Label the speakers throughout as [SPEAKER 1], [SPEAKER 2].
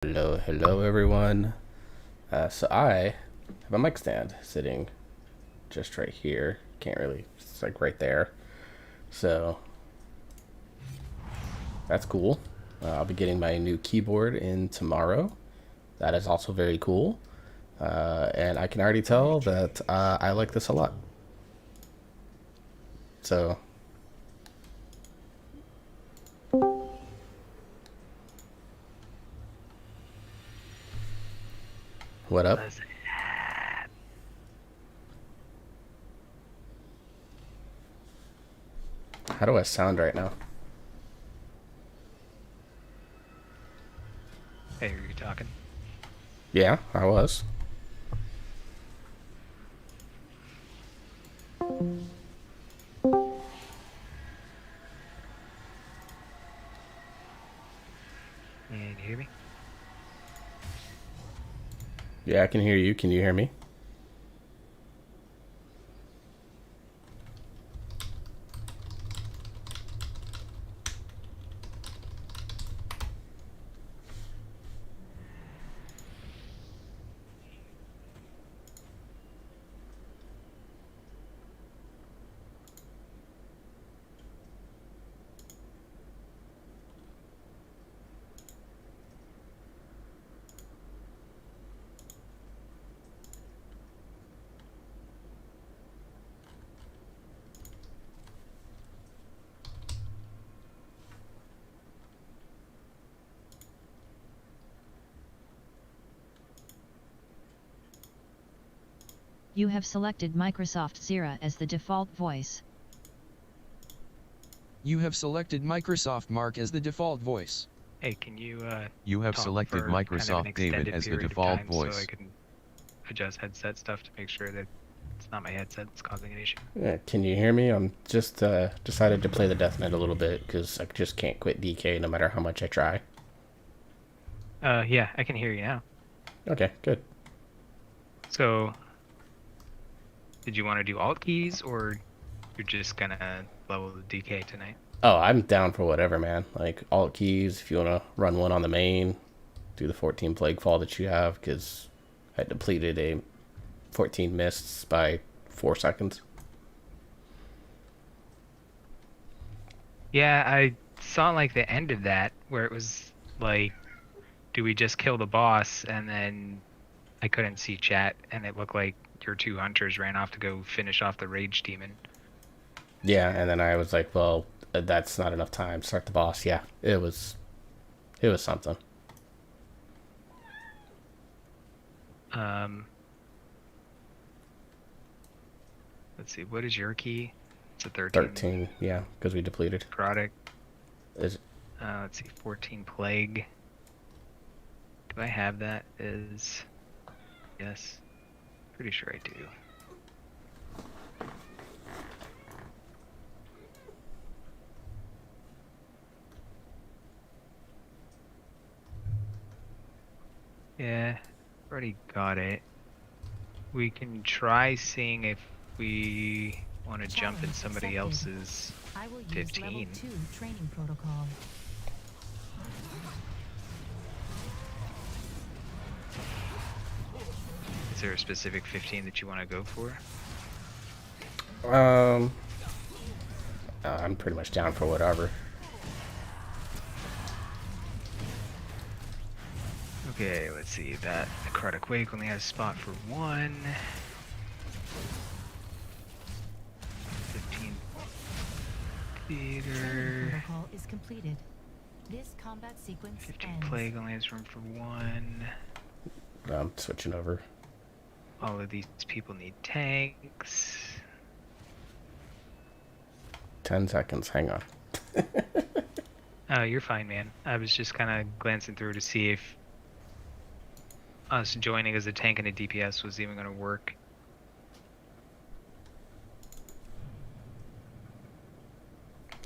[SPEAKER 1] Hello everyone. So I have a mic stand sitting just right here. Can't really, it's like right there. So that's cool. I'll be getting my new keyboard in tomorrow. That is also very cool. And I can already tell that I like this a lot. So, what up?
[SPEAKER 2] Was
[SPEAKER 1] How do I sound right now?
[SPEAKER 2] Hey, are you talking?
[SPEAKER 1] Yeah, I was.
[SPEAKER 2] Can you hear me?
[SPEAKER 1] Yeah, I can hear you. Can you hear me?
[SPEAKER 3] You have selected Microsoft Zira as the default voice.
[SPEAKER 4] You have selected Microsoft Mark as the default voice.
[SPEAKER 2] Hey, can you
[SPEAKER 5] You have
[SPEAKER 2] talk
[SPEAKER 5] selected
[SPEAKER 2] for kind of an
[SPEAKER 5] Microsoft David
[SPEAKER 2] extended
[SPEAKER 5] as the
[SPEAKER 2] period of
[SPEAKER 5] default
[SPEAKER 2] time so I
[SPEAKER 5] voice.
[SPEAKER 2] can adjust headset stuff to make sure that it's not my headset that's causing an issue?
[SPEAKER 1] Yeah, can you hear me? I'm just decided to play the deathnet a little bit because I just can't quit DK no matter how much I try.
[SPEAKER 2] Yeah, I can hear you now.
[SPEAKER 1] Okay, good.
[SPEAKER 2] So, did you want to do alt keys or you're just gonna level the DK tonight?
[SPEAKER 1] Oh, I'm down for whatever, man. Like alt keys, if you want to run one on the main, do the 14 plague fall that you have, because I depleted a 14 mists by 4 seconds.
[SPEAKER 2] Yeah, I saw like the end of that where it was like, do we just kill the boss? And then I couldn't see chat, and it looked like your two hunters ran off to go finish off the rage demon.
[SPEAKER 1] Yeah, and then I was like, well, that's not enough time. Start the boss. Yeah, it was something.
[SPEAKER 2] Um, let's see, what is your key? It's a 13
[SPEAKER 1] 13, yeah, because we depleted.
[SPEAKER 2] product.
[SPEAKER 1] Is
[SPEAKER 2] Let's see, 14 plague. Do I have that? Is yes, pretty sure I do. Yeah, already got it. We can try seeing if we want to jump in somebody else's
[SPEAKER 3] I will use
[SPEAKER 2] 15.
[SPEAKER 3] level 2 training protocol.
[SPEAKER 2] Is there a specific 15 that you want to go for?
[SPEAKER 1] um, I'm pretty much down for whatever.
[SPEAKER 2] Okay, let's see. That necrotic wake only has a spot for one. 15
[SPEAKER 3] Training
[SPEAKER 2] theater.
[SPEAKER 3] protocol is completed. This combat sequence
[SPEAKER 2] 15
[SPEAKER 3] ends.
[SPEAKER 2] plague only has room for one.
[SPEAKER 1] I'm switching over.
[SPEAKER 2] All of these people need tanks.
[SPEAKER 1] 10 seconds. Hang on.
[SPEAKER 2] Oh, you're fine, man. I was just kind of glancing through to see if us joining as a tank and a DPS was even going to work.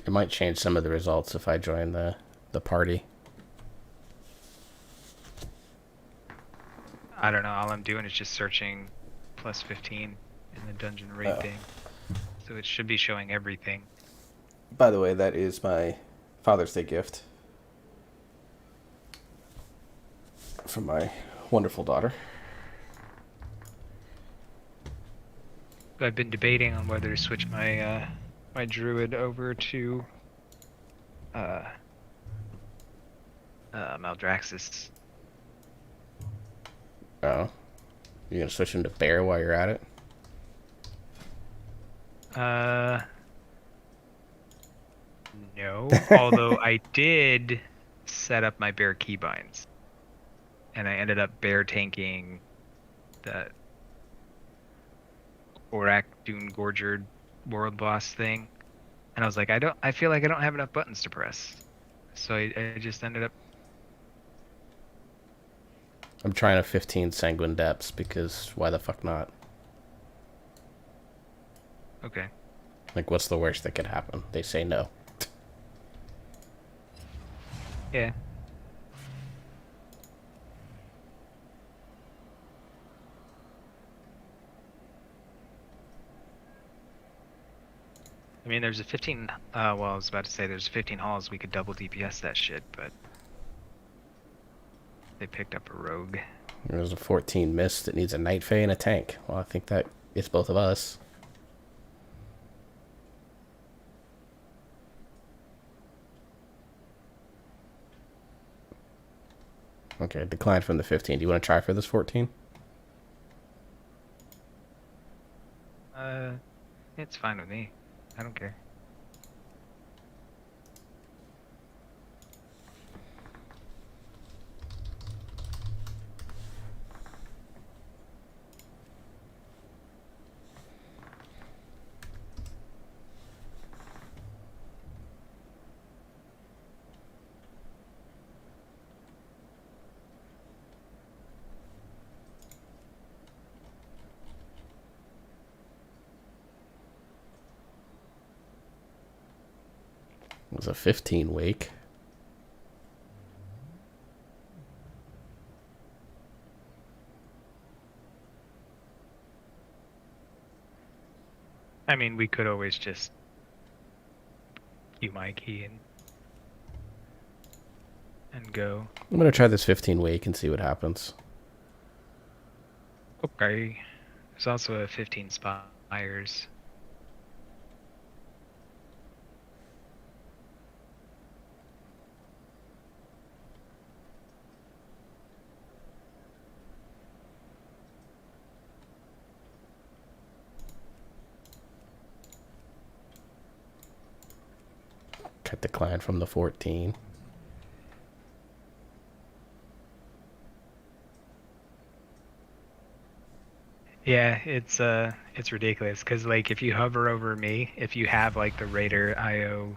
[SPEAKER 1] It might change some of the results if I join the party.
[SPEAKER 2] I don't know. All I'm doing is just searching plus 15 in the dungeon raid thing. So it should be showing everything.
[SPEAKER 1] By the way, that is my Father's Day gift. from my wonderful daughter.
[SPEAKER 2] I've been debating on whether to switch my my druid over to Maldraxxus.
[SPEAKER 1] Oh. You're gonna switch him to bear while you're at it?
[SPEAKER 2] No. Although I did set up my bear keybinds, and I ended up bear tanking that Orak Dune Gorger world boss thing, and I was like, I feel like I don't have enough buttons to press, so I just ended up.
[SPEAKER 1] I'm trying a 15 Sanguine Depths because why the fuck not?
[SPEAKER 2] Okay.
[SPEAKER 1] Like, what's the worst that could happen? They say no.
[SPEAKER 2] Yeah. I mean, there's a 15. Well, I was about to say there's 15 halls we could double DPS that shit, but they picked up a rogue.
[SPEAKER 1] There's a 14 Mist that needs a Night Fae and a tank. Well, I think that it's both of us. Okay, decline from the 15. Do you want to try for this 14?
[SPEAKER 2] It's fine with me. I don't care.
[SPEAKER 1] It was a 15 Wake.
[SPEAKER 2] I mean, we could always just queue my key and go.
[SPEAKER 1] I'm going to try this 15 Wake and see what happens.
[SPEAKER 2] Okay. There's also a 15 Spires.
[SPEAKER 1] Cut decline from the 14.
[SPEAKER 2] Yeah, it's ridiculous because like if you hover over me, if you have like the Raider IO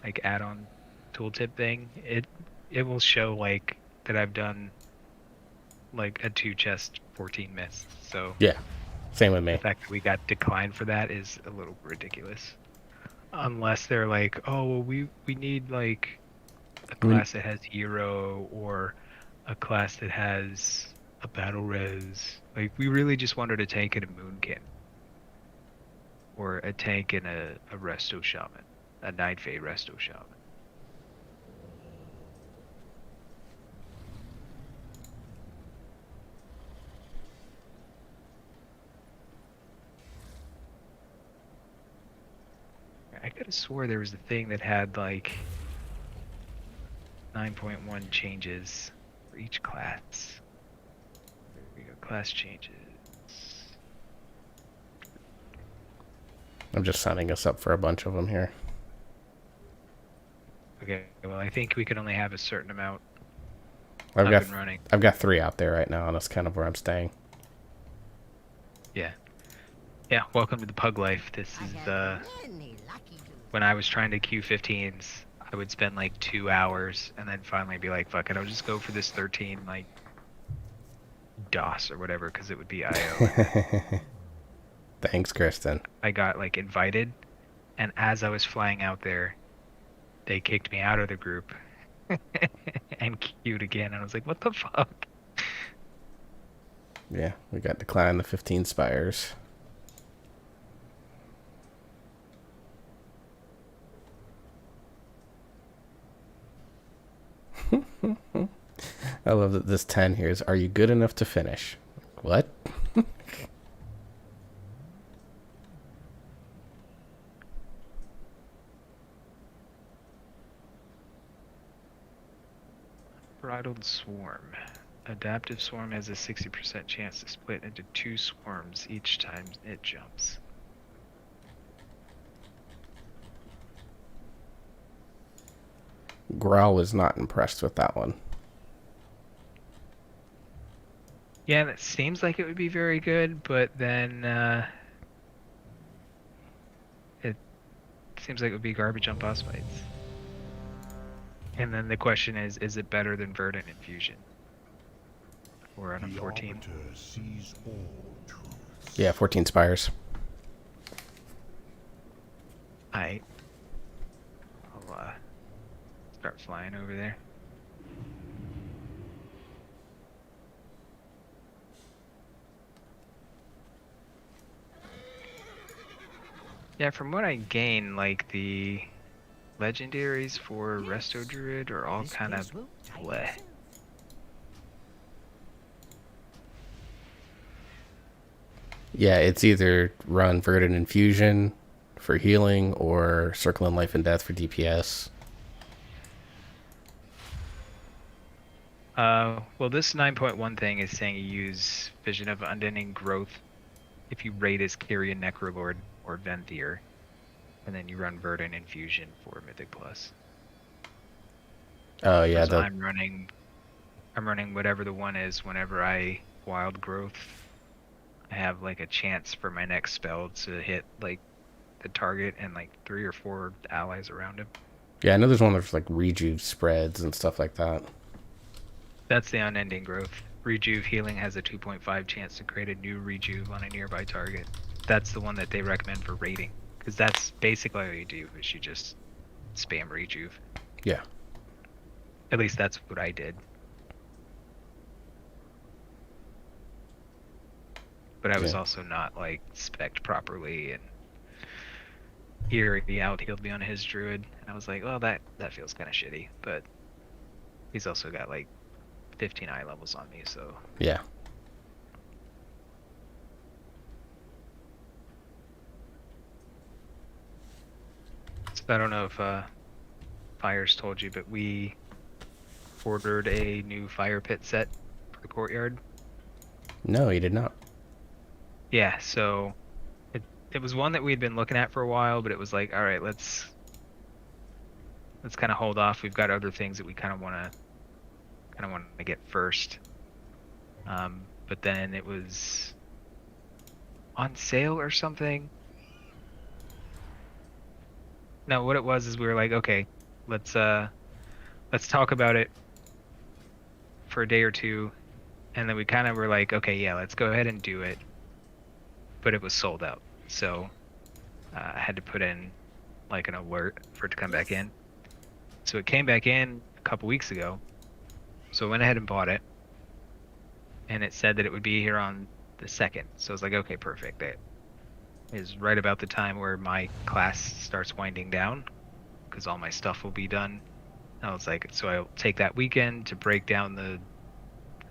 [SPEAKER 2] like add-on tooltip thing, it will show like that I've done like a 2 chest 14 miss. So
[SPEAKER 1] Yeah, same with
[SPEAKER 2] the
[SPEAKER 1] me.
[SPEAKER 2] fact that we got declined for that is a little ridiculous. Unless they're like, oh well, we need like a class that has hero or a class that has a battle res. Like we really just wanted a tank and a moonkin. Or a tank and a resto shaman. A Night Fae resto shaman. I could have swore there was a thing that had like 9.1 changes for each class. There we go, class changes.
[SPEAKER 1] I'm just signing us up for a bunch of them here.
[SPEAKER 2] Okay, well I think we could only have a certain amount
[SPEAKER 1] I've
[SPEAKER 2] up
[SPEAKER 1] got
[SPEAKER 2] and running.
[SPEAKER 1] I've got 3 out there right now, and that's kind of where I'm staying.
[SPEAKER 2] Yeah. Yeah, welcome to the pug life. This is when I was trying to queue 15s, I would spend like 2 hours and then finally be like, fuck it, I'll just go for this 13 like DOS or whatever because it would be IO.
[SPEAKER 1] Thanks, Kristen.
[SPEAKER 2] I got like invited, and as I was flying out there, they kicked me out of the group and queued again. And I was like, what the fuck?
[SPEAKER 1] Yeah, we got decline the 15 Spires. I love that this 10 here is, are you good enough to finish? What?
[SPEAKER 2] Bridled Swarm. Adaptive Swarm has a 60% chance to split into 2 swarms each time it jumps.
[SPEAKER 1] Growl was not impressed with that one.
[SPEAKER 2] Yeah, that seems like it would be very good, but then it seems like it would be garbage on boss fights. And then the question is it better than Verdant Infusion? We're on a 14.
[SPEAKER 1] Yeah, 14 spires.
[SPEAKER 2] I'll start flying over there. Yeah, from what I gain, like the legendaries for Resto Druid are all kind of bleh.
[SPEAKER 1] Yeah, it's either run Verdant Infusion for healing or Circle in Life and Death for DPS.
[SPEAKER 2] Well, this 9.1 thing is saying you use Vision of Unending Growth if you raid as Kyrian Necrolord or Venthyr, and then you run Verdant Infusion for Mythic Plus.
[SPEAKER 1] Oh yeah,
[SPEAKER 2] So I'm running whatever the one is whenever I Wild Growth. I have like a chance for my next spell to hit like the target and like 3 or 4 allies around him.
[SPEAKER 1] yeah. I know there's one that's like rejuve spreads and stuff like that.
[SPEAKER 2] That's the Unending Growth. Rejuve healing has a 2.5 chance to create a new rejuve on a nearby target. That's the one that they recommend for raiding, because that's basically all you do is you just spam rejuve.
[SPEAKER 1] Yeah.
[SPEAKER 2] At least that's what I did. But I was also not like spec'd properly, and he already out-healed me on his druid. And I was like, well, that feels kind of shitty. But he's also got like 15 eye levels on me, so
[SPEAKER 1] Yeah.
[SPEAKER 2] So I don't know if Fires told you, but we ordered a new fire pit set for the courtyard.
[SPEAKER 1] No, he did not.
[SPEAKER 2] Yeah, so it was one that we had been looking at for a while, but it was like, all right, let's kind of hold off. We've got other things that we kind of want to get first. But then it was on sale or something. No, what it was is we were like, okay, let's talk about it for a day or two, and then we kind of were like, okay, yeah, let's go ahead and do it. But it was sold out, so I had to put in like an alert for it to come back in. So it came back in a couple weeks ago, so I went ahead and bought it, and it said that it would be here on the 2nd. So I was like, okay, perfect. That is right about the time where my class starts winding down, because all my stuff will be done. And I was like, so I'll take that weekend to break down the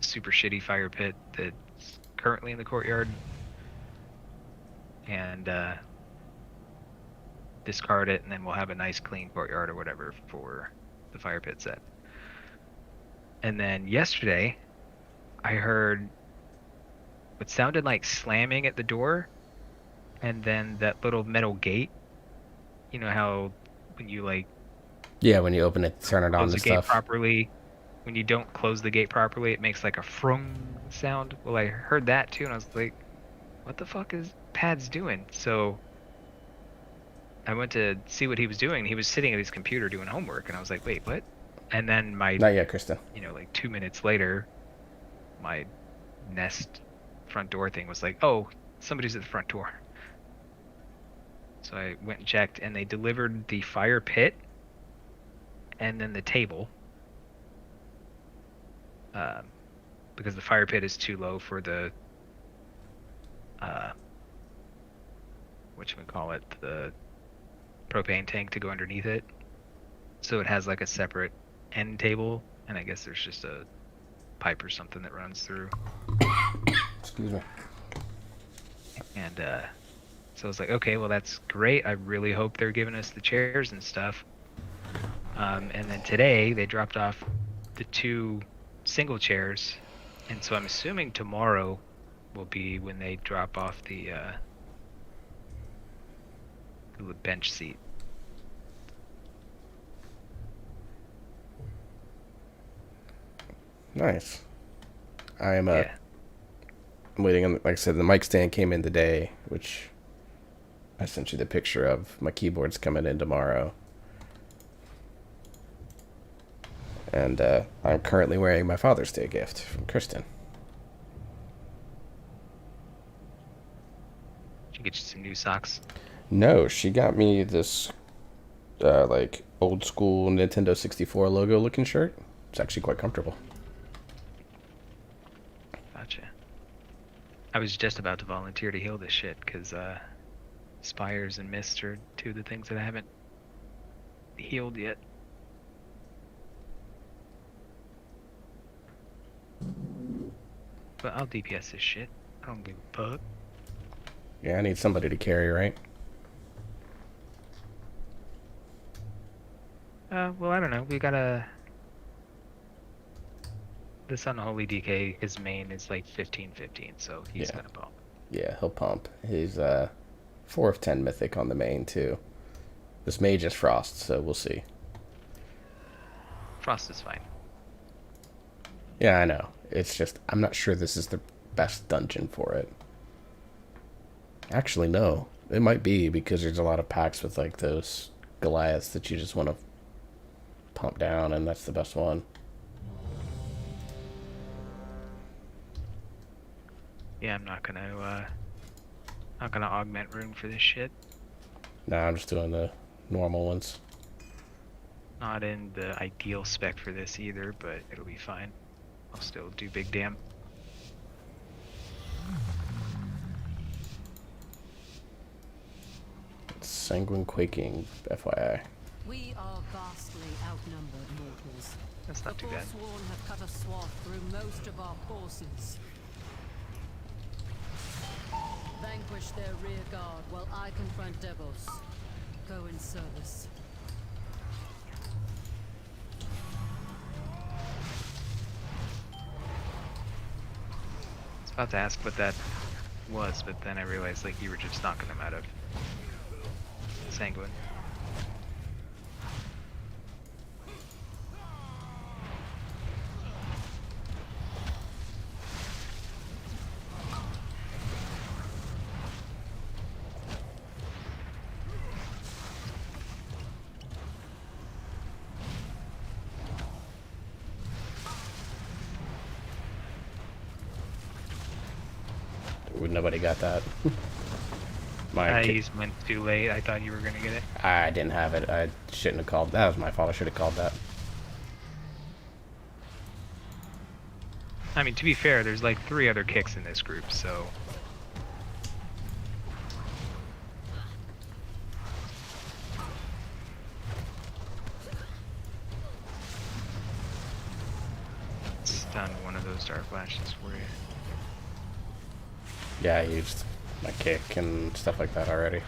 [SPEAKER 2] super shitty fire pit that's currently in the courtyard, and discard it, and then we'll have a nice clean courtyard or whatever for the fire pit set. And then yesterday I heard what sounded like slamming at the door, and then that little metal gate, you know how when you like
[SPEAKER 1] Yeah, when you open it, turn it on
[SPEAKER 2] close
[SPEAKER 1] and
[SPEAKER 2] the gate
[SPEAKER 1] stuff.
[SPEAKER 2] properly, when you don't close the gate properly, it makes like a frung sound. Well, I heard that too, and I was like, what the fuck is Pad's doing? So I went to see what he was doing. He was sitting at his computer doing homework, and I was like, wait, what? And then
[SPEAKER 1] Not yet, Kristen.
[SPEAKER 2] like 2 minutes later, my Nest front door thing was like, oh, somebody's at the front door. So I went and checked, and they delivered the fire pit and then the table, because the fire pit is too low for the the propane tank to go underneath it. So it has like a separate end table, and I guess there's just a pipe or something that runs through.
[SPEAKER 1] Excuse me.
[SPEAKER 2] And so I was like, okay, well that's great. I really hope they're giving us the chairs and stuff. And then today they dropped off the 2 single chairs, and so I'm assuming tomorrow will be when they drop off the bench seat.
[SPEAKER 1] Nice. I'm
[SPEAKER 2] Yeah.
[SPEAKER 1] I'm waiting on, like I said, the mic stand came in today, which I sent you the picture of. My keyboard's coming in tomorrow. And I'm currently wearing my Father's Day gift from Kristen.
[SPEAKER 2] Should get you some new socks.
[SPEAKER 1] No, she got me this like old school Nintendo 64 logo looking shirt. It's actually quite comfortable.
[SPEAKER 2] Gotcha. I was just about to volunteer to heal this shit because Spires and Mist are 2 of the things that I haven't healed yet. But I'll DPS this shit. I don't give a fuck.
[SPEAKER 1] Yeah, I need somebody to carry, right?
[SPEAKER 2] Well, I don't know. We gotta. This unholy DK, his main is like 15/15, so he's
[SPEAKER 1] Yeah.
[SPEAKER 2] gonna bump.
[SPEAKER 1] Yeah, he'll pump. He's 4 of 10 mythic on the main too. This mage is Frost, so we'll see.
[SPEAKER 2] Frost is fine.
[SPEAKER 1] Yeah, I know. It's just I'm not sure this is the best dungeon for it. Actually, no. It might be because there's a lot of packs with like those Goliaths that you just want to pump down, and that's the best one.
[SPEAKER 2] Yeah, I'm not gonna augment rune for this shit.
[SPEAKER 1] Nah, I'm just doing the normal ones.
[SPEAKER 2] Not in the ideal spec for this either, but it'll be fine. I'll still do big damn.
[SPEAKER 1] It's Sanguine Quaking, FYI.
[SPEAKER 5] We are vastly outnumbered mortals.
[SPEAKER 2] That's not
[SPEAKER 5] The
[SPEAKER 2] too bad.
[SPEAKER 5] Forsworn have cut a swath through most of our forces. Vanquish their rear guard while I confront devils. Go in service.
[SPEAKER 2] I was about to ask what that was, but then I realized like you were just knocking them out of Sanguine.
[SPEAKER 1] Nobody got that.
[SPEAKER 2] I
[SPEAKER 1] My
[SPEAKER 2] used mine too late. I thought you were gonna get it.
[SPEAKER 1] I didn't have it. I shouldn't have called. That was my fault. I should have called that.
[SPEAKER 2] I mean, to be fair, there's like 3 other kicks in this group, so. Stun one of those dark lashes for you.
[SPEAKER 1] Yeah, I used my kick and stuff like that already.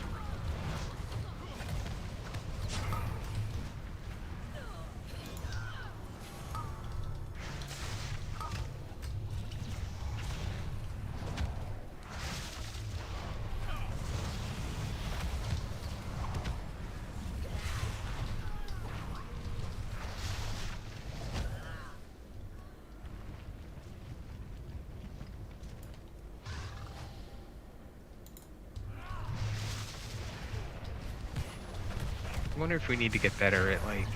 [SPEAKER 2] I wonder if we need to get better at like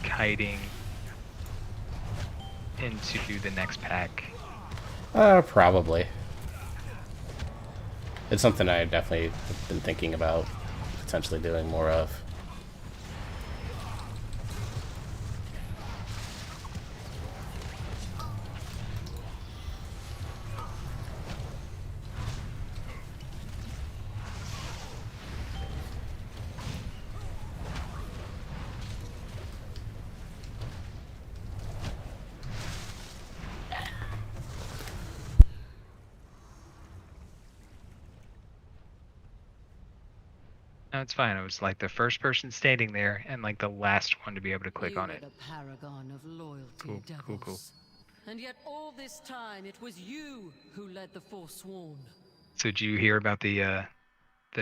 [SPEAKER 2] kiting into the next pack.
[SPEAKER 1] Probably. It's something I definitely have been thinking about potentially doing more of.
[SPEAKER 2] No, it's fine. I was like the first person standing there and like the last one to be able to click
[SPEAKER 5] You
[SPEAKER 2] on
[SPEAKER 5] were
[SPEAKER 2] it.
[SPEAKER 5] the paragon of loyalty,
[SPEAKER 2] Cool,
[SPEAKER 5] devils.
[SPEAKER 2] cool.
[SPEAKER 5] And yet all this time it was you who led the Forsworn.
[SPEAKER 2] So did you hear about the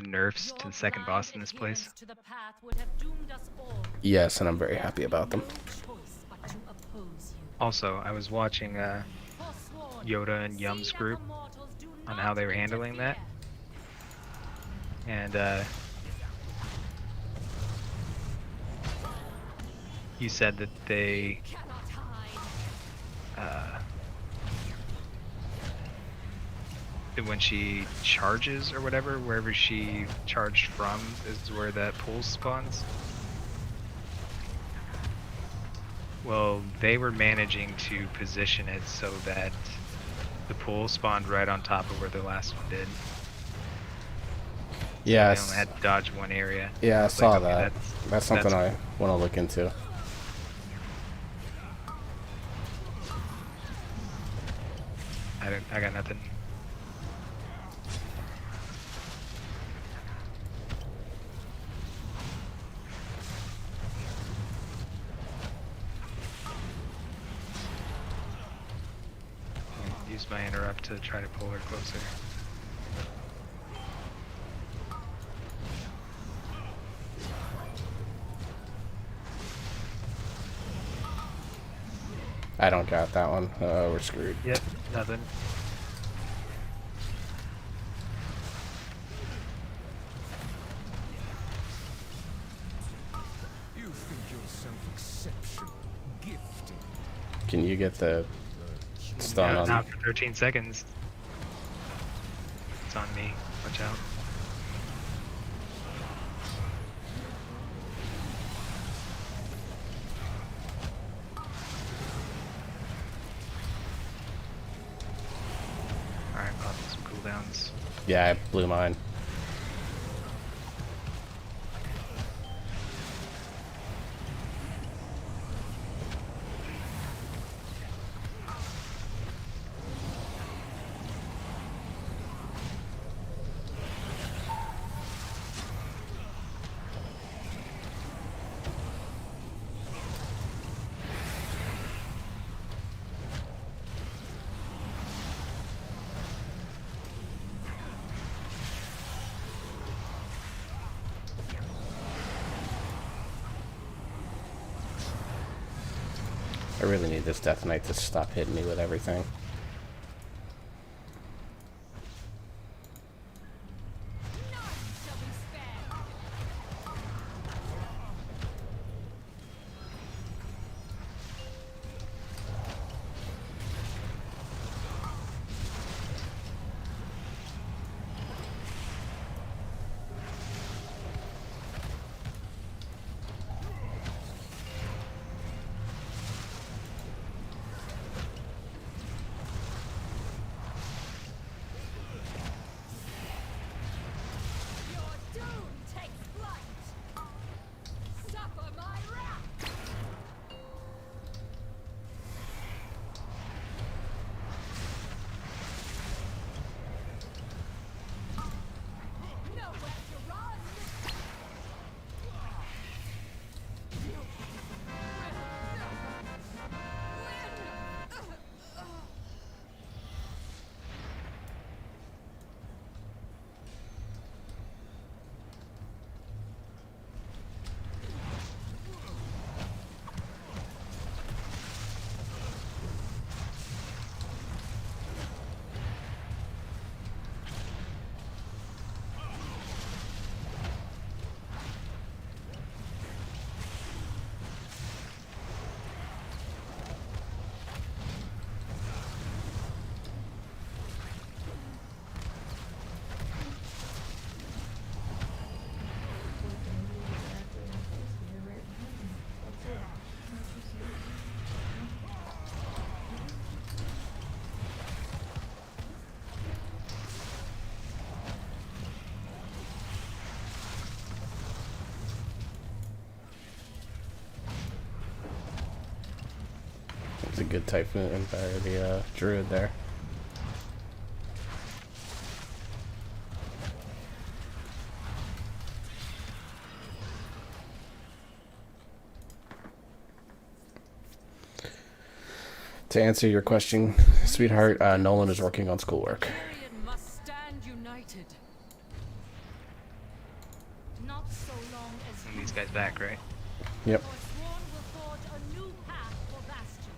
[SPEAKER 2] nerfs to
[SPEAKER 5] Your
[SPEAKER 2] the second
[SPEAKER 5] blind
[SPEAKER 2] boss in this place?
[SPEAKER 5] adherence to the path would have doomed us all.
[SPEAKER 1] Yes, and I'm very
[SPEAKER 5] There'd
[SPEAKER 1] happy
[SPEAKER 5] be
[SPEAKER 1] about them.
[SPEAKER 5] no choice but to oppose you.
[SPEAKER 2] Also, I was watching
[SPEAKER 5] Forsworn,
[SPEAKER 2] Yoda and
[SPEAKER 5] see
[SPEAKER 2] Yum's
[SPEAKER 5] that
[SPEAKER 2] group
[SPEAKER 5] the mortals do
[SPEAKER 2] on
[SPEAKER 5] not
[SPEAKER 2] how they were handling that.
[SPEAKER 5] interfere.
[SPEAKER 2] And he said that they
[SPEAKER 5] Cannot hide.
[SPEAKER 2] that when she charges or whatever, wherever she charged from is where that pool spawns. Well, they were managing to position it so that the pool spawned right on top of where the last one did.
[SPEAKER 1] Yeah,
[SPEAKER 2] They only had to dodge one area.
[SPEAKER 1] yeah, I
[SPEAKER 2] was
[SPEAKER 1] saw
[SPEAKER 2] like, okay,
[SPEAKER 1] that. That's something
[SPEAKER 2] that's-
[SPEAKER 1] I want to look into.
[SPEAKER 2] I got nothing. Use my interrupt to try to pull her closer.
[SPEAKER 1] I don't got that one. We're screwed.
[SPEAKER 2] Yep, nothing.
[SPEAKER 6] You think yourself exceptional, gifted.
[SPEAKER 1] Can you get the stun on?
[SPEAKER 2] Not for 13 seconds. It's on me. Watch out. Alright, popping some cooldowns.
[SPEAKER 1] Yeah, I blew mine. I really need this Death Knight to stop hitting me with everything. It's a good Typhoon by the Druid there. To answer your question, sweetheart, Nolan is working on schoolwork.
[SPEAKER 5] Tyrion must stand united.
[SPEAKER 7] Not so long as
[SPEAKER 2] And these guys back, right?
[SPEAKER 1] Yep.
[SPEAKER 7] Forsworn will forge a new path for Bastion.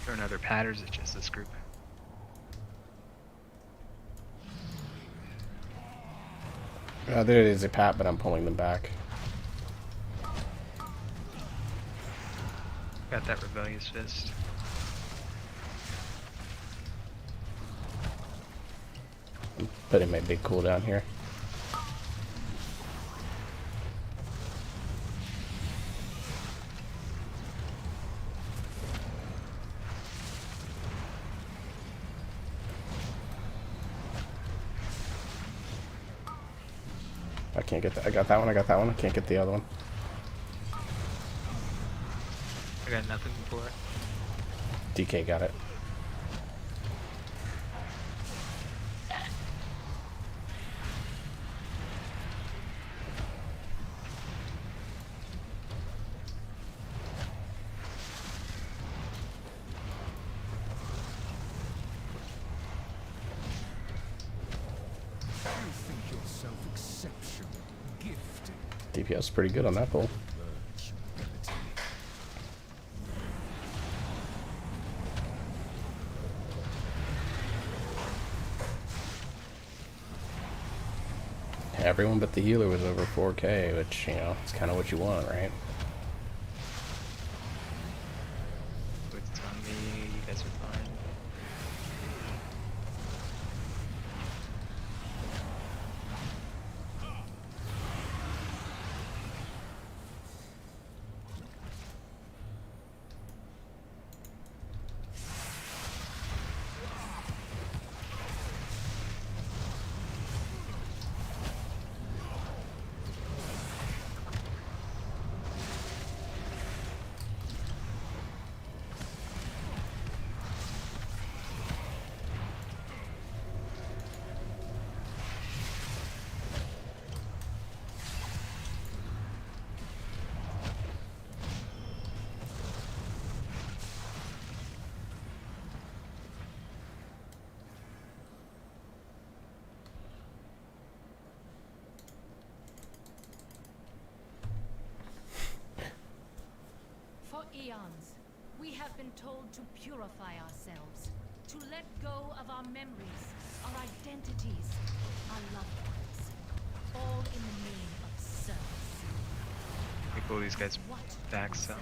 [SPEAKER 2] Or another pad, or is it just this group?
[SPEAKER 1] There is a pat, but I'm pulling them back.
[SPEAKER 2] Got that rebellious fist.
[SPEAKER 1] Putting my big cooldown here. I can't get that. I got that one. I got that one. I can't get the other one.
[SPEAKER 2] I got nothing for it.
[SPEAKER 1] DK got it.
[SPEAKER 6] You think yourself exceptional, gifted.
[SPEAKER 1] DPS is pretty good on that pull.
[SPEAKER 6] Merge ability.
[SPEAKER 1] Everyone but the healer was over 4K, which, you know, it's kind of what you want, right?
[SPEAKER 2] It's on me. You guys are fine.
[SPEAKER 7] For eons, we have been told to purify ourselves, to let go of our memories, our identities, our loved ones, all in the name of service.
[SPEAKER 2] We pull these guys
[SPEAKER 7] What?
[SPEAKER 2] back some.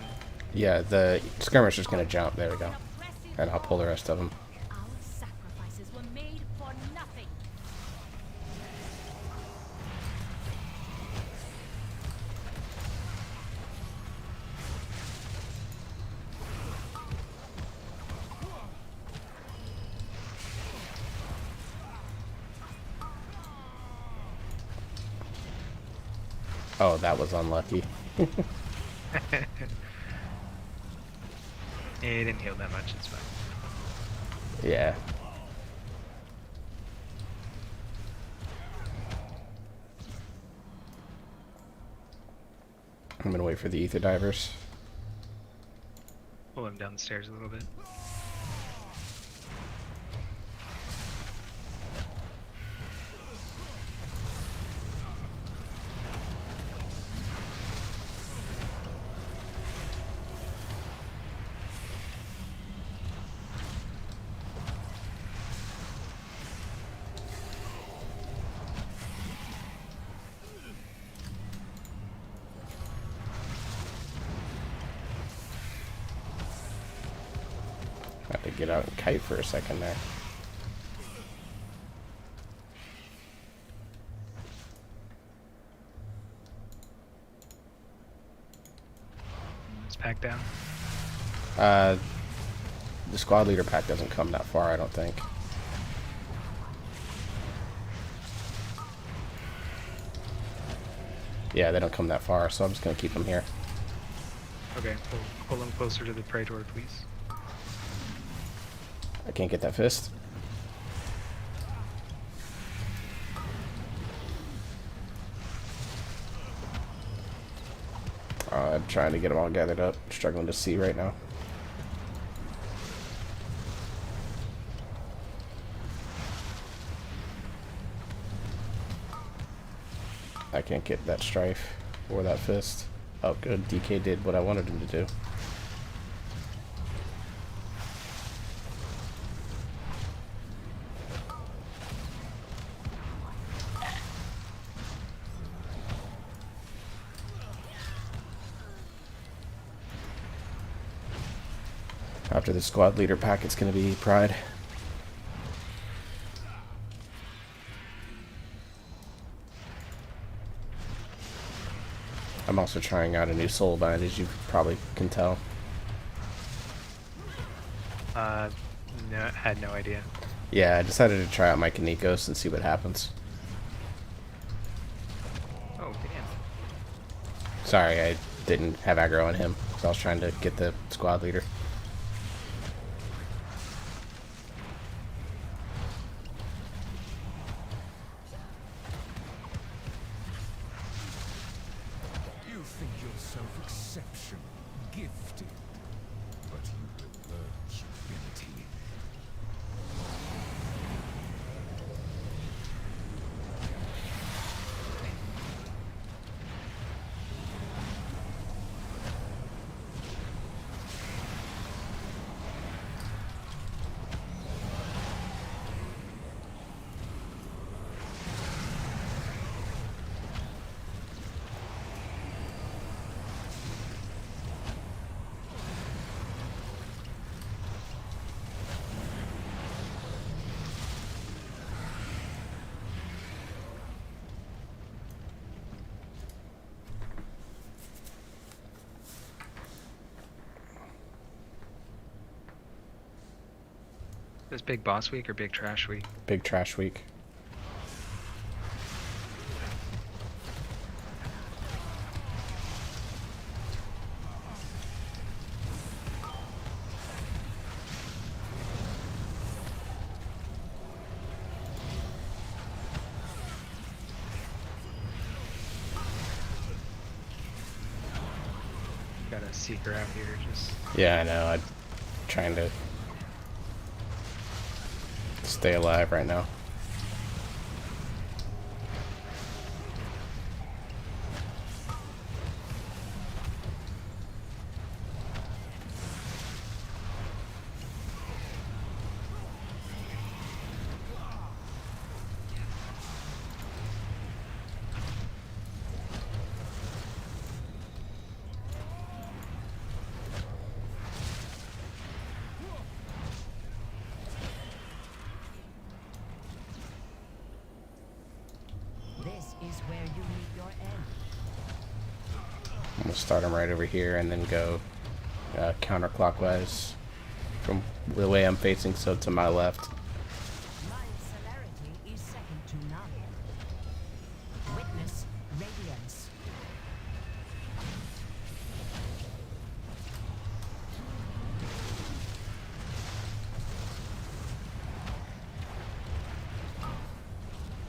[SPEAKER 1] Yeah, the skirmisher's gonna jump. There we go. And I'll pull the rest of them.
[SPEAKER 7] Our sacrifices were made for nothing.
[SPEAKER 1] Oh, that was unlucky.
[SPEAKER 2] Yeah, he didn't heal that much. It's fine.
[SPEAKER 1] Yeah. I'm gonna wait for the ether divers.
[SPEAKER 2] Pull him down the stairs a little bit.
[SPEAKER 1] Had to get out and kite for a second there.
[SPEAKER 2] pack down?
[SPEAKER 1] The squad leader pack doesn't come that far, I don't think. Yeah, they don't come that far, so I'm just gonna keep them here.
[SPEAKER 2] Okay, pull them closer to the Praetor, please.
[SPEAKER 1] I can't get that fist. I'm trying to get them all gathered up. Struggling to see right now. I can't get that strife or that fist. Oh, good. DK did what I wanted him to do. After the squad leader pack, it's going to be Pride. I'm also trying out a new soul bind, as you probably can tell.
[SPEAKER 2] No, had no idea.
[SPEAKER 1] Yeah, I decided to try out my Kanikos and see what happens.
[SPEAKER 2] Oh, damn.
[SPEAKER 1] Sorry, I didn't have aggro on him, so I was trying to get the squad leader.
[SPEAKER 6] You think yourself exceptional, gifted, but you will learn humility.
[SPEAKER 2] This big boss week or big trash week?
[SPEAKER 1] Big trash week.
[SPEAKER 2] Got a seeker out here, just...
[SPEAKER 1] Yeah, I know. I'm trying to stay alive right now.
[SPEAKER 5] This is where you meet your end.
[SPEAKER 1] I'm gonna start him right over here and then go counterclockwise from the way I'm facing, so to my left.
[SPEAKER 5] My celerity is second to none. Witness radiance.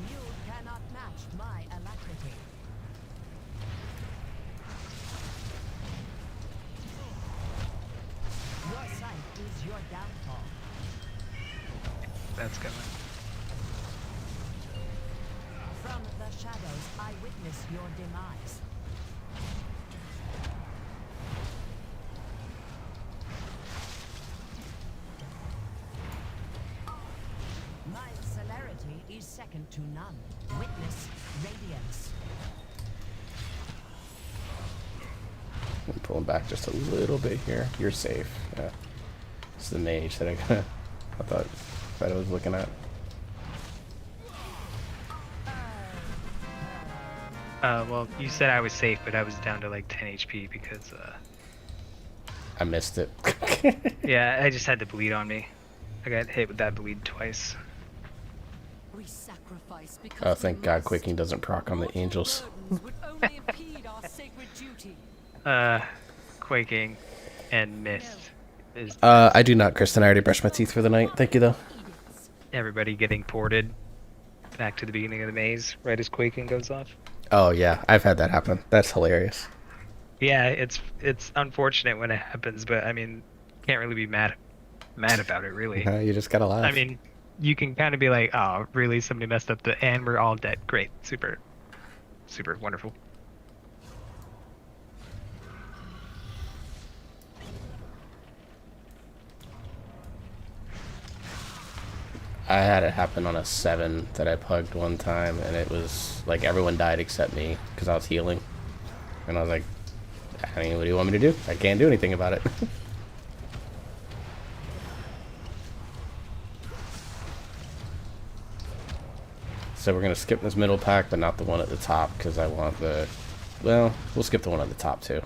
[SPEAKER 5] You cannot match my alacrity. Your sight is your downfall.
[SPEAKER 2] That's coming.
[SPEAKER 5] From the shadows, I witness your demise. My celerity is second to none. Witness radiance.
[SPEAKER 1] I'm pulling back just a little bit here. You're safe. Yeah. It's the mage that I thought I was looking at.
[SPEAKER 2] Well, you said I was safe, but I was down to like 10 HP because
[SPEAKER 1] I missed it.
[SPEAKER 2] Yeah, I just had the bleed on me. I got hit with that bleed twice.
[SPEAKER 5] We sacrifice because
[SPEAKER 1] Oh,
[SPEAKER 5] we
[SPEAKER 1] thank God
[SPEAKER 5] must.
[SPEAKER 1] quaking doesn't proc on the
[SPEAKER 5] Mortal
[SPEAKER 1] angels.
[SPEAKER 5] burdens would only impede our sacred duty.
[SPEAKER 2] Quaking and mist is
[SPEAKER 1] I do not, Kristen. I already brushed my teeth for the night. Thank you, though.
[SPEAKER 5] Edicts.
[SPEAKER 2] everybody getting ported back to the beginning of the maze right as quaking goes off.
[SPEAKER 1] Oh, yeah. I've had that happen. That's hilarious.
[SPEAKER 2] Yeah, it's unfortunate when it happens, but I mean, can't really be mad about it, really.
[SPEAKER 1] You just gotta laugh.
[SPEAKER 2] I mean, you can kind of be like, oh, really? Somebody messed up and we're all dead. Great, super, super wonderful.
[SPEAKER 1] I had it happen on a 7 that I pugged one time, and it was like everyone died except me because I was healing. And I was like, I mean, what do you want me to do? I can't do anything about it. So we're going to skip this middle pack, but not the one at the top, because I want the... Well, we'll skip the one at the top, too.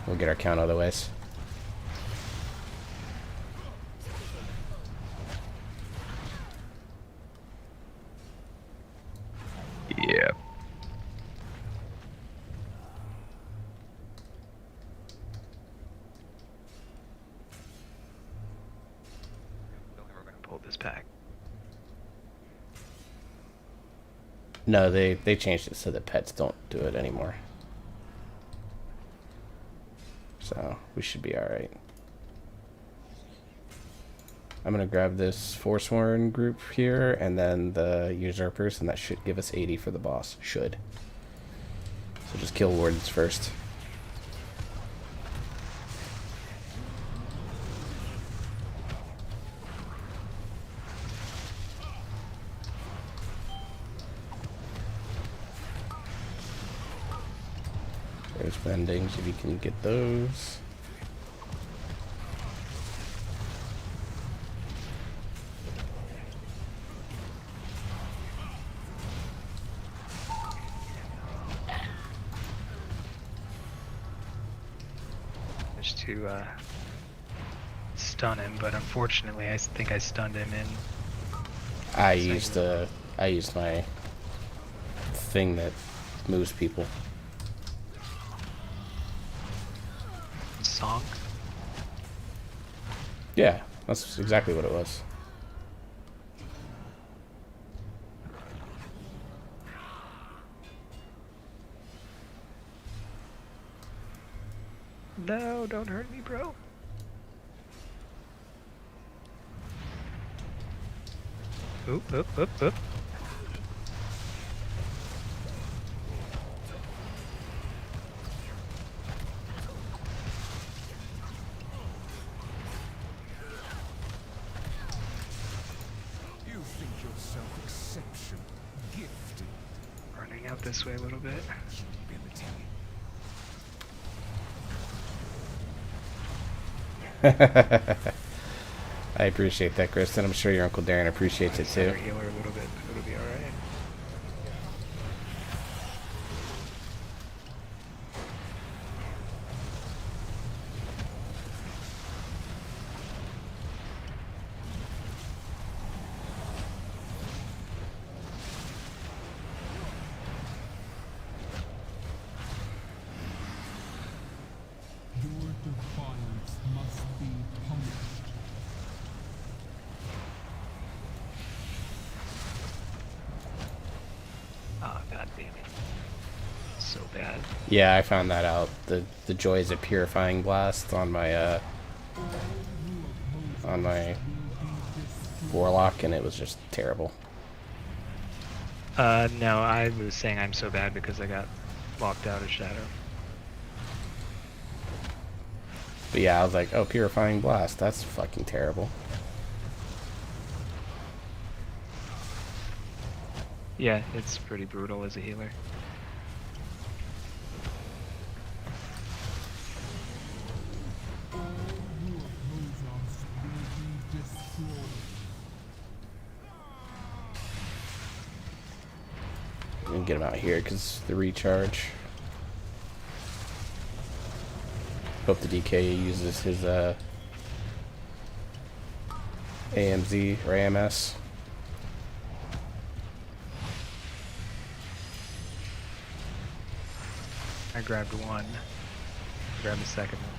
[SPEAKER 1] We'll get our count other ways.
[SPEAKER 2] Yeah. We're gonna pull this pack.
[SPEAKER 1] No, they changed it so that pets don't do it anymore. So, we should be alright. I'm gonna grab this Forsworn group here, and then the Usurpers, and that should give us 80 for the boss. Should. So just kill Wardens first. There's bendings, if you can get those.
[SPEAKER 2] Just to stun him, but unfortunately, I think I stunned him in.
[SPEAKER 1] I used my thing that moves people.
[SPEAKER 2] Song.
[SPEAKER 1] Yeah, that's exactly what it was.
[SPEAKER 2] No, don't hurt me, bro. Oop, oop, oop, oop.
[SPEAKER 6] You think yourself exceptional, gifted,
[SPEAKER 2] Running out this way a little bit.
[SPEAKER 6] ability.
[SPEAKER 1] I appreciate that, Kristen. I'm sure your Uncle Darren appreciates it too.
[SPEAKER 2] Center healer a little bit. It'll be alright.
[SPEAKER 6] Your defiance must be punished.
[SPEAKER 2] Oh, god damn it. So bad.
[SPEAKER 1] Yeah, I found that out. The joys of purifying blast on my warlock, and it was just terrible.
[SPEAKER 2] No, I was saying I'm so bad because I got locked out of Shadow.
[SPEAKER 1] But yeah, I was like, oh, purifying blast, that's fucking terrible.
[SPEAKER 2] Yeah, it's pretty brutal as a healer.
[SPEAKER 6] Opposers will be destroyed.
[SPEAKER 1] And get him out here because the recharge. Hope the DK uses his AMZ or AMS.
[SPEAKER 2] I grabbed one. Grab the second one.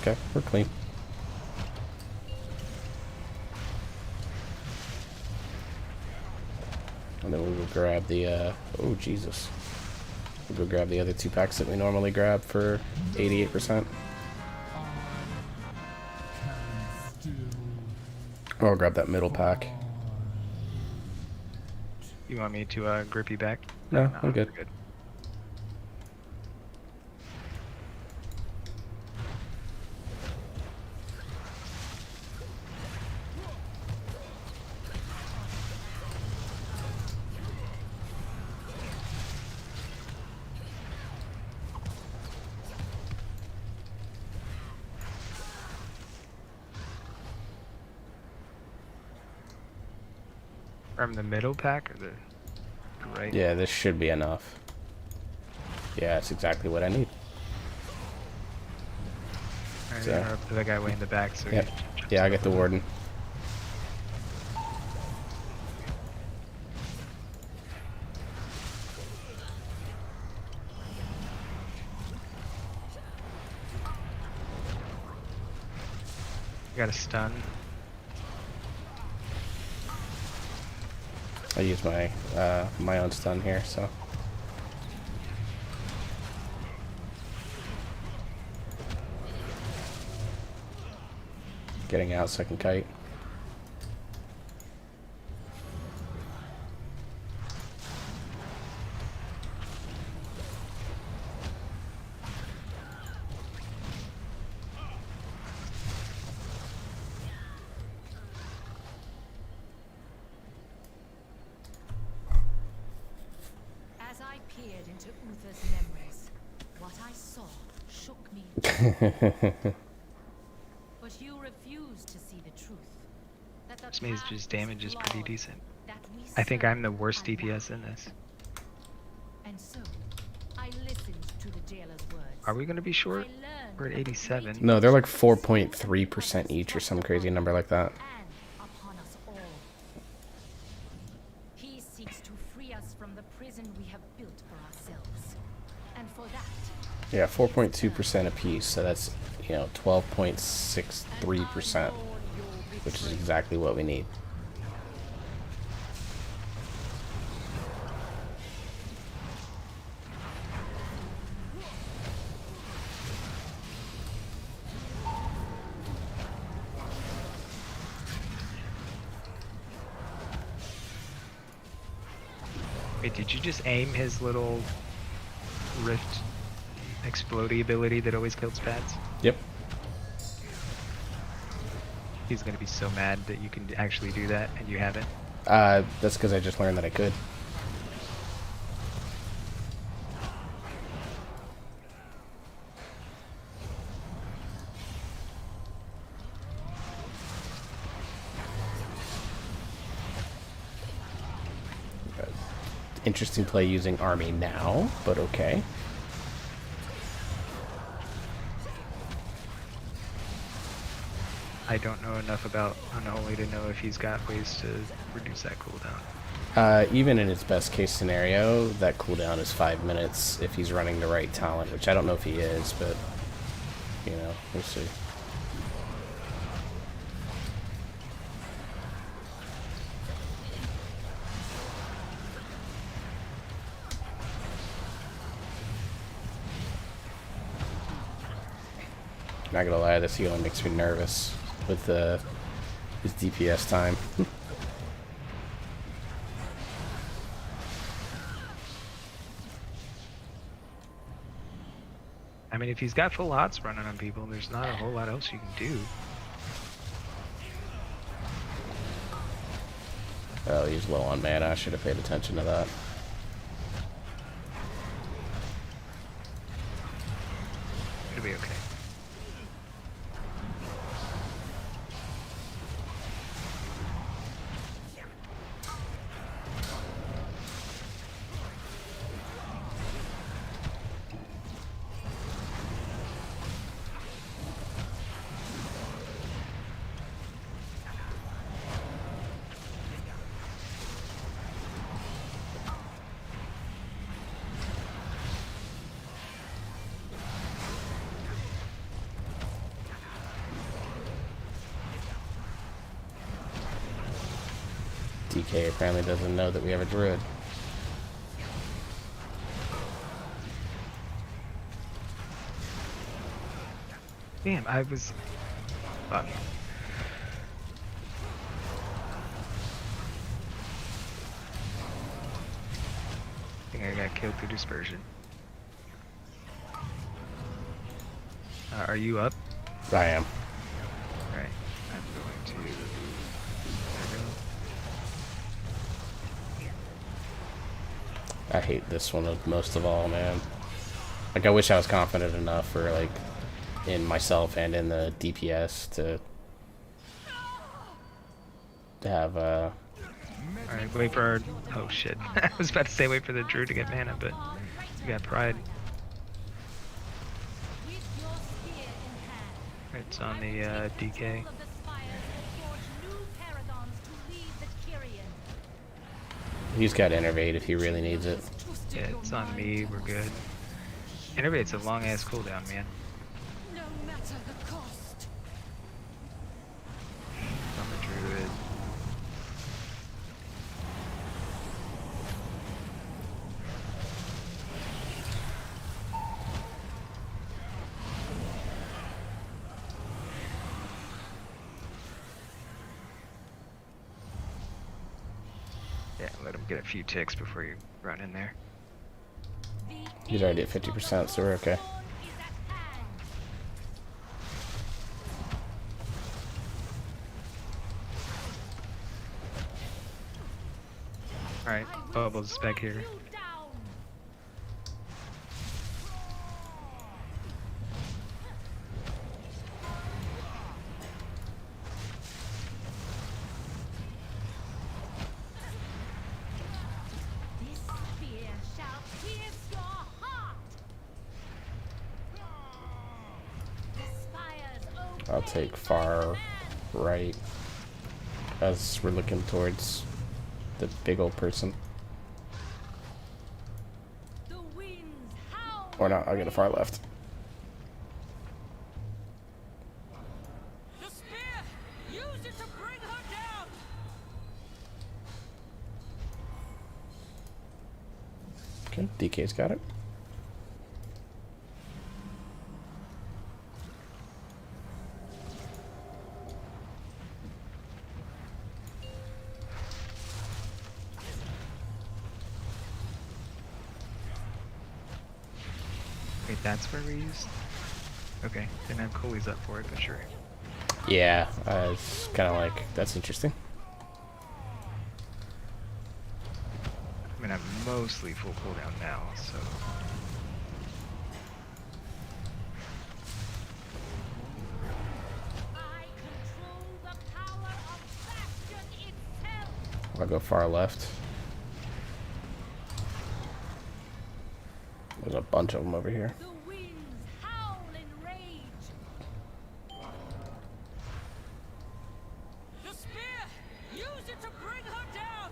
[SPEAKER 1] Okay, we're clean. And then we will grab the, oh Jesus. We'll go grab the other 2 packs that we normally grab for 88%. Or I'll grab that middle pack.
[SPEAKER 2] You want me to grip you back?
[SPEAKER 1] No, I'm good.
[SPEAKER 2] we're good. From the middle pack or the right?
[SPEAKER 1] Yeah, this should be enough. Yeah, that's exactly what I need.
[SPEAKER 2] Alright,
[SPEAKER 1] So-
[SPEAKER 2] interrupt the guy way in the back. So
[SPEAKER 1] Yep.
[SPEAKER 2] he jumps
[SPEAKER 1] Yeah, I
[SPEAKER 2] up
[SPEAKER 1] get the
[SPEAKER 2] with it.
[SPEAKER 1] warden.
[SPEAKER 2] Got a stun.
[SPEAKER 1] I use my my own stun here, so getting out so I can kite.
[SPEAKER 7] As I peered into Uther's memories, what I saw shook me. But you refused to see the truth. That the
[SPEAKER 2] This mage's
[SPEAKER 7] path
[SPEAKER 2] damage is pretty
[SPEAKER 7] flawed,
[SPEAKER 2] decent.
[SPEAKER 7] that we
[SPEAKER 2] I think
[SPEAKER 7] serve
[SPEAKER 2] I'm the worst
[SPEAKER 7] are
[SPEAKER 2] DPS
[SPEAKER 7] one.
[SPEAKER 2] in this.
[SPEAKER 7] And so, I listened to the jailer's words.
[SPEAKER 2] Are we gonna be short?
[SPEAKER 7] I learned
[SPEAKER 2] We're at
[SPEAKER 7] of the
[SPEAKER 2] 87.
[SPEAKER 7] great
[SPEAKER 1] No, they're like
[SPEAKER 7] riches
[SPEAKER 1] 4.3% each or some
[SPEAKER 7] thrust
[SPEAKER 1] crazy
[SPEAKER 7] upon
[SPEAKER 1] number like that.
[SPEAKER 7] and upon us all. He seeks to free us from the prison we have built for ourselves. And for that,
[SPEAKER 1] Yeah, 4.2% apiece, so that's, you know, 12.63%, which is exactly what we need.
[SPEAKER 2] Wait, did you just aim his little rift explodey ability that always kills pads?
[SPEAKER 1] Yep.
[SPEAKER 2] He's gonna be so mad that you can actually do that and you haven't.
[SPEAKER 1] That's because I just learned that I could. Interesting play using army now, but okay.
[SPEAKER 2] I don't know enough about Unholy to know if he's got ways to reduce that cooldown.
[SPEAKER 1] Even in its best case scenario, that cooldown is 5 minutes if he's running the right talent, which I don't know if he is, but, you know, we'll see. Not gonna lie, this healing makes me nervous with his DPS time.
[SPEAKER 2] I mean, if he's got full hots running on people, there's not a whole lot else you can do.
[SPEAKER 1] Oh, he's low on mana. I should have paid attention to that.
[SPEAKER 2] It'll be okay.
[SPEAKER 1] DK apparently doesn't know that we have a druid.
[SPEAKER 2] Damn, I was. Fuck. I think I got killed through dispersion. Are you up?
[SPEAKER 1] I am.
[SPEAKER 2] Right. I'm going to. There we go.
[SPEAKER 1] I hate this one most of all, man. Like, I wish I was confident enough for, like, in myself and in the DPS to have,
[SPEAKER 2] Alright, wait for our. Oh shit. I was about to say wait for the druid to get mana, but we got pride.
[SPEAKER 7] With your spear in hand,
[SPEAKER 2] It's on the DK.
[SPEAKER 7] people of the spires will forge new paragons to lead the Kyrian.
[SPEAKER 1] he's got Innervate if he really needs it.
[SPEAKER 2] Yeah, it's on me. We're good. Innervate's a long ass cooldown, man.
[SPEAKER 5] No matter the cost.
[SPEAKER 2] On the druid. Yeah, let him get a few ticks before you run in there.
[SPEAKER 1] He's already at 50%, so we're okay.
[SPEAKER 2] Alright, Bubbles back here.
[SPEAKER 7] This spear shall pierce your heart. The spires
[SPEAKER 1] I'll
[SPEAKER 7] obey
[SPEAKER 1] take
[SPEAKER 7] my
[SPEAKER 1] far
[SPEAKER 7] command.
[SPEAKER 1] right as we're looking towards the big old person.
[SPEAKER 7] The winds howl.
[SPEAKER 1] Or not, I'll get a far left.
[SPEAKER 5] The spear! Use it to bring her down!
[SPEAKER 1] Okay, DK's got it.
[SPEAKER 2] Wait, that's where we used? Okay, didn't have Coolies up for it, but sure.
[SPEAKER 1] Yeah, it's kind of like, that's interesting.
[SPEAKER 2] I mean, I'm mostly full cooldown now, so.
[SPEAKER 7] I control the power of Bastion itself.
[SPEAKER 1] I'll go far left. There's a bunch of them over here.
[SPEAKER 7] The winds howl in rage.
[SPEAKER 5] The spear! Use it to bring her down!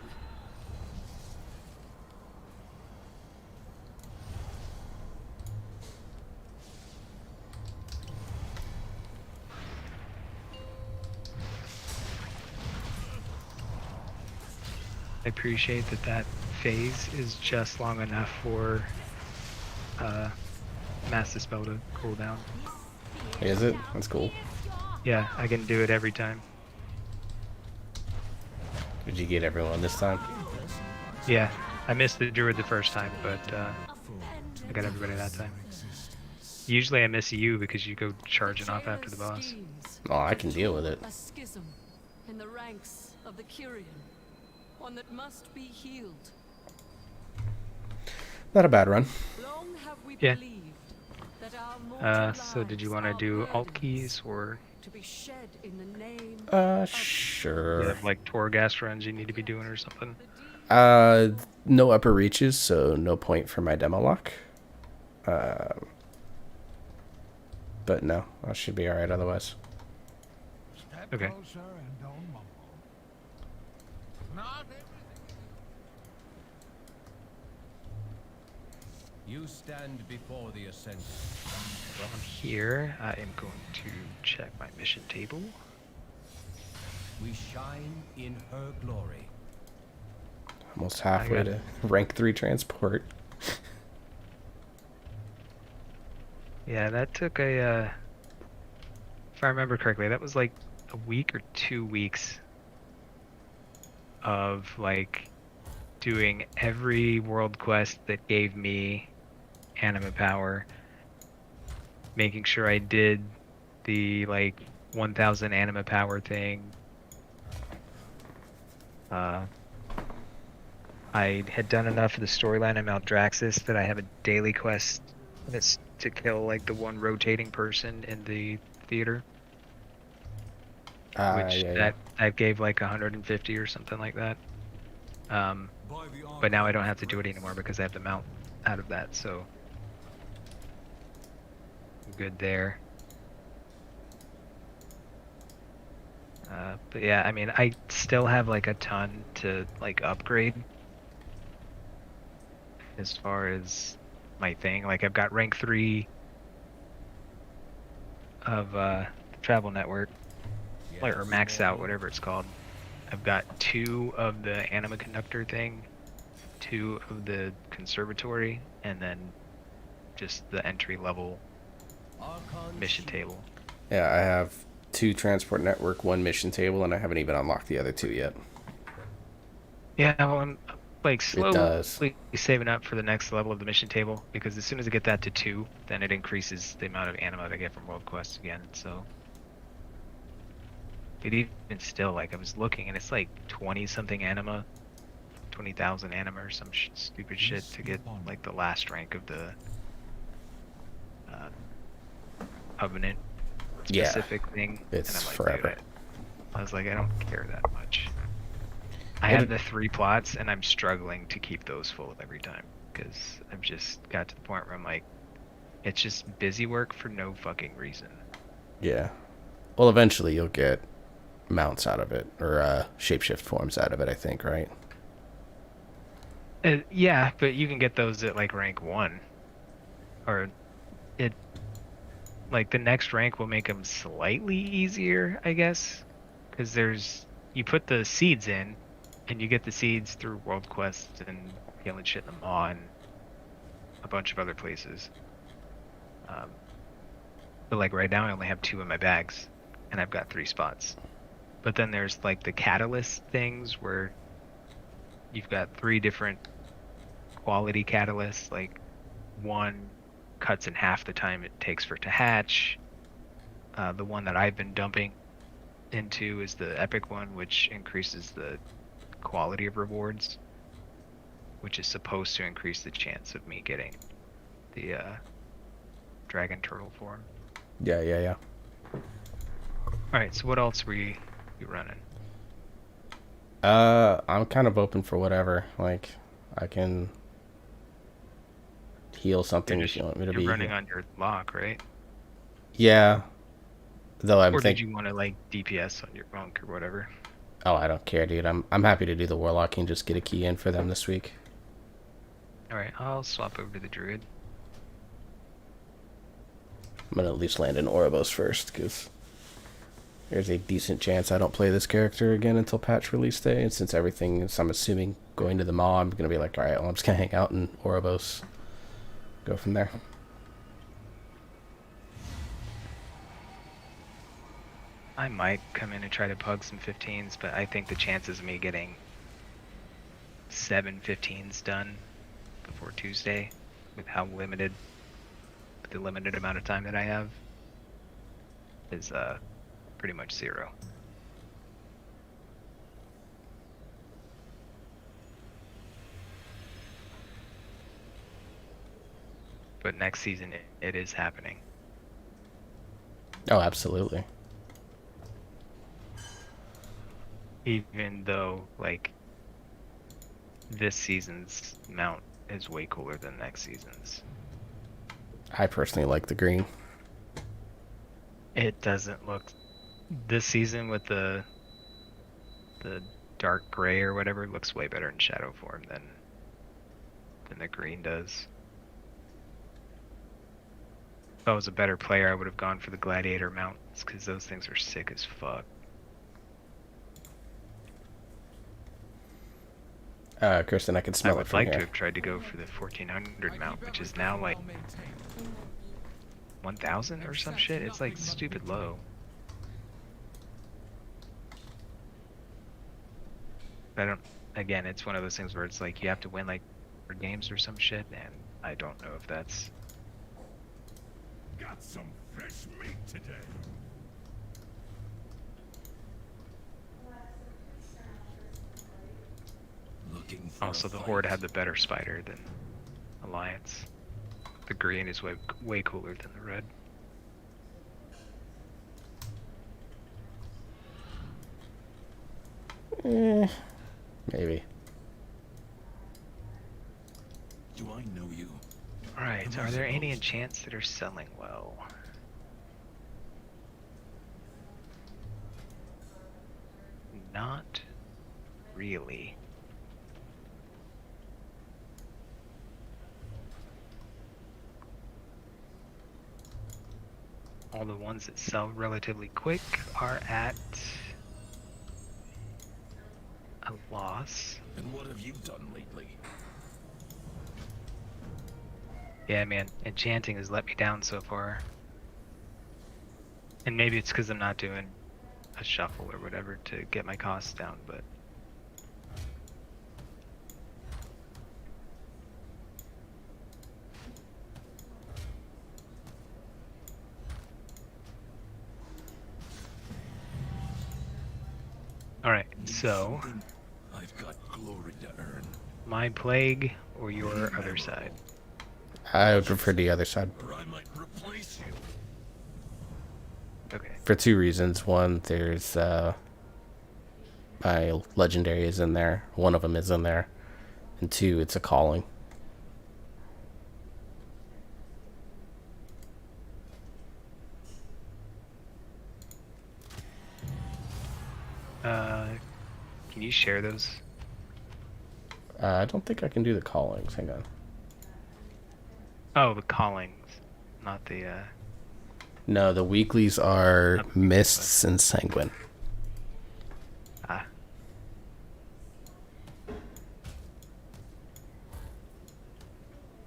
[SPEAKER 2] I appreciate that that phase is just long enough for Mass Dispel to cool down.
[SPEAKER 1] Is it? That's cool.
[SPEAKER 2] Yeah, I can do it every time.
[SPEAKER 1] Did you get everyone this time?
[SPEAKER 2] Yeah, I missed the druid the first time, but I got everybody that time. Usually I miss you because you go charging off after the boss.
[SPEAKER 1] Oh, I can deal with it.
[SPEAKER 5] A schism in the ranks of the Kyrian. One that must be healed.
[SPEAKER 1] Not a bad run.
[SPEAKER 5] Long have we
[SPEAKER 2] Yeah.
[SPEAKER 5] believed that our mortal
[SPEAKER 2] So did you
[SPEAKER 5] lives
[SPEAKER 2] want to
[SPEAKER 5] are
[SPEAKER 2] do alt
[SPEAKER 5] worthy
[SPEAKER 2] keys or
[SPEAKER 5] to be shed in the name
[SPEAKER 2] you
[SPEAKER 1] Sure.
[SPEAKER 2] have like Torghast runs you need to be doing or something?
[SPEAKER 1] No upper reaches, so no point for my demo lock. But no, I should be alright otherwise.
[SPEAKER 6] Step
[SPEAKER 2] Okay.
[SPEAKER 6] closer and don't mumble. Not everything.
[SPEAKER 8] You stand before the Ascendant.
[SPEAKER 2] From here, I am going to check my mission table.
[SPEAKER 8] We shine in her glory.
[SPEAKER 1] Almost halfway to rank 3 transport.
[SPEAKER 2] Yeah, that took a, if I remember correctly, that was like a week or 2 weeks of like doing every world quest that gave me anima power, making sure I did the like 1000 anima power thing. I had done enough of the storyline in Maldraxxus that I have a daily quest that's to kill like the one rotating person in the theater, which that gave like 150 or something like that. But now I don't have to do it anymore because I have the mount out of that, so I'm good there. But yeah, I mean, I still have like a ton to like upgrade as far as my thing. Like I've got rank 3 of the travel network, like, or maxed out, whatever it's called. I've got 2 of the anima conductor thing, 2 of the conservatory, and then just the entry level mission table.
[SPEAKER 1] Yeah, I have 2 transport network, 1 mission table, and I haven't even unlocked the other 2 yet.
[SPEAKER 2] Yeah, well, I'm like slowly
[SPEAKER 1] does.
[SPEAKER 2] saving up for the next level of the mission table, because as soon as I get that to 2, then it increases the amount of anima that I get from world quests again. So, but even still, like I was looking, and it's like 20 something anima, 20,000 anima or some stupid shit to get like the last rank of the Covenant specific thing.
[SPEAKER 1] It's
[SPEAKER 2] and I'm like,
[SPEAKER 1] forever.
[SPEAKER 2] dude, I was like, I don't care that much. I have the 3 plots, and I'm struggling to keep those full every time because I've just got to the point where I'm like, it's just busy work for no fucking reason.
[SPEAKER 1] Yeah. Well, eventually you'll get mounts out of it, or shapeshift forms out of it, I think, right?
[SPEAKER 2] Yeah, but you can get those at like rank 1, or it like the next rank will make them slightly easier, I guess, because you put the seeds in, and you get the seeds through world quests and killing shit in the maw and a bunch of other places. But like right now I only have 2 in my bags, and I've got 3 spots. But then there's like the catalyst things where you've got 3 different quality catalysts. Like one cuts in half the time it takes for it to hatch. The one that I've been dumping into is the epic one, which increases the quality of rewards, which is supposed to increase the chance of me getting the dragon turtle form.
[SPEAKER 1] Yeah.
[SPEAKER 2] Alright, so what else were you running?
[SPEAKER 1] I'm kind of open for whatever. Like, I can heal something if you want me to be.
[SPEAKER 2] You're running on your lock, right?
[SPEAKER 1] Yeah. Though I'm
[SPEAKER 2] Or did you want to like DPS on your monk or whatever?
[SPEAKER 1] Oh, I don't care, dude. I'm happy to do the warlock and just get a key in for them this week.
[SPEAKER 2] Alright, I'll swap over to the druid.
[SPEAKER 1] I'm gonna at least land in Ouroboros first, because there's a decent chance I don't play this character again until patch release day, and since everything is, I'm assuming, going to the maw, I'm gonna be like, alright, well, I'm just gonna hang out in Ouroboros. Go from there.
[SPEAKER 2] I might come in and try to pug some 15s, but I think the chances of me getting 7 15s done before Tuesday, with the limited amount of time that I have, is pretty much 0. But next season it is happening.
[SPEAKER 1] Oh, absolutely.
[SPEAKER 2] Even though like this season's mount is way cooler than next season's.
[SPEAKER 1] I personally like the green.
[SPEAKER 2] It doesn't look this season with the dark gray or whatever looks way better in shadow form than the green does. If I was a better player, I would have gone for the gladiator mounts because those things are sick as fuck.
[SPEAKER 1] Kirsten, I can
[SPEAKER 2] I
[SPEAKER 1] smell it
[SPEAKER 2] would
[SPEAKER 1] from
[SPEAKER 2] like to
[SPEAKER 1] here.
[SPEAKER 2] have tried to go for the 1400 mount, which is now like 1000 or some shit. It's like stupid low. I don't. Again, it's one of those things where it's like you have to win like 4 games or some shit, and I don't know if that's.
[SPEAKER 6] Got some fresh meat today. Looking for
[SPEAKER 2] Also,
[SPEAKER 6] a
[SPEAKER 2] the
[SPEAKER 6] fight.
[SPEAKER 2] Horde had the better spider than Alliance. The green is way cooler than the red.
[SPEAKER 1] Maybe.
[SPEAKER 6] Do I know you?
[SPEAKER 2] Alright,
[SPEAKER 6] Am I
[SPEAKER 2] are there any
[SPEAKER 6] supposed-
[SPEAKER 2] enchants that are selling well? Not really. All the ones that sell relatively quick are at a loss.
[SPEAKER 6] And what have you done lately?
[SPEAKER 2] Yeah, man, enchanting has let me down so far. And maybe it's because I'm not doing a shuffle or whatever to get my costs down, but alright, so
[SPEAKER 6] Something? I've got glory to earn.
[SPEAKER 2] my plague or your other side?
[SPEAKER 1] I would prefer the other side
[SPEAKER 6] Or I might replace you.
[SPEAKER 2] Okay.
[SPEAKER 1] for 2 reasons. One, there's my legendary is in there. One of them is in there, and 2, it's a calling.
[SPEAKER 2] Can you share those?
[SPEAKER 1] I don't think I can do the callings. Hang on.
[SPEAKER 2] Oh, the callings, not the
[SPEAKER 1] No, the weeklies are
[SPEAKER 2] Not the
[SPEAKER 1] Mists and Sanguine.
[SPEAKER 2] ah.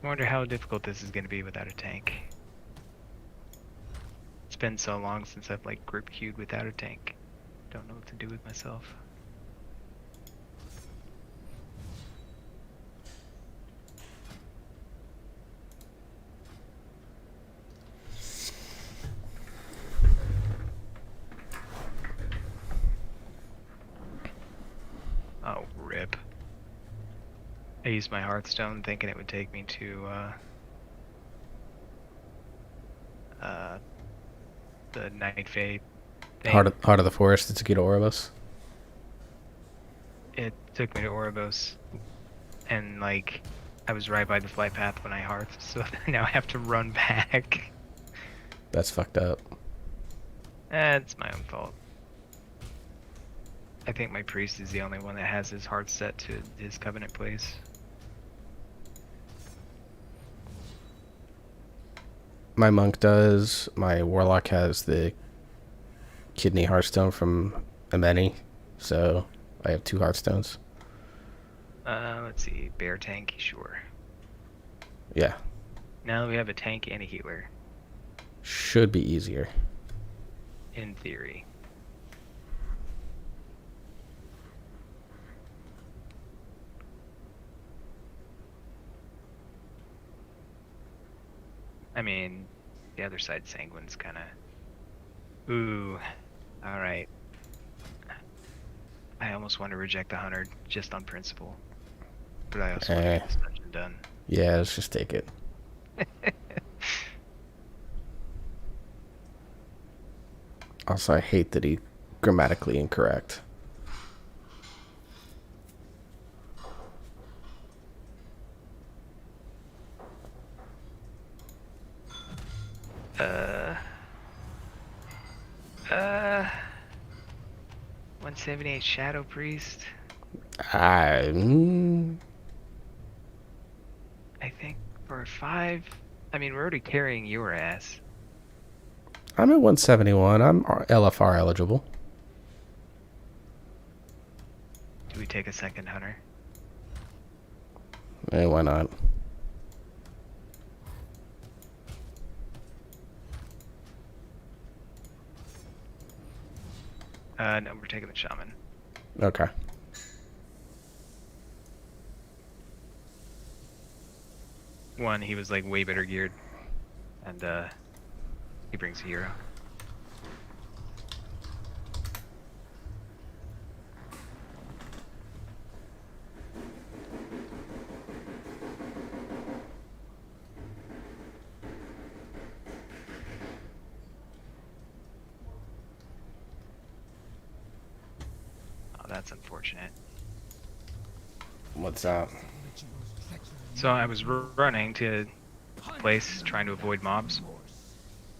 [SPEAKER 2] I wonder how difficult this is going to be without a tank. It's been so long since I've like group queued without a tank. Don't know what to do with myself. Oh, rip. I used my Hearthstone thinking it would take me to the Night Fate thing.
[SPEAKER 1] Heart of the Forest to get Oribus.
[SPEAKER 2] It took me to Oribos, and like I was right by the flight path when I hearthed, so now I have to run back.
[SPEAKER 1] That's fucked up.
[SPEAKER 2] It's my own fault. I think my priest is the only one that has his heart set to his covenant place.
[SPEAKER 1] My monk does. My warlock has the kidney hearthstone from Ameni, so I have 2 hearthstones.
[SPEAKER 2] Let's see, bear tank, sure.
[SPEAKER 1] Yeah,
[SPEAKER 2] Now we have a tank and a healer,
[SPEAKER 1] should be easier.
[SPEAKER 2] in theory. I mean, the other side sanguine's kind of. Ooh, all right. I almost want to reject the 100 just on principle, but I also want to get this dungeon done.
[SPEAKER 1] Yeah, let's just take it. Also, I hate that he grammatically incorrect.
[SPEAKER 2] Uh. 178 Shadow Priest.
[SPEAKER 1] I
[SPEAKER 2] I think for a 5. I mean, we're already carrying your ass.
[SPEAKER 1] I'm at 171. I'm LFR eligible.
[SPEAKER 2] Do we take a second hunter?
[SPEAKER 1] Hey, why not?
[SPEAKER 2] No, we're taking the shaman.
[SPEAKER 1] Okay.
[SPEAKER 2] One, he was like way better geared, and he brings a hero. Oh, that's unfortunate.
[SPEAKER 1] What's that?
[SPEAKER 2] So I was running to place trying to avoid mobs.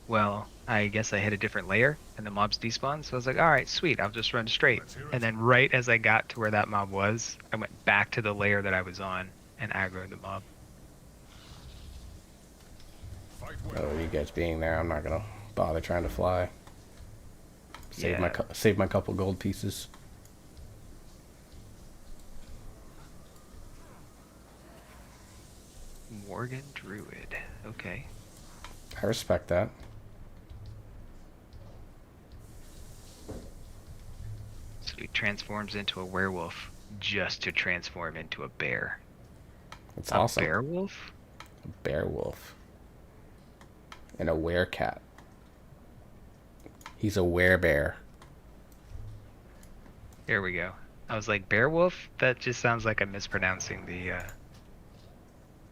[SPEAKER 2] Well, I guess I hit a different layer and the mobs despawned, so I was like, alright, sweet, I'll just run straight. And then right as I got to where that mob was, I went back to the layer that I was on and aggroed the mob.
[SPEAKER 1] Oh, you guys being there, I'm not gonna bother trying to fly. Save
[SPEAKER 2] Yeah.
[SPEAKER 1] save my couple gold pieces.
[SPEAKER 2] Morgan Druid. Okay.
[SPEAKER 1] I respect that.
[SPEAKER 2] So he transforms into a werewolf just to transform into a bear.
[SPEAKER 1] It's
[SPEAKER 2] A
[SPEAKER 1] awesome.
[SPEAKER 2] werewolf?
[SPEAKER 1] A bear wolf. And a werecat. He's a werebear.
[SPEAKER 2] Here we go. I was like, Beowulf? That just sounds like I'm mispronouncing the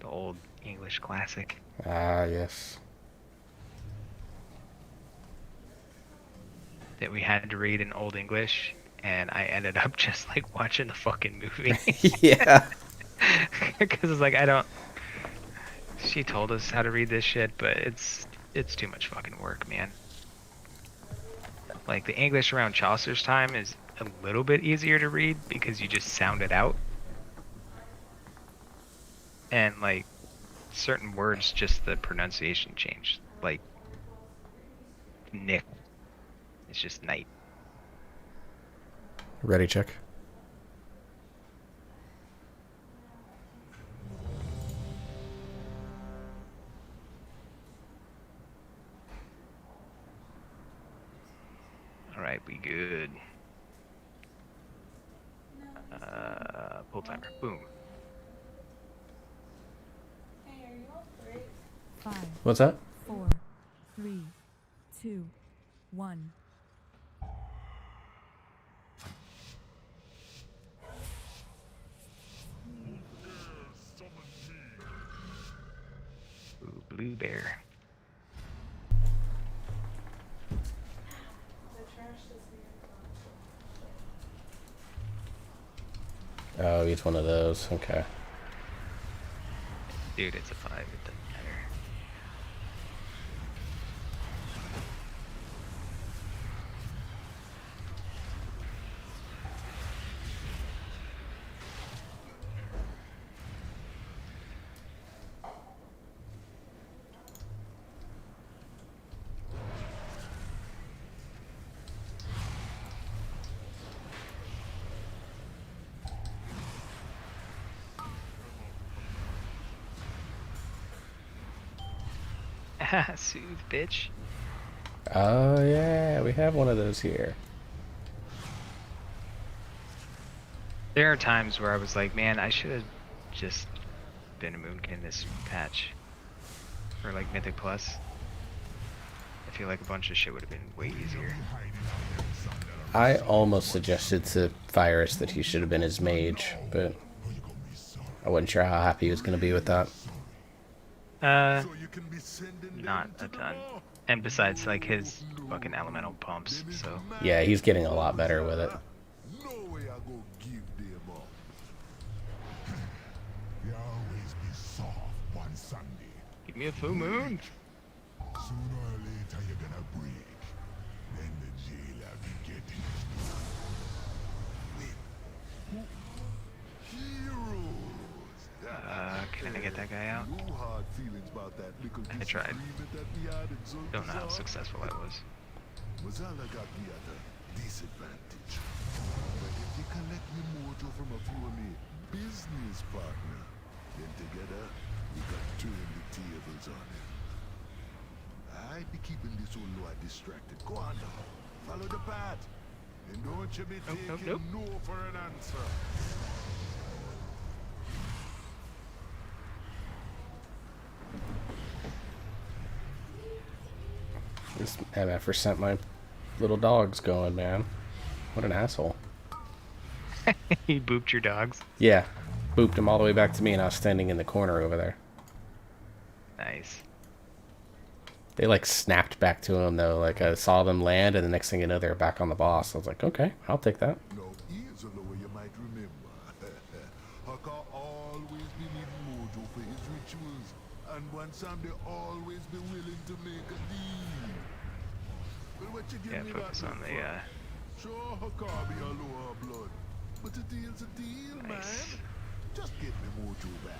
[SPEAKER 2] old English classic.
[SPEAKER 1] Ah, yes.
[SPEAKER 2] That we had to read in Old English, and I ended up just like watching the fucking movie.
[SPEAKER 1] Yeah.
[SPEAKER 2] Because it's like, I don't. She told us how to read this shit, but it's too much fucking work, man. Like, the English around Chaucer's time is a little bit easier to read because you just sound it out. And, like, certain words, just the pronunciation changed. Like, Nick. It's just night.
[SPEAKER 1] Ready, check.
[SPEAKER 2] Alright, we good. Pull timer. Boom.
[SPEAKER 9] 5,
[SPEAKER 1] What's that?
[SPEAKER 9] 4, 3, 2, 1.
[SPEAKER 2] Ooh, blue bear.
[SPEAKER 1] Oh, he's one of those. Okay.
[SPEAKER 2] Dude, it's a 5. It doesn't matter. Soothe, bitch.
[SPEAKER 1] Oh, yeah. We have one of those here.
[SPEAKER 2] There are times where I was like, man, I should have just been a Moonkin this patch. Or like Mythic Plus. I feel like a bunch of shit would have been way easier.
[SPEAKER 1] I almost suggested to Virus that he should have been his mage, but I wasn't sure how happy he was going to be with that.
[SPEAKER 2] Not a ton. And besides, like, his fucking elemental pumps, so.
[SPEAKER 1] Yeah, he's getting a lot better with it.
[SPEAKER 2] Give me a full moon.
[SPEAKER 6] Sooner or later you're gonna break. Then the jailer be getting
[SPEAKER 2] Can I get that guy out? I tried. Don't know how successful I was.
[SPEAKER 6] Mazala got me at a disadvantage. But if you collect your mojo from a purely business partner, Then together, we can turn the tables on him. I'd be keeping this old lord distracted. Go on now. Follow the path. And don't you be taking no for an answer.
[SPEAKER 1] This MF sent my little dogs going, man. What an asshole.
[SPEAKER 2] He booped your dogs.
[SPEAKER 1] Yeah. Booped him all the way back to me, and I was standing in the corner over there.
[SPEAKER 2] Nice.
[SPEAKER 1] They, like, snapped back to him, though. Like, I saw them land, and the next thing you know, they were back on the boss. I was like, okay, I'll take that.
[SPEAKER 6] Now, here's a lower you might remember. Haka always be needing mojo for his rituals. And one time they always be willing to make a deal. But what you give
[SPEAKER 2] Yeah,
[SPEAKER 6] me
[SPEAKER 2] focus
[SPEAKER 6] back
[SPEAKER 2] on the,
[SPEAKER 6] Sure, Haka be a lower blood. But a deal's a deal,
[SPEAKER 2] Nice.
[SPEAKER 6] man. Just get me mojo back.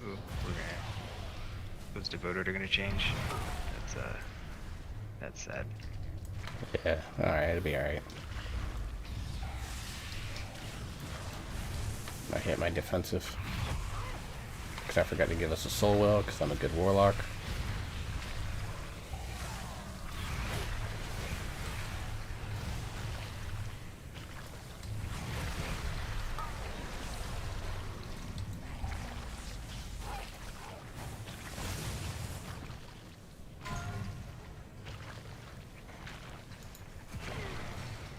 [SPEAKER 2] Ooh, those devoted are gonna change. That's sad.
[SPEAKER 1] Yeah, alright, it'll be alright. I hit my defensive. Because I forgot to give us a soul well, because I'm a good warlock.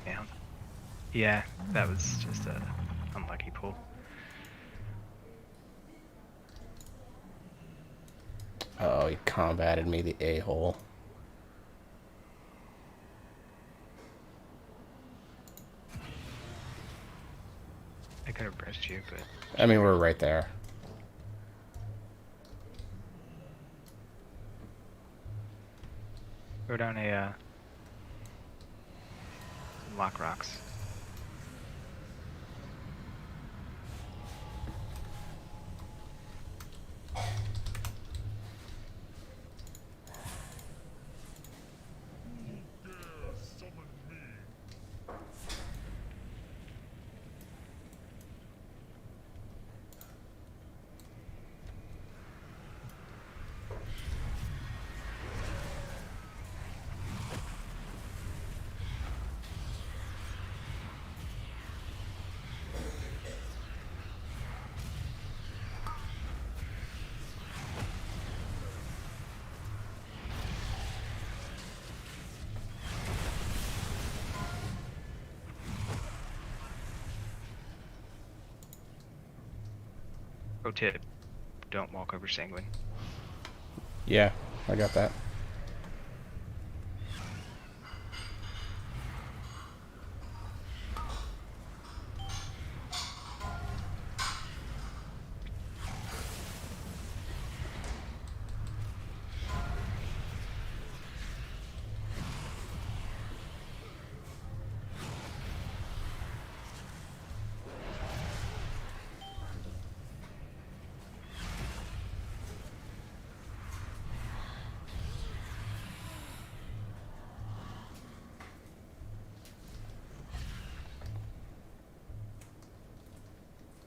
[SPEAKER 2] Damn. Yeah, that was just a unlucky pull.
[SPEAKER 1] Oh, he combated me, the a-hole.
[SPEAKER 2] I could have pressed you, but
[SPEAKER 1] I mean, we're right there.
[SPEAKER 2] go down a lock rocks. Pro tip, don't walk over Sanguine.
[SPEAKER 1] Yeah, I got that.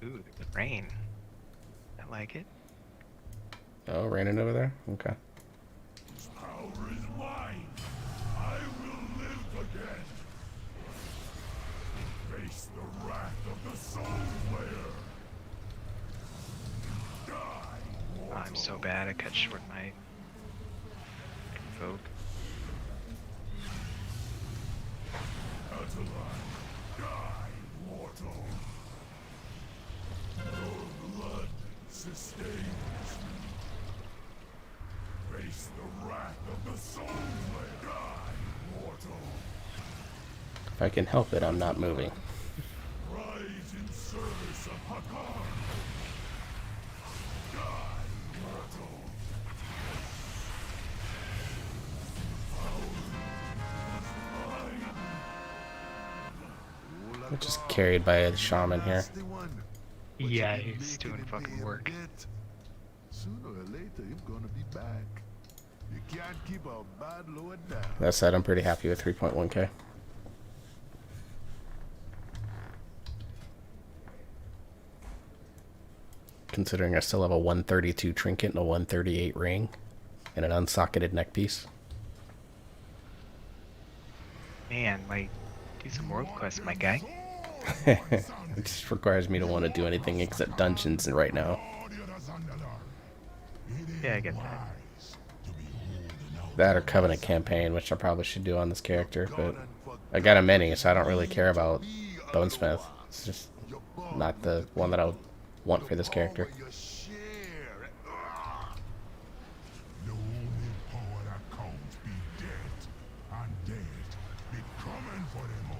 [SPEAKER 2] Ooh, the rain. I like it.
[SPEAKER 1] Oh, raining over there? Okay.
[SPEAKER 6] This power is mine. I will live again. Face the wrath of the Soul Slayer. Die.
[SPEAKER 2] Oh, I'm so bad. I cut short my invoke.
[SPEAKER 6] Attilan. Die. sustains me. Face the wrath of the soul blade. Die, mortal.
[SPEAKER 1] If I can help it, I'm not moving.
[SPEAKER 6] Rise in service of Hakar. Die, mortal.
[SPEAKER 1] I'm just carried by a shaman here.
[SPEAKER 2] Yeah, he's doing fucking work.
[SPEAKER 6] Sooner or later, he's gonna be back. You can't keep a bad lord down.
[SPEAKER 1] That said, I'm pretty happy with 3.1k. Considering I still have a 132 trinket and a 138 ring and an unsocketed neck piece.
[SPEAKER 2] Man, like, do some world quests, my guy.
[SPEAKER 1] It just requires me to want to do anything except dungeons right now.
[SPEAKER 2] Yeah, I get that.
[SPEAKER 1] That or Covenant campaign, which I probably should do on this character, but I got a mini, so I don't really care about Bonesmith. It's just not the one that I would want for this character.
[SPEAKER 6] The only power that counts be death, and death be coming for them all.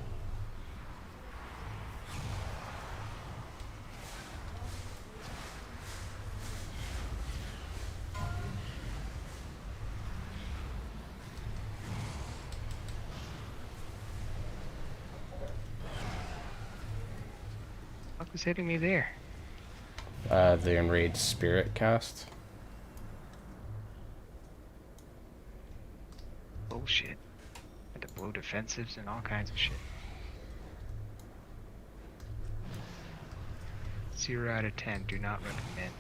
[SPEAKER 2] What was hitting me there?
[SPEAKER 1] The Enraged Spirit cast.
[SPEAKER 2] Bullshit. Had to blow defensives and all kinds of shit. 0 out of 10, do not recommend.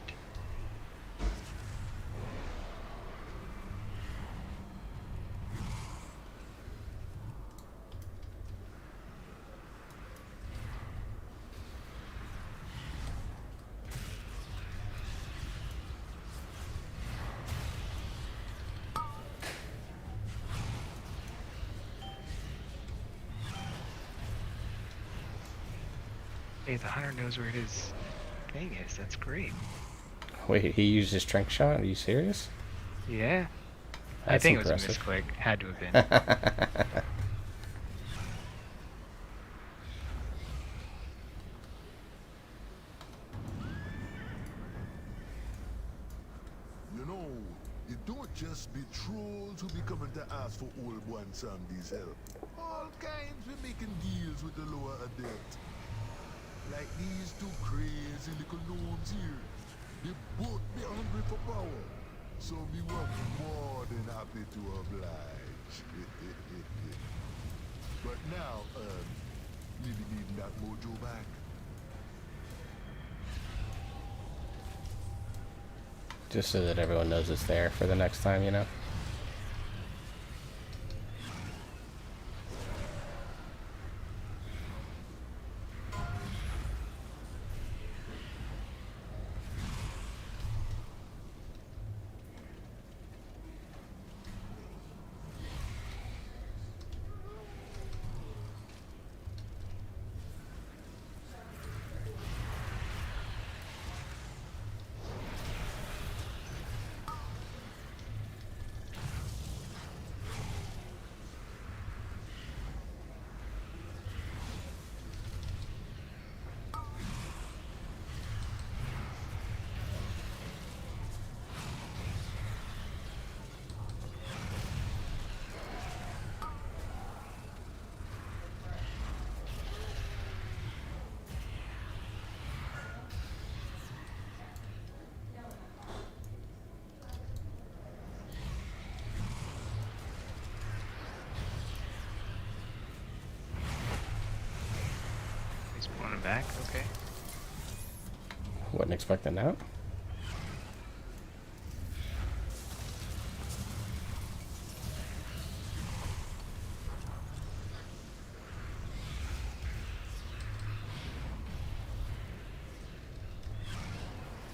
[SPEAKER 2] Hey, the hunter knows where his thing is. That's great.
[SPEAKER 1] Wait, he used his strength shot? Are you serious?
[SPEAKER 2] Yeah. I
[SPEAKER 1] That's
[SPEAKER 2] think
[SPEAKER 1] impressive.
[SPEAKER 2] it was a misclick. Had to have been.
[SPEAKER 6] You know, it don't just be trolls who be coming to ask for old one somebody's help. All kinds be making deals with the lower adept. Like these two crazy little gnomes here. They both be hungry for power. So me was more than happy to oblige. But now, me be needing that mojo back.
[SPEAKER 1] Just so that everyone knows it's there for the next time, you know?
[SPEAKER 2] He's pulling him back. Okay.
[SPEAKER 1] Wasn't expecting that.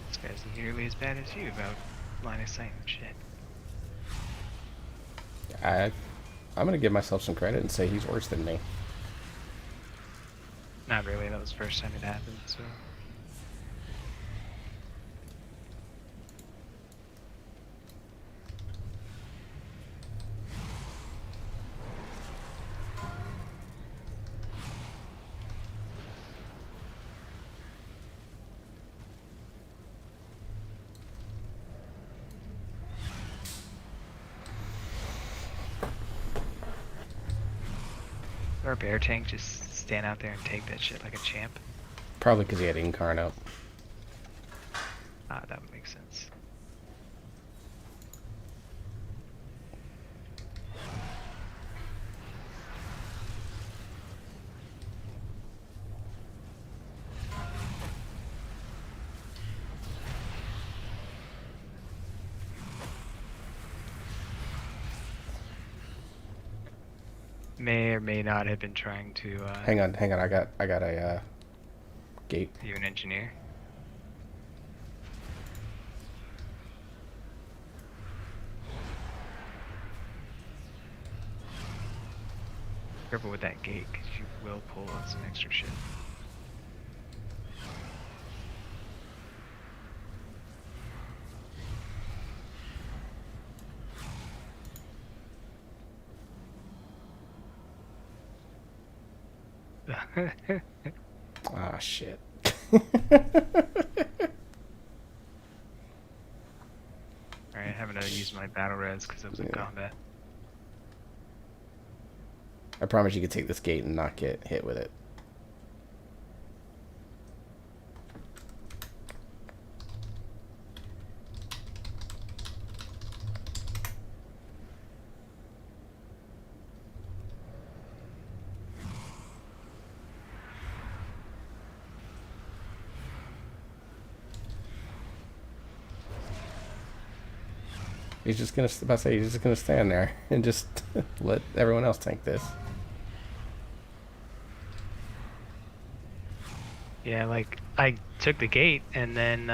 [SPEAKER 2] This guy's nearly as bad as you about line of sight and shit.
[SPEAKER 1] I'm gonna give myself some credit and say he's worse than me.
[SPEAKER 2] Not really. That was the first time it happened. So Our bear tank just stand out there and take that shit like a champ.
[SPEAKER 1] Probably because he had Incarn up.
[SPEAKER 2] Ah, that would make sense. May or may not have been trying to.
[SPEAKER 1] Hang on. I got a gate.
[SPEAKER 2] Are you an engineer? Careful with that gate, because you will pull out some extra shit.
[SPEAKER 1] Ah, shit.
[SPEAKER 2] Alright, having to use my battle res because I was in combat.
[SPEAKER 1] I promise you could take this gate and not get hit with it. He's just gonna, about to say, he's just gonna stand there and just let everyone else tank this.
[SPEAKER 2] Yeah, like, I took the gate and then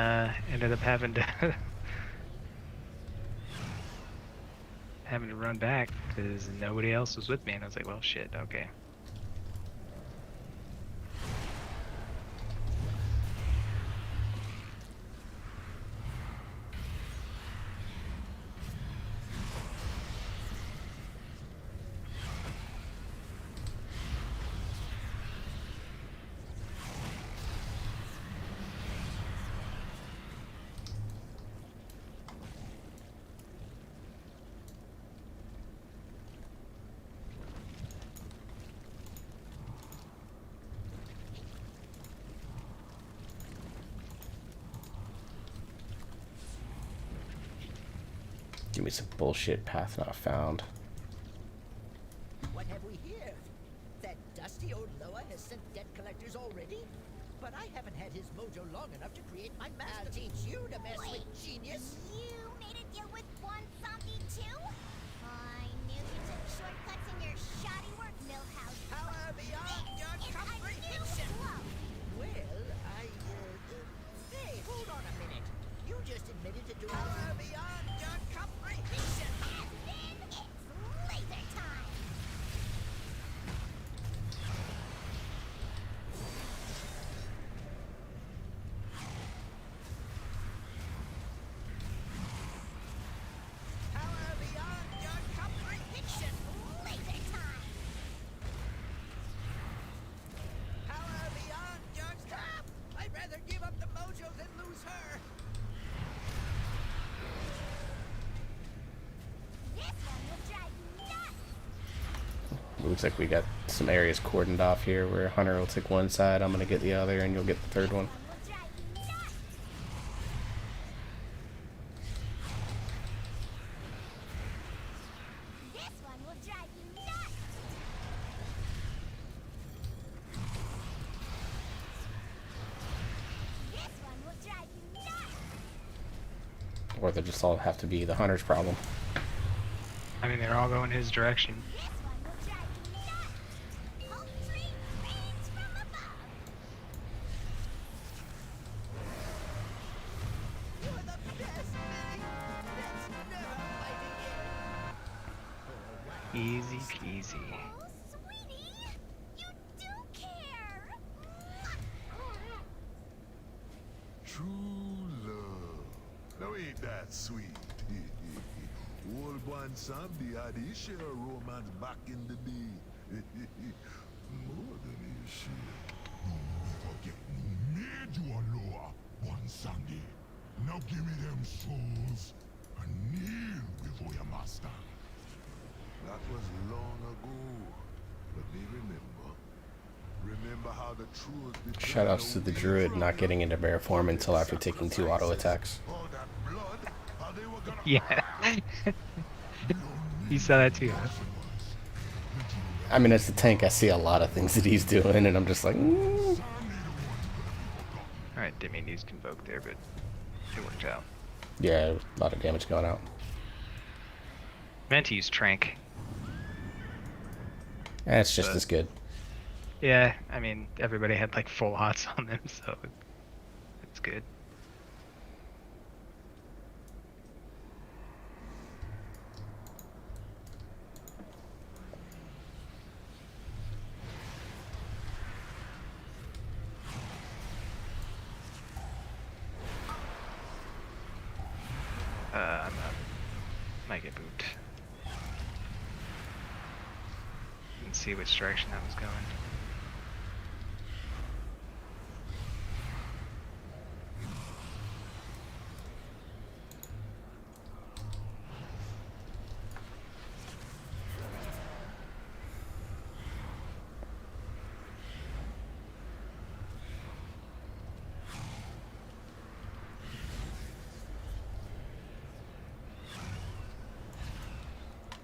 [SPEAKER 2] ended up having to having to run back because nobody else was with me, and I was like, well, shit, okay.
[SPEAKER 1] Give me some bullshit path not found.
[SPEAKER 10] What have we here? That dusty old Loa has sent debt collectors already? But I haven't had his mojo long enough to create my master. I'll teach you to mess with, genius.
[SPEAKER 11] You made a deal with one zombie too? I knew you took shortcuts in your shoddy work, Millhouse.
[SPEAKER 10] Power beyond your comprehension. Well, hey, hold on a minute. You just admitted to doing power beyond your comprehension.
[SPEAKER 11] And then it's laser time.
[SPEAKER 10] Power beyond your comprehension.
[SPEAKER 11] Laser time.
[SPEAKER 10] Power beyond your stop. I'd rather give up the mojo than lose her.
[SPEAKER 11] This one will drive you nuts.
[SPEAKER 1] Looks like we got some areas cordoned off here where Hunter will take one side, I'm gonna get the other, and you'll get the third one.
[SPEAKER 11] Will drive you nuts. This one will drive you nuts. This one will drive you nuts.
[SPEAKER 1] Or they just all have to be the Hunter's problem.
[SPEAKER 2] I mean, they're all going his direction.
[SPEAKER 11] This one will drive you nuts. Poultry rains from above.
[SPEAKER 10] You're the best, Billy. Let's never fight again.
[SPEAKER 2] Easy peasy.
[SPEAKER 11] Oh, sweetie, you do care.
[SPEAKER 6] True love. Now ain't that sweet? Old one Sandy had his share of romance back in the day. More than his share. Don't forget me made you a lower one Sandy. Now give me them souls and kneel before your master. That was long ago. But they remember how the truth betrayed
[SPEAKER 1] Shoutouts to the druid not getting into bear form until after taking 2 auto attacks.
[SPEAKER 6] all that blood, how they were gonna
[SPEAKER 2] Yeah. You saw that too, huh?
[SPEAKER 1] I mean, as the tank, I see a lot of things that he's doing, and I'm just like,
[SPEAKER 2] Alright, didn't mean to use Convoke there, but it worked out.
[SPEAKER 1] yeah, a lot of damage going out.
[SPEAKER 2] Meant to use Trank.
[SPEAKER 1] It's just
[SPEAKER 2] But-
[SPEAKER 1] as good.
[SPEAKER 2] Yeah, I mean, everybody had like full hots on them, so it's good. I'm not. Might get booped. Didn't see which direction that was going.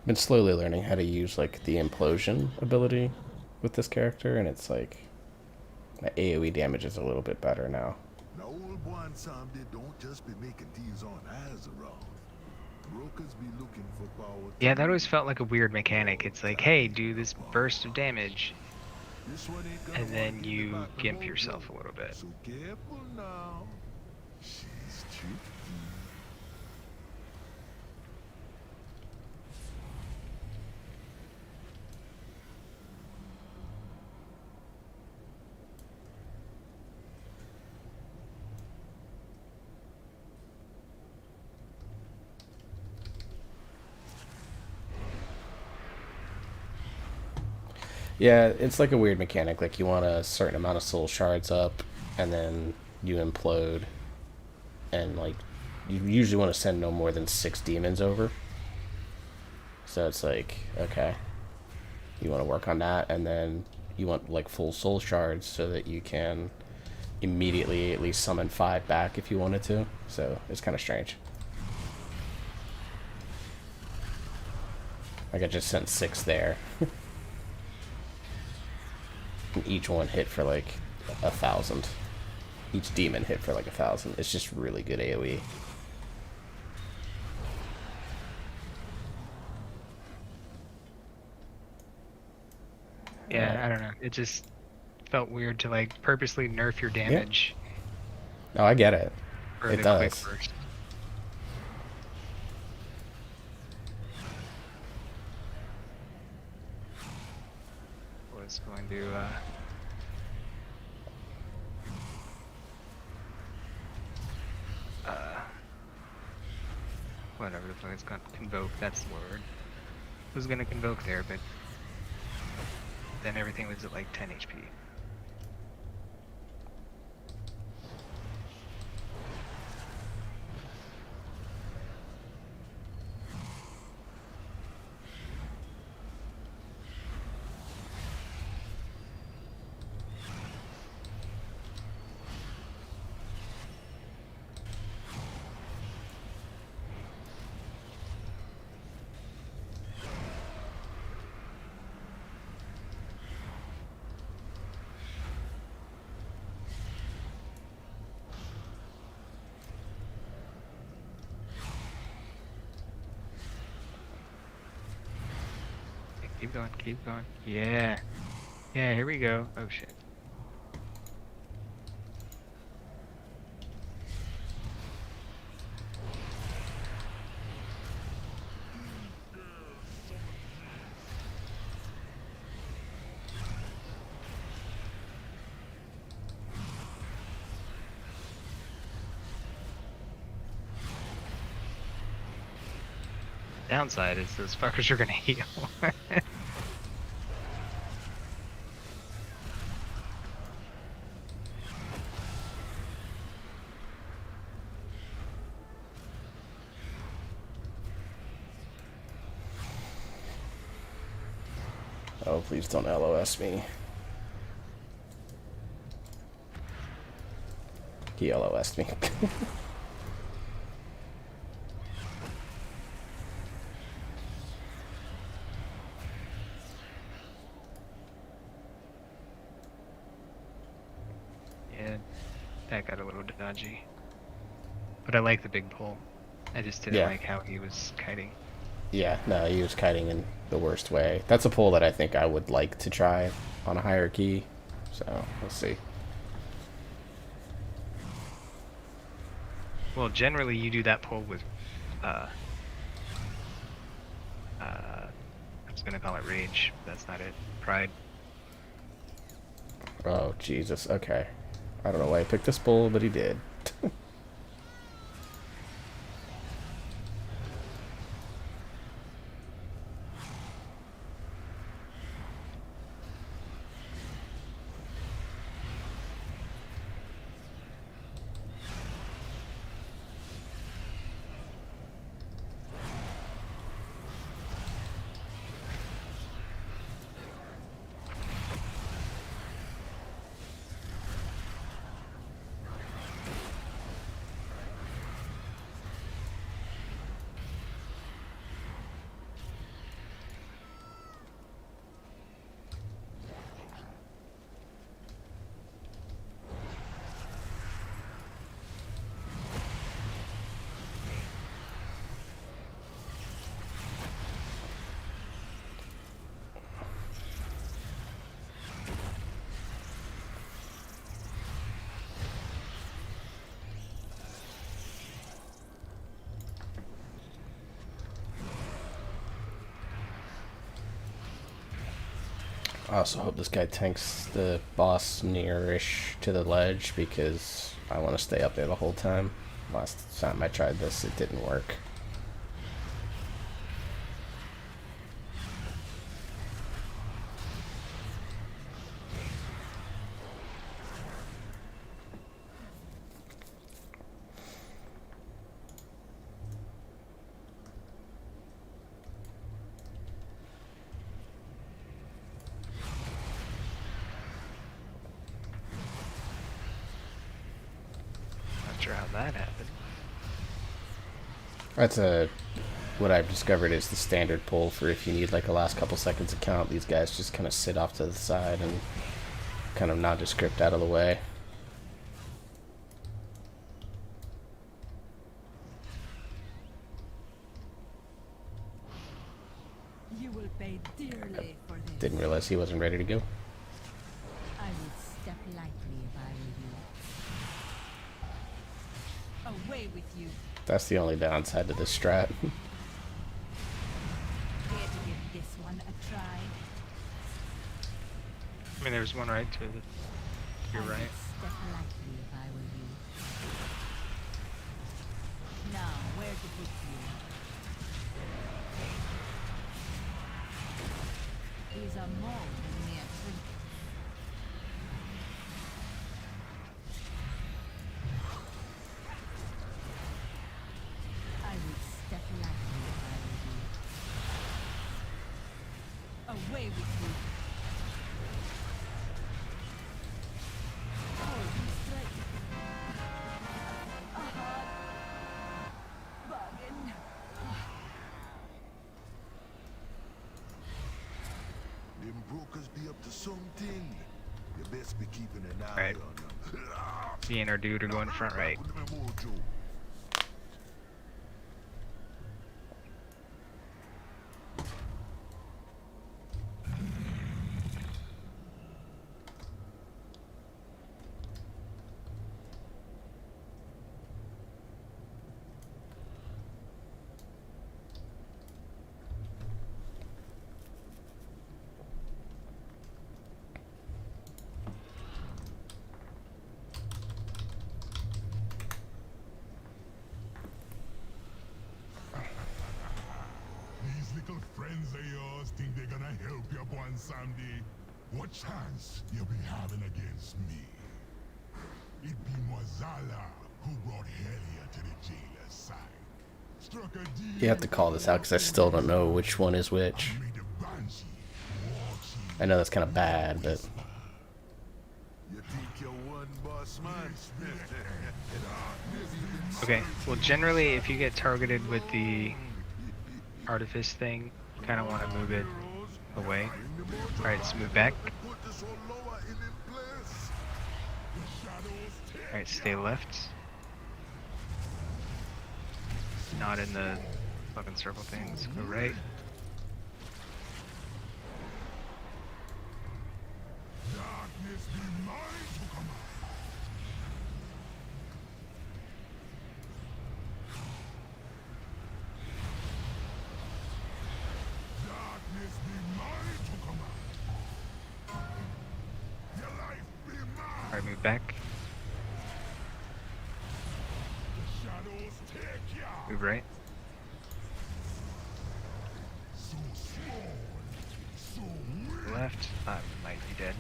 [SPEAKER 1] Been slowly learning how to use like the implosion ability with this character, and it's like the AoE damage is a little bit better now.
[SPEAKER 6] Now old boy and Sam, they don't just be making these on eyes around. Brokers be looking for power.
[SPEAKER 2] Yeah, that always felt like a weird mechanic. It's like, hey, do this burst of damage,
[SPEAKER 6] This one ain't gonna
[SPEAKER 2] and then
[SPEAKER 6] wanna give
[SPEAKER 2] you
[SPEAKER 6] back the
[SPEAKER 2] gimp
[SPEAKER 6] mojo.
[SPEAKER 2] yourself a little bit.
[SPEAKER 6] So careful now. She's tricky.
[SPEAKER 1] Yeah, it's like a weird mechanic. Like you want a certain amount of soul shards up, and then you implode, and like you usually want to send no more than 6 demons over. So it's like, okay, you want to work on that, and then you want like full soul shards so that you can immediately at least summon 5 back if you wanted to. So it's kind of strange. Like I just sent 6 there. And each one hit for like 1,000. Each demon hit for like 1,000. It's just really good AoE.
[SPEAKER 2] Yeah, I don't know. It just felt weird to like purposely nerf your damage.
[SPEAKER 1] No, I get it.
[SPEAKER 2] For
[SPEAKER 1] It
[SPEAKER 2] the
[SPEAKER 1] does.
[SPEAKER 2] quick burst. Was going to whatever the fuck it's called, convoke, that's the word. Was gonna convoke there, but then everything was at like 10 HP. Keep going, keep going. Yeah. Yeah, here we go. Oh shit. Downside is those fuckers are gonna heal.
[SPEAKER 1] Oh, please don't LOS me. He LOS'd me.
[SPEAKER 2] Yeah, that got a little dodgy. But I like the big pull. I just didn't
[SPEAKER 1] Yeah.
[SPEAKER 2] like how he was kiting.
[SPEAKER 1] Yeah, no, he was kiting in the worst way. That's a pull that I think I would like to try on a higher key. So, we'll see.
[SPEAKER 2] Well, generally you do that pull with, I was gonna call it rage. But that's not it. Pride.
[SPEAKER 1] Oh, Jesus. Okay. I don't know why he picked this pull, but he did. I also hope this guy tanks the boss near-ish to the ledge because I want to stay up there the whole time. Last time I tried this, it didn't work.
[SPEAKER 2] Not sure how that happened.
[SPEAKER 1] That's what I've discovered is the standard pull for if you need like a last couple seconds of count. These guys just kind of sit off to the side and kind of nondescript out of the way.
[SPEAKER 9] You will pay dearly for this.
[SPEAKER 1] Didn't realize he wasn't ready to go.
[SPEAKER 9] I would step lightly if I were you. Away with you.
[SPEAKER 1] That's the only downside to this strat.
[SPEAKER 9] Dare to give this one a try.
[SPEAKER 2] I mean, there's one right to your
[SPEAKER 9] I
[SPEAKER 2] right.
[SPEAKER 9] would step lightly if I were you. Now, where to put you? These are more than mere trinkets. I would step lightly if I were you. Away with you. Oh, you strike. A hard bargain.
[SPEAKER 6] Them brokers be up to something. You best be keeping an eye
[SPEAKER 2] Right.
[SPEAKER 6] on them.
[SPEAKER 2] Me and our dude are going front right.
[SPEAKER 6] With my mojo.
[SPEAKER 12] These little friends of yours think they're gonna help you one someday. What chance you'll be having against me? It be Mozala who brought Helia to the jailer's side. Struck a deal.
[SPEAKER 1] You have to call this out because I still don't know which one is which.
[SPEAKER 12] Made the Banshee walk she
[SPEAKER 1] I know that's kind of bad, but
[SPEAKER 6] You think you're one boss man?
[SPEAKER 2] Okay, well generally if you get targeted with the artifice thing, you kind of want to move it away. Alright, let's move back.
[SPEAKER 6] Put this whole lower in place.
[SPEAKER 2] Alright, stay left. Not in the fucking circle things. Go right.
[SPEAKER 12] Darkness be mine to command. Darkness be mine to command. Your life be mine.
[SPEAKER 2] Alright, move back.
[SPEAKER 12] The shadows take ya.
[SPEAKER 2] Move right.
[SPEAKER 12] So small, so weak.
[SPEAKER 2] Left. I might be dead.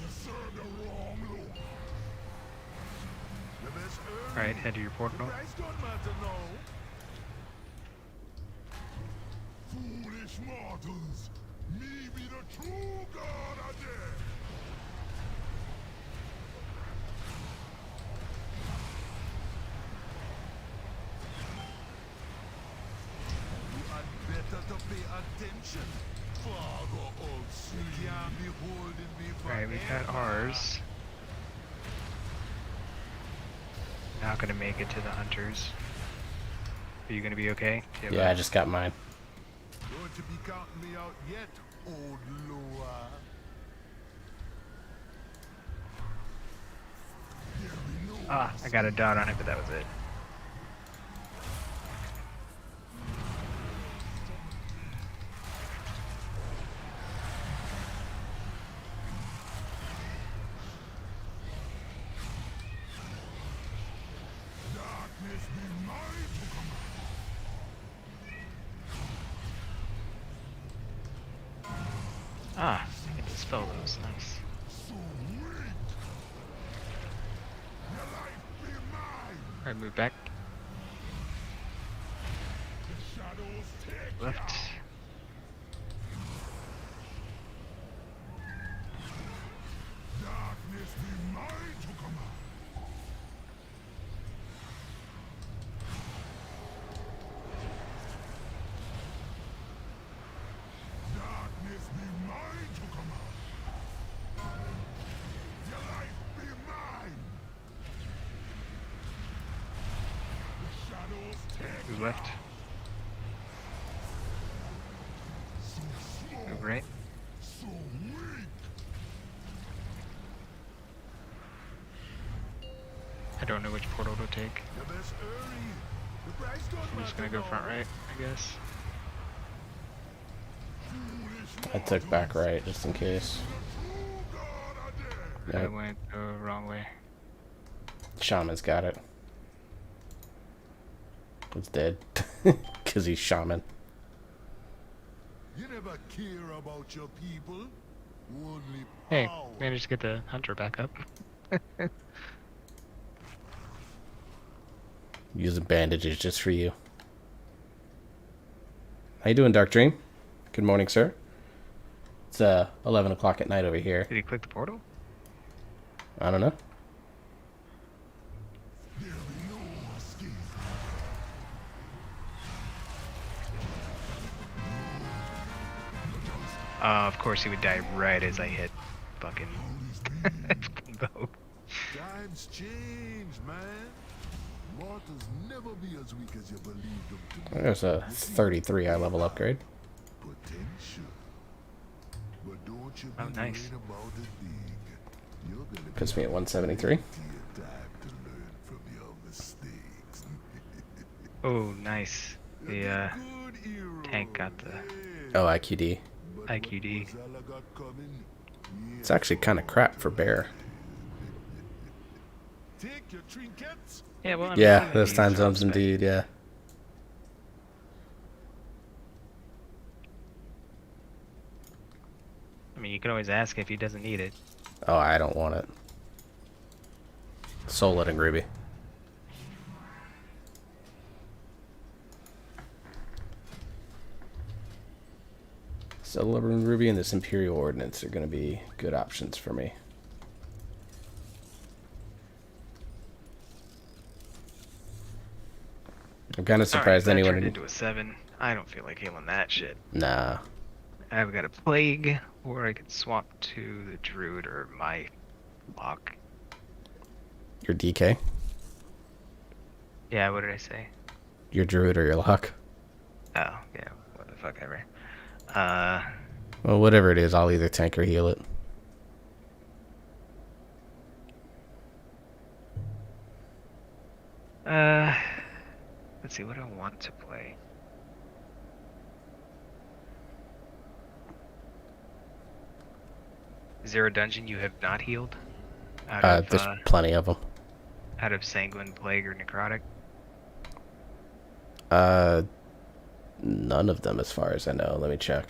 [SPEAKER 12] You serve the wrong Lord.
[SPEAKER 6] The best
[SPEAKER 2] Alright, head to your portal.
[SPEAKER 6] price don't matter now.
[SPEAKER 12] Foolish mortals, me be the true God of death.
[SPEAKER 6] You had better to pay attention. Fargo old you can't be holding me for
[SPEAKER 2] Alright, we've had ours. Not gonna make it to the hunters. Are you gonna be okay? Do you have
[SPEAKER 1] yeah,
[SPEAKER 2] a-
[SPEAKER 1] I just got mine.
[SPEAKER 6] Don't you be counting me out yet, old Loa.
[SPEAKER 2] Ah, I got a dot on it, but that was it.
[SPEAKER 12] Darkness be mine to command.
[SPEAKER 2] Ah, I can dispel those. Nice.
[SPEAKER 12] So weak. Your life be mine.
[SPEAKER 2] Alright, move back.
[SPEAKER 12] The shadows take
[SPEAKER 2] Left.
[SPEAKER 12] ya. Darkness be mine to command. Darkness be mine to command. Your life be mine. The shadows take
[SPEAKER 2] Move left.
[SPEAKER 12] so small,
[SPEAKER 2] Move right.
[SPEAKER 12] so weak.
[SPEAKER 2] I don't know which portal to take.
[SPEAKER 6] You best hurry. The price don't
[SPEAKER 2] I'm just
[SPEAKER 6] matter
[SPEAKER 2] gonna go
[SPEAKER 6] now.
[SPEAKER 2] front right, I guess.
[SPEAKER 12] Foolish
[SPEAKER 1] I took back right just in case.
[SPEAKER 12] true God of death.
[SPEAKER 2] I
[SPEAKER 1] Yep.
[SPEAKER 2] went the wrong way.
[SPEAKER 1] Shaman's got it. It's dead. Because he's shaman.
[SPEAKER 6] You never care about your people. Only
[SPEAKER 2] Hey,
[SPEAKER 6] power.
[SPEAKER 2] managed to get the hunter back up.
[SPEAKER 1] Using bandages just for you. How you doing, Dark Dream? Good morning, sir. It's 11 o'clock at night over here.
[SPEAKER 2] Did he click the portal?
[SPEAKER 1] I don't know.
[SPEAKER 12] There be no escape.
[SPEAKER 2] Of course he would die right as I hit fucking bow.
[SPEAKER 6] Times change, man. Mortals never be as weak as you believe them to be.
[SPEAKER 1] There's a 33 eye level upgrade.
[SPEAKER 6] Potential. But don't you be
[SPEAKER 2] Oh, nice.
[SPEAKER 6] worried about it big. You're gonna
[SPEAKER 1] Puts
[SPEAKER 6] be
[SPEAKER 1] me at 173.
[SPEAKER 6] plenty of time to learn from your mistakes.
[SPEAKER 2] Oh, nice. The
[SPEAKER 6] Good hero.
[SPEAKER 2] tank got the
[SPEAKER 1] Oh, IQD.
[SPEAKER 6] But
[SPEAKER 2] IQD.
[SPEAKER 6] what Zala got coming,
[SPEAKER 1] It's actually kind of crap for bear.
[SPEAKER 6] take your trinkets.
[SPEAKER 2] Yeah, well, I mean,
[SPEAKER 1] Yeah,
[SPEAKER 2] some of
[SPEAKER 1] those
[SPEAKER 2] these
[SPEAKER 1] time
[SPEAKER 2] drop
[SPEAKER 1] zones
[SPEAKER 2] spec.
[SPEAKER 1] indeed, yeah.
[SPEAKER 2] I mean, you can always ask if he doesn't need it.
[SPEAKER 1] Oh, I don't want it. Soul and Ruby. Silver and Ruby and this Imperial Ordnance are going to be good options for me. I'm kind of surprised
[SPEAKER 2] that
[SPEAKER 1] anyone...
[SPEAKER 2] turned into a 7. I don't feel like healing that shit.
[SPEAKER 1] Nah.
[SPEAKER 2] I've got a Plague, or I could swap to the Druid or my Lock.
[SPEAKER 1] Your DK?
[SPEAKER 2] Yeah, what did I say?
[SPEAKER 1] Your Druid or your Lock?
[SPEAKER 2] Oh, yeah, what the fuck ever.
[SPEAKER 1] Well, whatever it is, I'll either tank or heal it.
[SPEAKER 2] Let's see, what do I want to play? Is there a dungeon you have not healed?
[SPEAKER 1] There's plenty of them.
[SPEAKER 2] Out of Sanguine, Plague, or Necrotic?
[SPEAKER 1] None of them as far as I know. Let me check.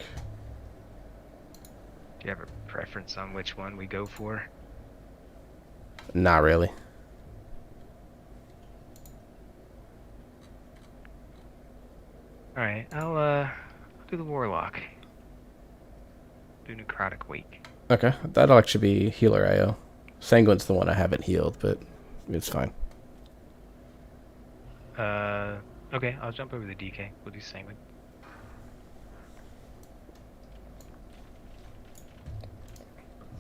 [SPEAKER 2] Do you have a preference on which one we go for?
[SPEAKER 1] Not really.
[SPEAKER 2] Alright, I'll do the Warlock. Do Necrotic Wake.
[SPEAKER 1] Okay, that'll actually be healer IO. Sanguine's the one I haven't healed, but it's fine.
[SPEAKER 2] Okay, I'll jump over the DK. We'll do Sanguine.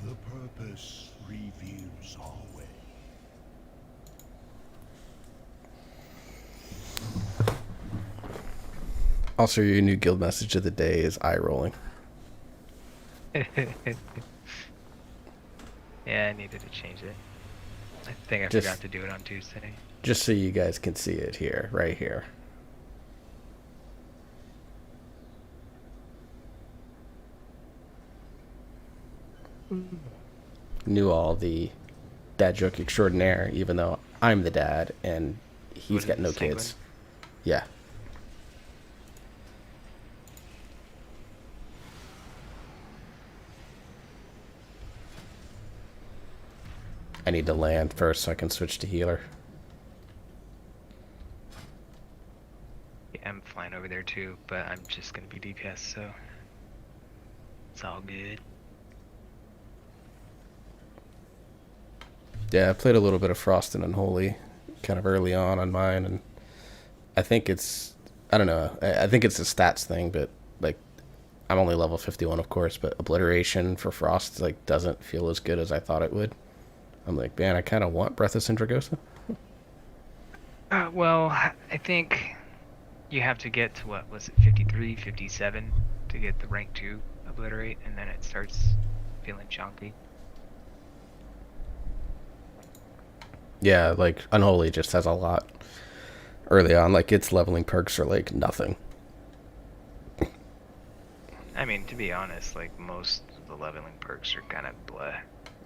[SPEAKER 6] The purpose reveals our way.
[SPEAKER 1] Also, your new guild message of the day is eye rolling.
[SPEAKER 2] Yeah, I needed to change it. I think I forgot to do it on Tuesday.
[SPEAKER 1] Just so you guys can see it here, right here. Nual, the dad joke extraordinaire, even though I'm the dad and he's got no kids. Yeah. I need to land first so I can switch to healer.
[SPEAKER 2] Yeah, I'm flying over there too, but I'm just gonna be DPS, so it's all good.
[SPEAKER 1] Yeah, I played a little bit of Frost and Unholy kind of early on mine, and I think it's, I don't know, I think it's a stats thing, but like, I'm only level 51 of course, but Obliteration for Frost like doesn't feel as good as I thought it would. I'm like, man, I kind of want Breath of Sindragosa.
[SPEAKER 2] Well, I think you have to get to, what was it, 53, 57 to get the rank 2 Obliterate, and then it starts feeling chunky.
[SPEAKER 1] Yeah, like, Unholy just has a lot early on. Like, its leveling perks are, like, nothing.
[SPEAKER 2] I mean, to be honest, like, most of the leveling perks are kind of bleh.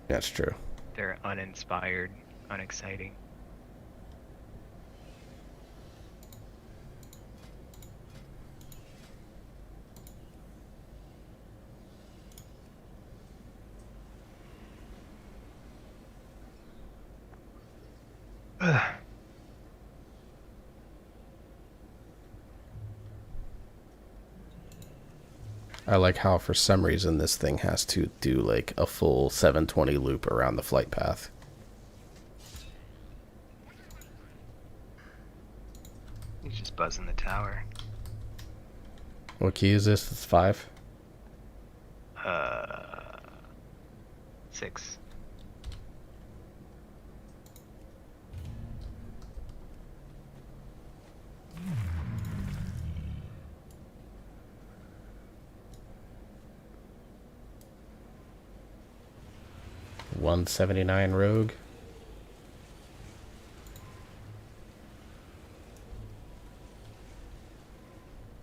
[SPEAKER 1] That's true.
[SPEAKER 2] They're uninspired, unexciting.
[SPEAKER 1] I like how for some reason this thing has to do like a full 720 loop around the flight path.
[SPEAKER 2] He's just buzzing the tower.
[SPEAKER 1] What key is this? It's 5?
[SPEAKER 2] 6.
[SPEAKER 1] $179 rogue.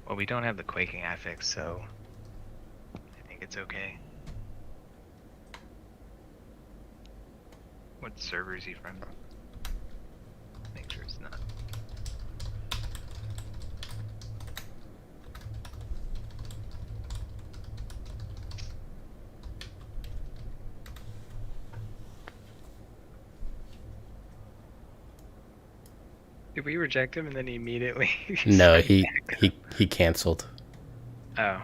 [SPEAKER 2] Well, we don't have the quaking affix, so I think it's okay. What server is he from? Make sure it's not. Did we reject him and then he immediately?
[SPEAKER 1] No, he canceled.
[SPEAKER 2] Oh.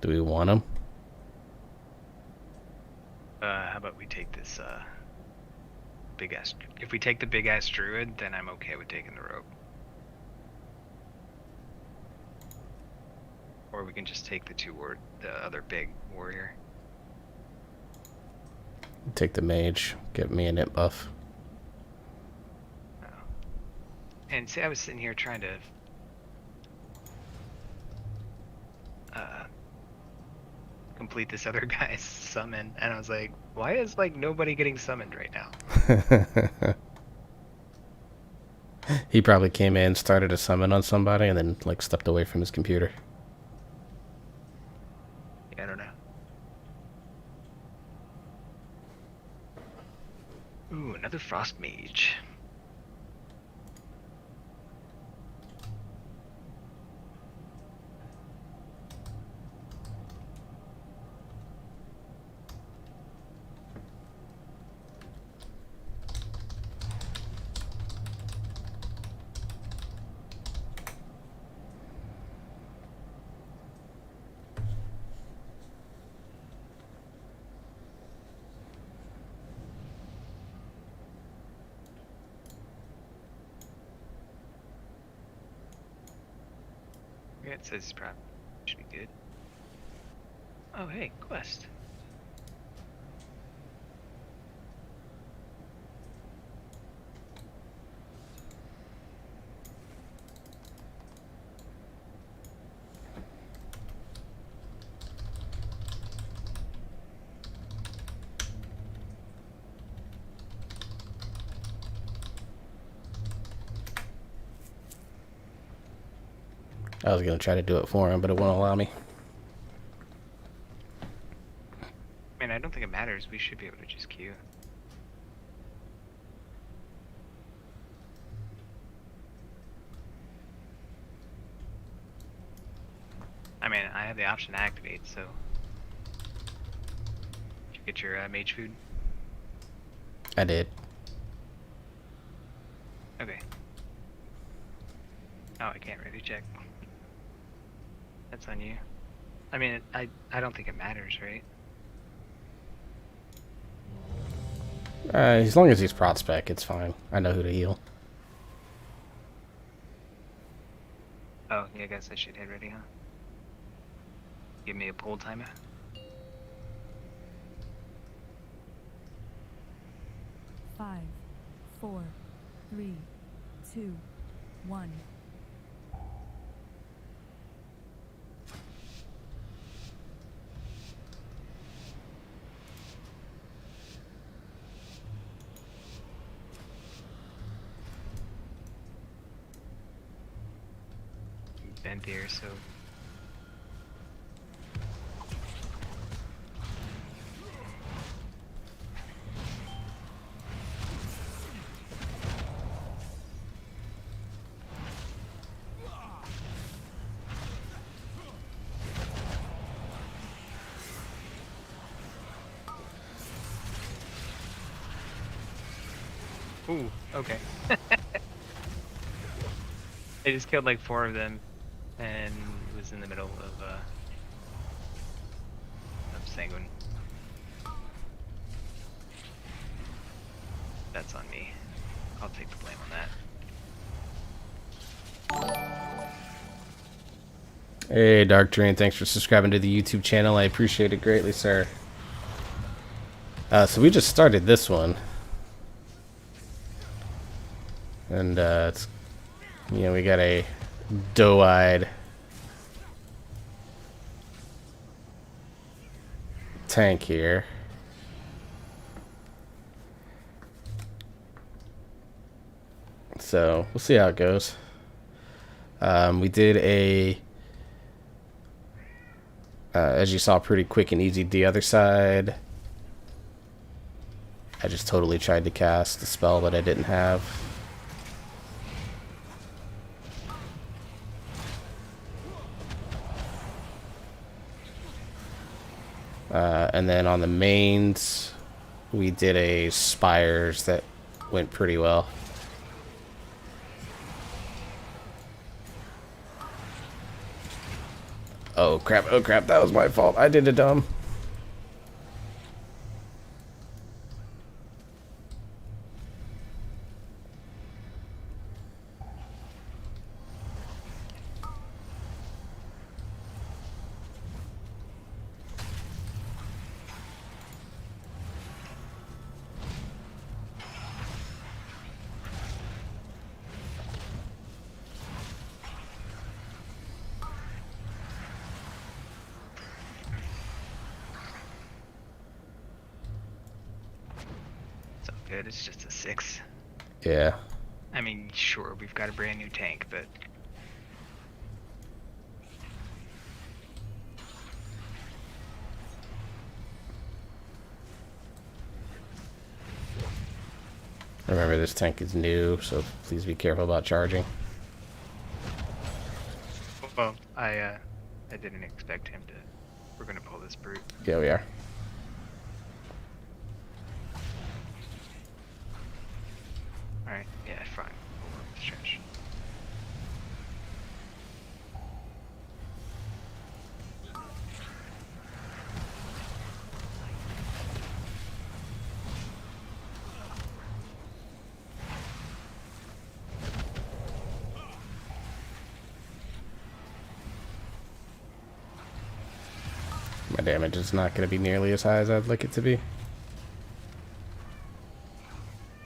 [SPEAKER 1] Do we want him?
[SPEAKER 2] How about we take this big ass? If we take the big ass druid, then I'm okay with taking the rope. Or we can just take the other big warrior.
[SPEAKER 1] Take the mage. Get me a nit buff.
[SPEAKER 2] Oh. And see, I was sitting here trying to complete this other guy's summon, and I was like, why is like nobody getting summoned right now?
[SPEAKER 1] He probably came in, started a summon on somebody, and then like stepped away from his computer.
[SPEAKER 2] Yeah, I don't know. Ooh, another frost mage. Yeah, it says prop should be good. Oh, hey, quest.
[SPEAKER 1] I was gonna try to do it for him, but it won't allow me.
[SPEAKER 2] I mean, I don't think it matters. We should be able to just queue. I mean, I have the option to activate, so. Did you get your mage food?
[SPEAKER 1] I did.
[SPEAKER 2] Okay. Oh, I can't really check. That's on you. I mean, I don't think it matters, right?
[SPEAKER 1] As long as he's prot spec, it's fine. I know who to heal.
[SPEAKER 2] Oh, yeah, I guess I should hit ready, huh? Give me a pull timer.
[SPEAKER 9] Five, 4, 3, 2, 1.
[SPEAKER 2] Bent here, so. Ooh, okay. I just killed like 4 of them and was in the middle of Sanguine. That's on me. I'll take the blame on that.
[SPEAKER 1] Hey, Dark Drain, thanks for subscribing to the YouTube channel. I appreciate it greatly, sir. So we just started this one. And, it's, you know, we got a doe-eyed tank here. So, we'll see how it goes. We did a, as you saw, pretty quick and easy the other side. I just totally tried to cast a spell that I didn't have. And then on the mains, we did a Spires that went pretty well. Oh crap, that was my fault. I did it dumb.
[SPEAKER 2] It's all good. It's just a 6.
[SPEAKER 1] Yeah.
[SPEAKER 2] I mean, sure, we've got a brand new tank, but
[SPEAKER 1] Remember, this tank is new, so please be careful about charging.
[SPEAKER 2] well, I didn't expect him to. We're gonna pull this brute.
[SPEAKER 1] Yeah, we are.
[SPEAKER 2] All right. Yeah, fine. We'll work the stretch.
[SPEAKER 1] My damage is not going to be nearly as high as I'd like it to be.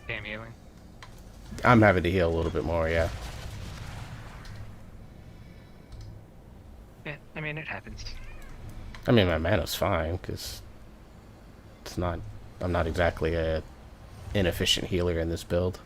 [SPEAKER 2] Damn healing.
[SPEAKER 1] I'm having to heal a little bit more, yeah.
[SPEAKER 2] Yeah, I mean, it happens.
[SPEAKER 1] I mean, my mana's fine, because it's not... I'm not exactly a inefficient healer in this build.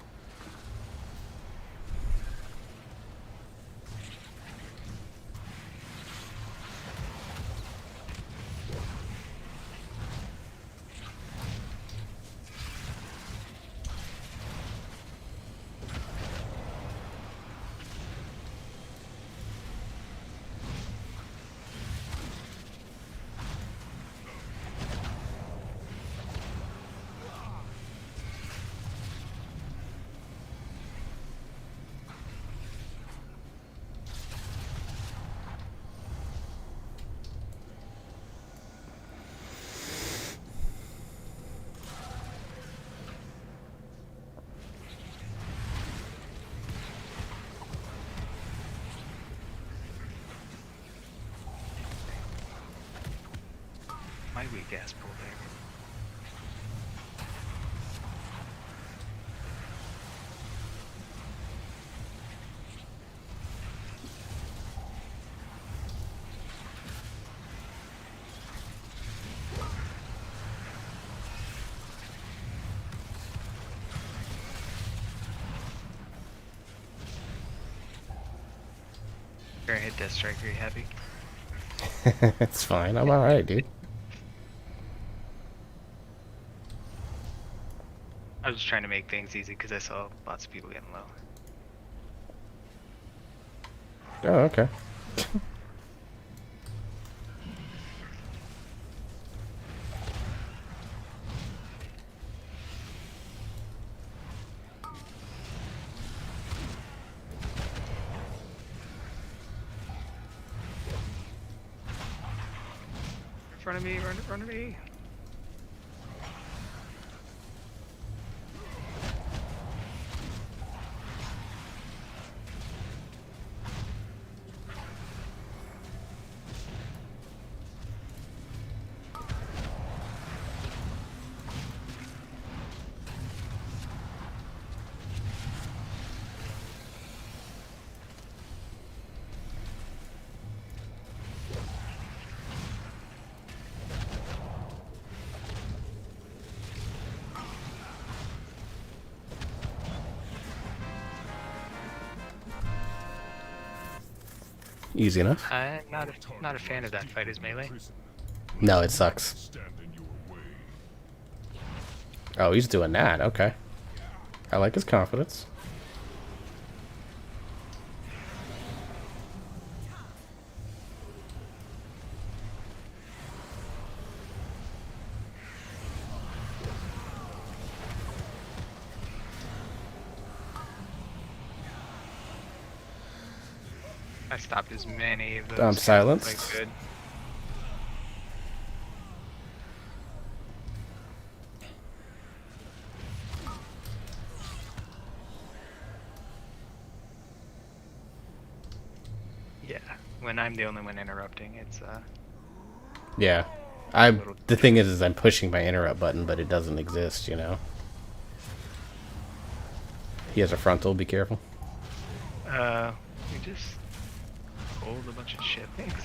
[SPEAKER 2] My weak ass pull there. Sure, I hit Death Strike. Are you happy?
[SPEAKER 1] It's fine. I'm alright, dude.
[SPEAKER 2] I was just trying to make things easy because I saw lots of people getting low.
[SPEAKER 1] Oh, okay.
[SPEAKER 2] In front of me, run in front of me.
[SPEAKER 1] Easy enough.
[SPEAKER 2] I'm not a fan of that fight as melee.
[SPEAKER 1] No, it sucks. Oh, he's doing that. Okay. I like his confidence.
[SPEAKER 2] I stopped as many of those
[SPEAKER 1] I'm
[SPEAKER 2] cannons
[SPEAKER 1] silenced.
[SPEAKER 2] as I could. Yeah, when I'm the only one interrupting, it's
[SPEAKER 1] Yeah. The thing is I'm pushing my interrupt button, but it doesn't exist, you know. He has a frontal, be careful.
[SPEAKER 2] we just pulled a bunch of shit. Thanks.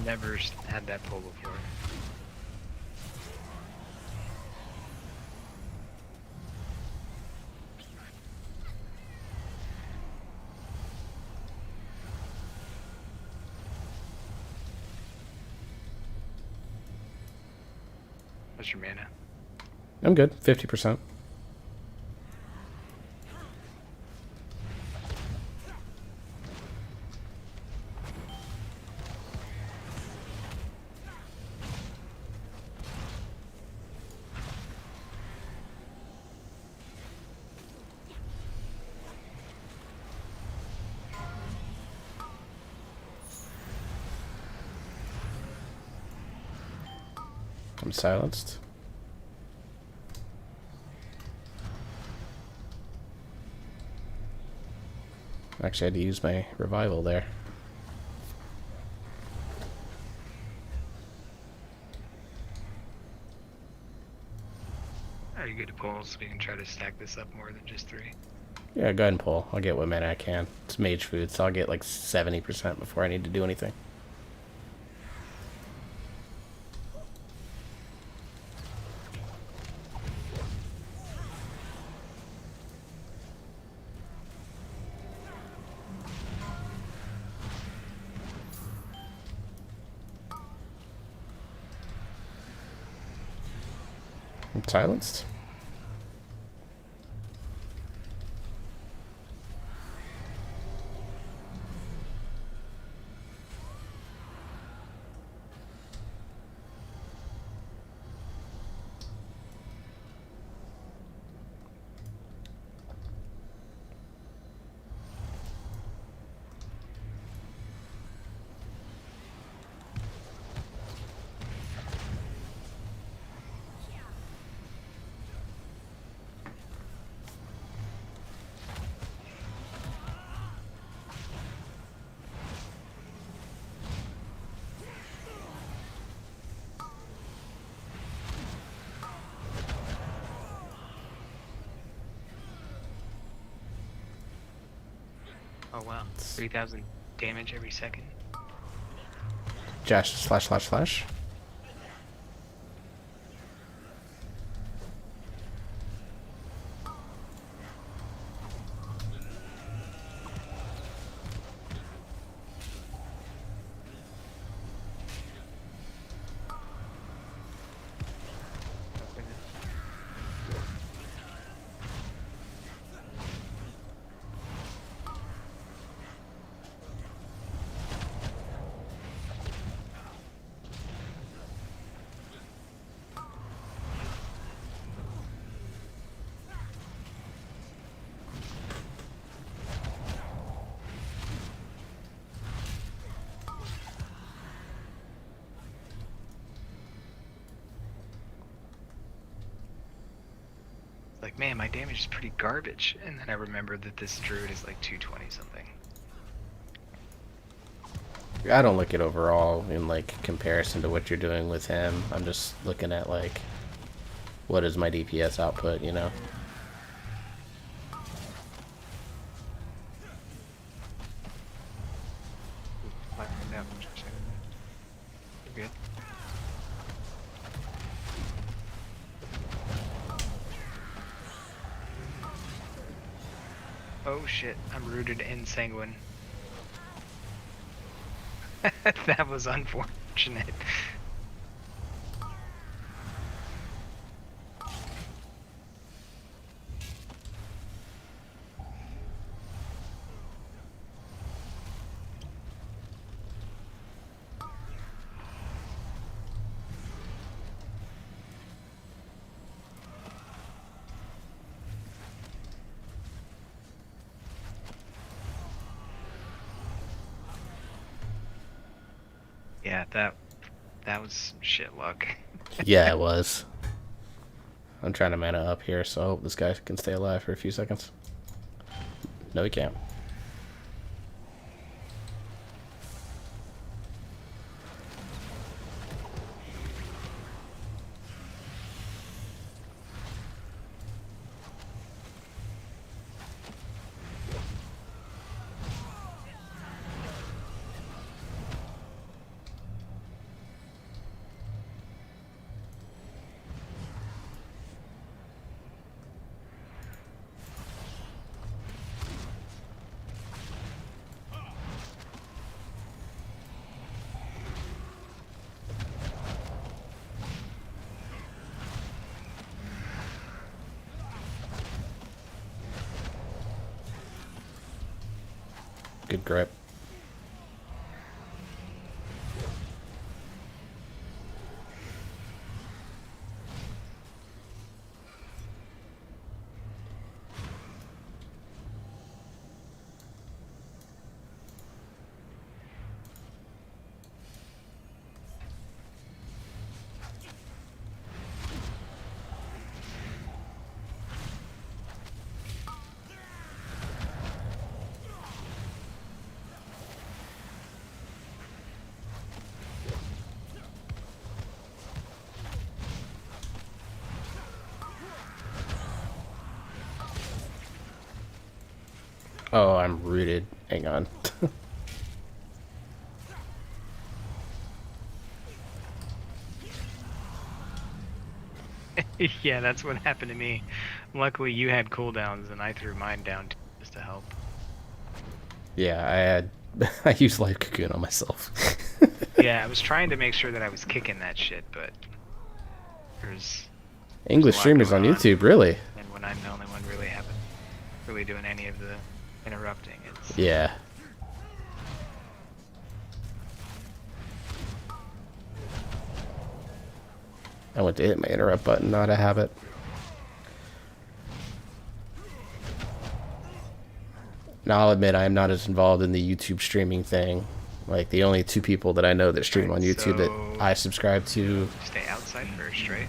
[SPEAKER 2] Never had that pull before. What's your mana?
[SPEAKER 1] I'm good. 50%. I'm silenced. Actually, I had to use my revival there.
[SPEAKER 2] Are you good to pull so we can try to stack this up more than just 3?
[SPEAKER 1] Yeah, go ahead and pull. I'll get what mana I can. It's mage food, so I'll get like 70% before I need to do anything. I'm silenced.
[SPEAKER 2] Oh wow, 3,000 damage every second.
[SPEAKER 1] Jash, slash, slash, slash.
[SPEAKER 2] Like, man, my damage is pretty garbage. And then I remembered that this druid is like 220 something.
[SPEAKER 1] I don't look at overall in like comparison to what you're doing with him. I'm just looking at like what is my DPS output, you know?
[SPEAKER 2] You're good. Oh shit, I'm rooted in Sanguine. That was unfortunate. Yeah, that was some shit luck.
[SPEAKER 1] Yeah, it was. I'm trying to mana up here, so I hope this guy can stay alive for a few seconds. No, he can't. Good grip. Oh, I'm rooted. Hang on.
[SPEAKER 2] Yeah, that's what happened to me. Luckily, you had cooldowns, and I threw mine down just to help.
[SPEAKER 1] Yeah, I had... I used Life Cocoon on myself.
[SPEAKER 2] Yeah, I was trying to make sure that I was kicking that shit, but there's
[SPEAKER 1] English
[SPEAKER 2] a lot
[SPEAKER 1] streamers on
[SPEAKER 2] going
[SPEAKER 1] YouTube, really?
[SPEAKER 2] And when I'm the only one really doing any of the interrupting, it's...
[SPEAKER 1] Yeah. I went to hit my interrupt button, not a habit. Now, I'll admit I am not as involved in the YouTube streaming thing. Like, the only two people that I know that stream on YouTube that I subscribe to...
[SPEAKER 2] Stay outside first, right?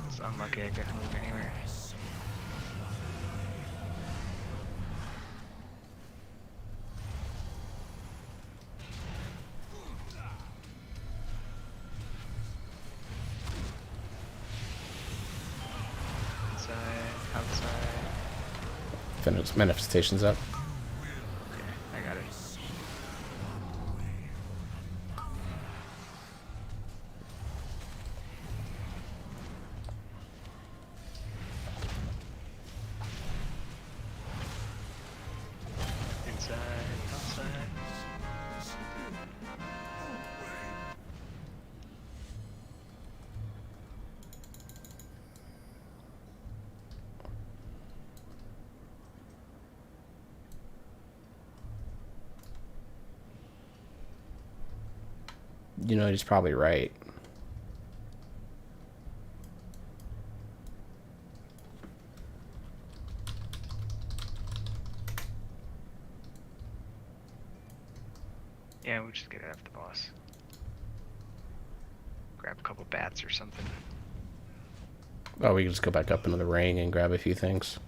[SPEAKER 2] It's unlucky I couldn't move anywhere. Outside.
[SPEAKER 1] Finish manifestations up.
[SPEAKER 2] Okay, I got it. Inside, outside.
[SPEAKER 1] You know, he's probably right.
[SPEAKER 2] Yeah, we'll just get it after the boss. Grab a couple bats or something.
[SPEAKER 1] Oh, we can just go back up into the ring and grab a few things.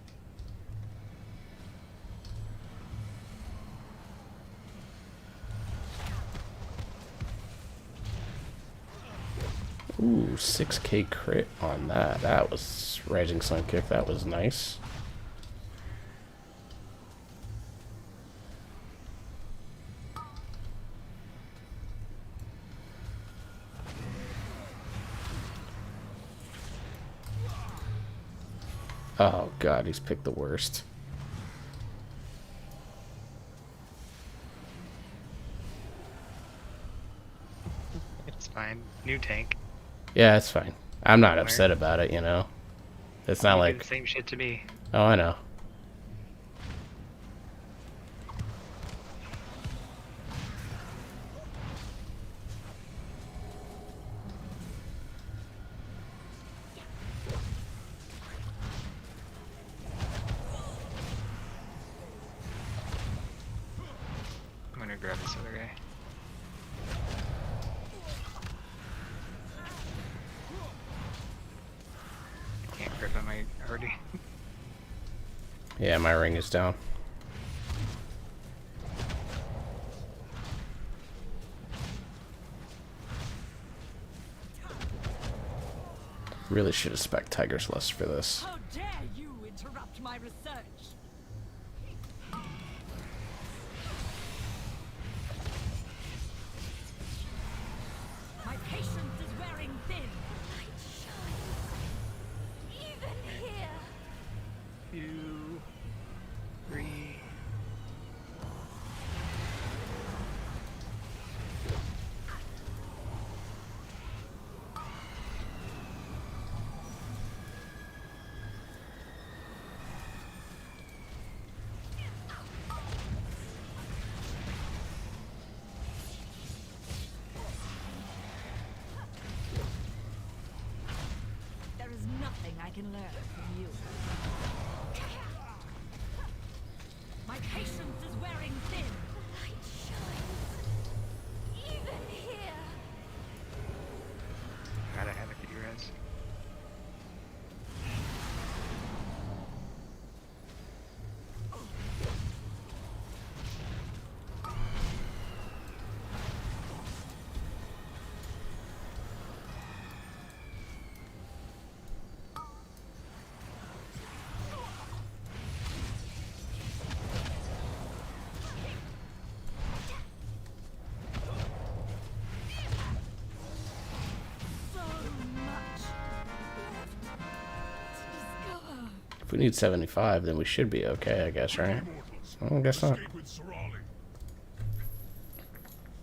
[SPEAKER 1] Ooh, 6k crit on that. That was Rising Sun Kick. That was nice. Oh god, he's picked the worst.
[SPEAKER 2] It's fine. New tank.
[SPEAKER 1] Yeah, it's fine. I'm not upset about it, you know. It's not
[SPEAKER 2] You
[SPEAKER 1] like...
[SPEAKER 2] did the same shit to me.
[SPEAKER 1] Oh, I know.
[SPEAKER 2] I'm gonna grab this other guy. Can't grip him already.
[SPEAKER 1] Yeah, my ring is down. Really should have spec Tiger's Lust for this.
[SPEAKER 5] How dare you interrupt my research? My patience is wearing thin.
[SPEAKER 7] Light shines. Even here.
[SPEAKER 2] 2, 3.
[SPEAKER 5] There is nothing I can learn from you. My patience is wearing thin.
[SPEAKER 7] Light shines. Even here.
[SPEAKER 2] Gotta have it, you guys.
[SPEAKER 5] So much left to discover.
[SPEAKER 1] If we need 75, then we should be okay, I guess, right? I guess not.
[SPEAKER 12] Escape with Sorali.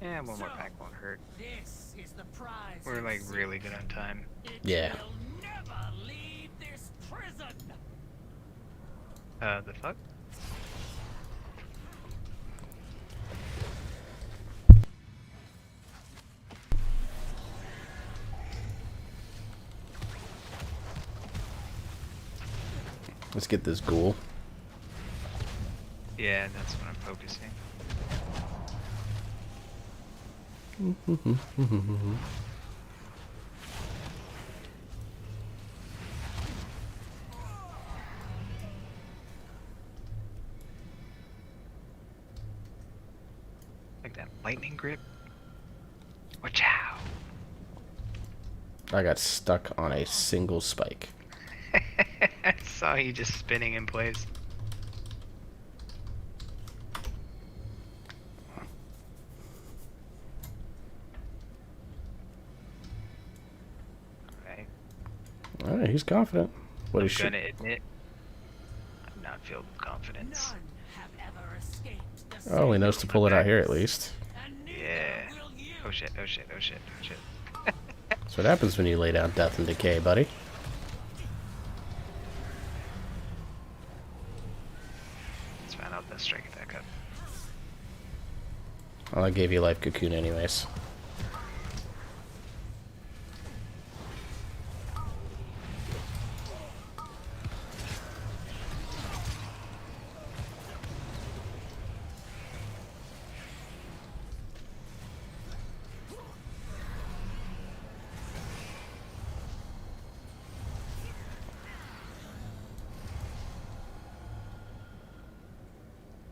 [SPEAKER 2] Yeah, one more pack won't hurt.
[SPEAKER 10] This is the prize.
[SPEAKER 2] We're like really good on time.
[SPEAKER 1] Yeah.
[SPEAKER 10] Will never leave this prison.
[SPEAKER 2] The fuck?
[SPEAKER 1] Let's get this ghoul.
[SPEAKER 2] Yeah, that's what I'm focusing. Like that lightning grip. Watch out!
[SPEAKER 1] I got stuck on a single spike.
[SPEAKER 2] I saw you just spinning in place. Alright.
[SPEAKER 1] Alright, he's confident. What
[SPEAKER 2] I'm
[SPEAKER 1] is
[SPEAKER 2] gonna
[SPEAKER 1] shit?
[SPEAKER 2] admit, I'm not filled with confidence.
[SPEAKER 10] None have ever escaped the
[SPEAKER 1] Oh, he knows to pull it out here at least.
[SPEAKER 10] and neither
[SPEAKER 2] Yeah.
[SPEAKER 10] will you.
[SPEAKER 2] Oh shit, oh shit, oh shit, oh shit.
[SPEAKER 1] That's what happens when you lay down death and decay, buddy.
[SPEAKER 2] It's fine, I'll just strike it back up.
[SPEAKER 1] Well, I gave you life cocoon anyways.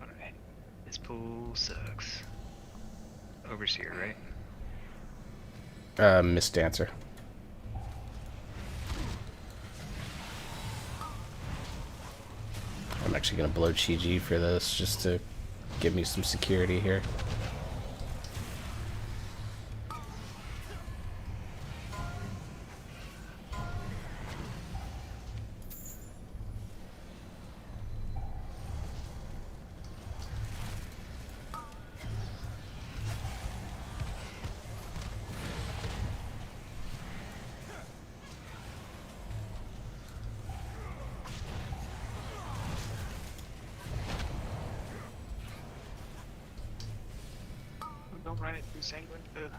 [SPEAKER 2] Alright. This pool sucks. Overseer, right?
[SPEAKER 1] Miss Dancer. I'm actually gonna blow Chi-Ji for this just to give me some security here.
[SPEAKER 2] Don't run it through Sanguine. Ugh.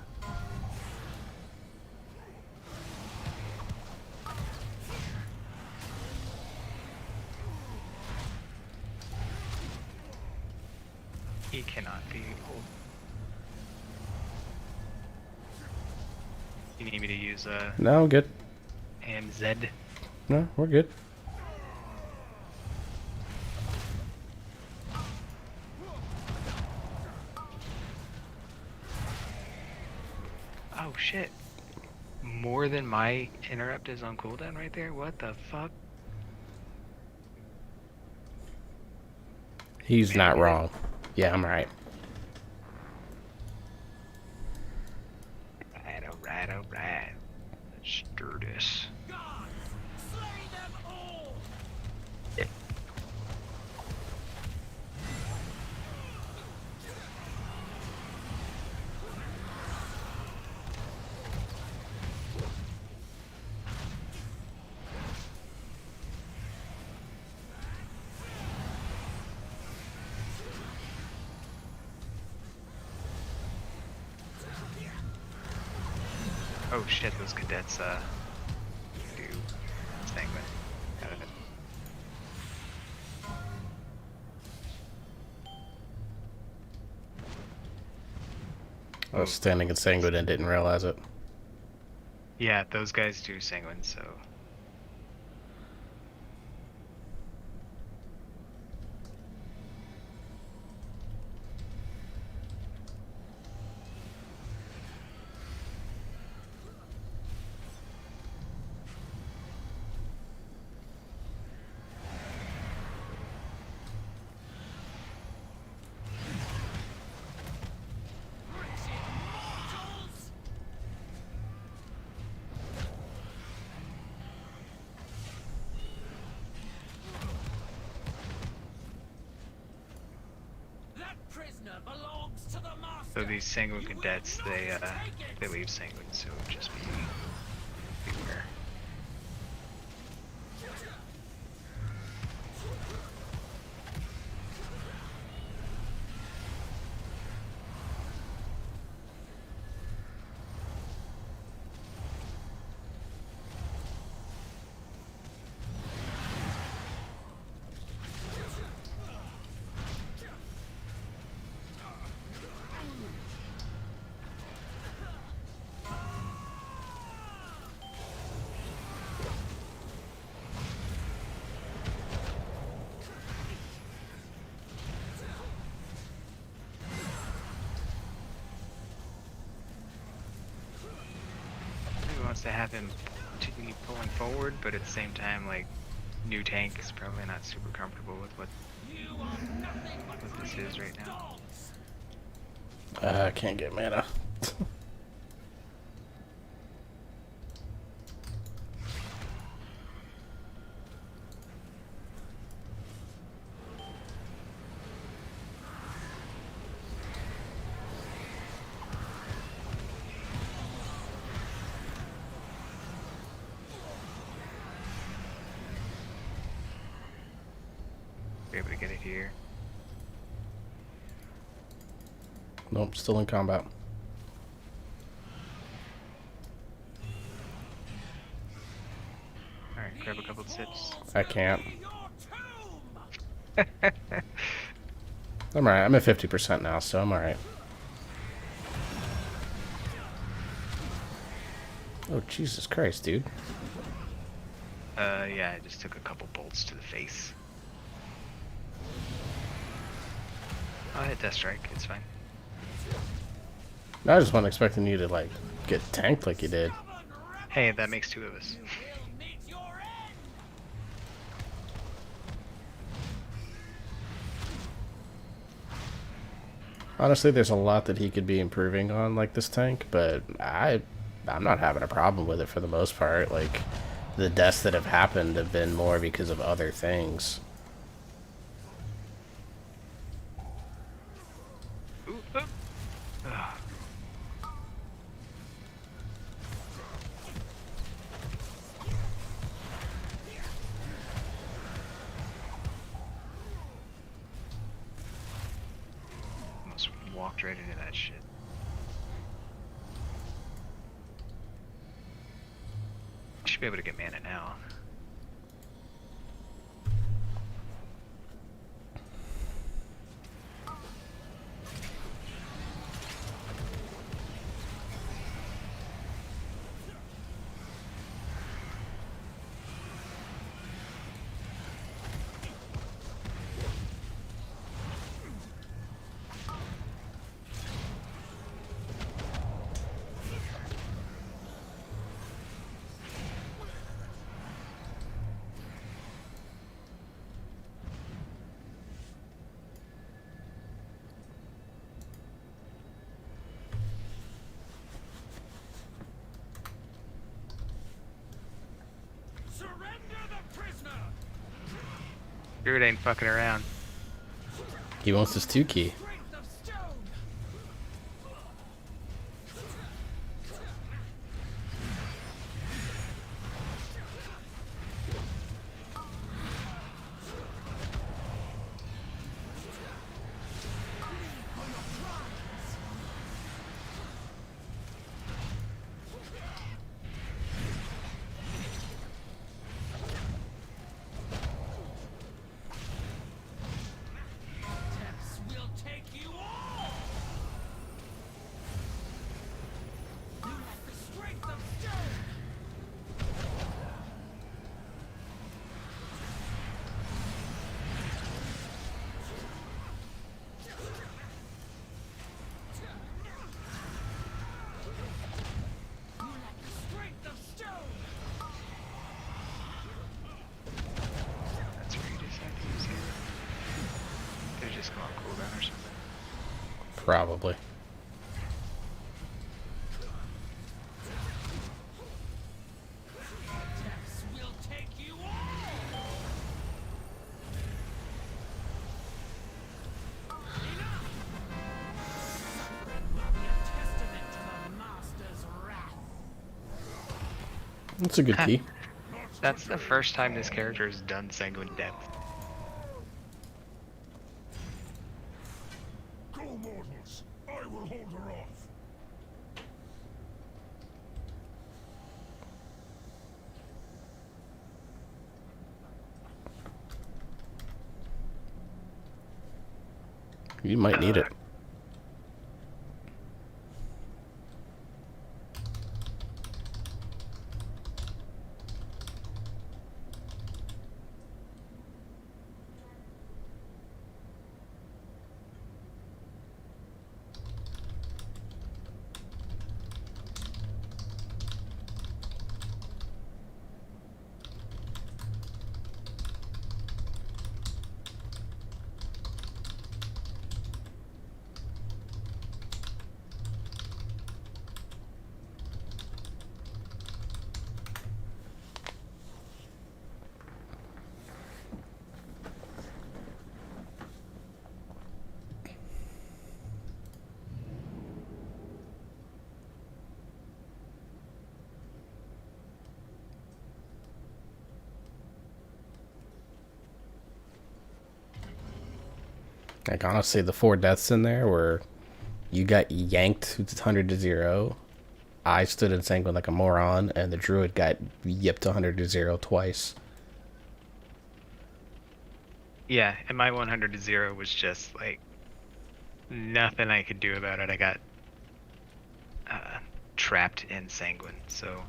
[SPEAKER 2] He cannot be old. You need me to use
[SPEAKER 1] No, I'm good.
[SPEAKER 2] AMZ?
[SPEAKER 1] No, we're good.
[SPEAKER 2] Oh shit. More than my interrupt is on cooldown right there? What the fuck?
[SPEAKER 1] He's not wrong. Yeah, I'm right.
[SPEAKER 2] Alright. Let's do this. Oh shit, those cadets, do Sanguine. Got it.
[SPEAKER 1] I was standing in Sanguine and didn't realize it.
[SPEAKER 2] Yeah, those guys do Sanguine, so... So these Sanguine cadets, they leave Sanguine, so just beware. Wants to have him continue pulling forward, but at the same time, like, new tank is probably not super comfortable with what this is right now.
[SPEAKER 1] I can't get mana.
[SPEAKER 2] Be able to get it here.
[SPEAKER 1] Nope, still in combat.
[SPEAKER 2] Alright, grab a couple of sips.
[SPEAKER 1] I can't. I'm alright. I'm at 50% now, so I'm alright. Oh, Jesus Christ, dude.
[SPEAKER 2] Yeah, I just took a couple bolts to the face. I'll hit Death Strike, it's fine.
[SPEAKER 1] I just wasn't expecting you to, like, get tanked like you did.
[SPEAKER 2] Hey, that makes two of us.
[SPEAKER 1] Honestly, there's a lot that he could be improving on, like this tank, but I'm not having a problem with it for the most part. Like, the deaths that have happened have been more because of other things.
[SPEAKER 2] Almost walked right into that shit. should be able to get mana now. Druid ain't fucking around.
[SPEAKER 1] He wants his 2 key.
[SPEAKER 2] That's where you decide to use it. They're just going cooldown or something.
[SPEAKER 1] Probably. That's a good key.
[SPEAKER 2] That's the first time this character has done Sanguine Depth.
[SPEAKER 12] Go, mortals! I will hold her off!
[SPEAKER 1] You might need it. Like, honestly, the 4 deaths in there where you got yanked 100-0. I stood in Sanguine like a moron, and the Druid got yipped 100-0 twice.
[SPEAKER 2] Yeah, and my 100-0 was just like nothing I could do about it. I got trapped in Sanguine, so.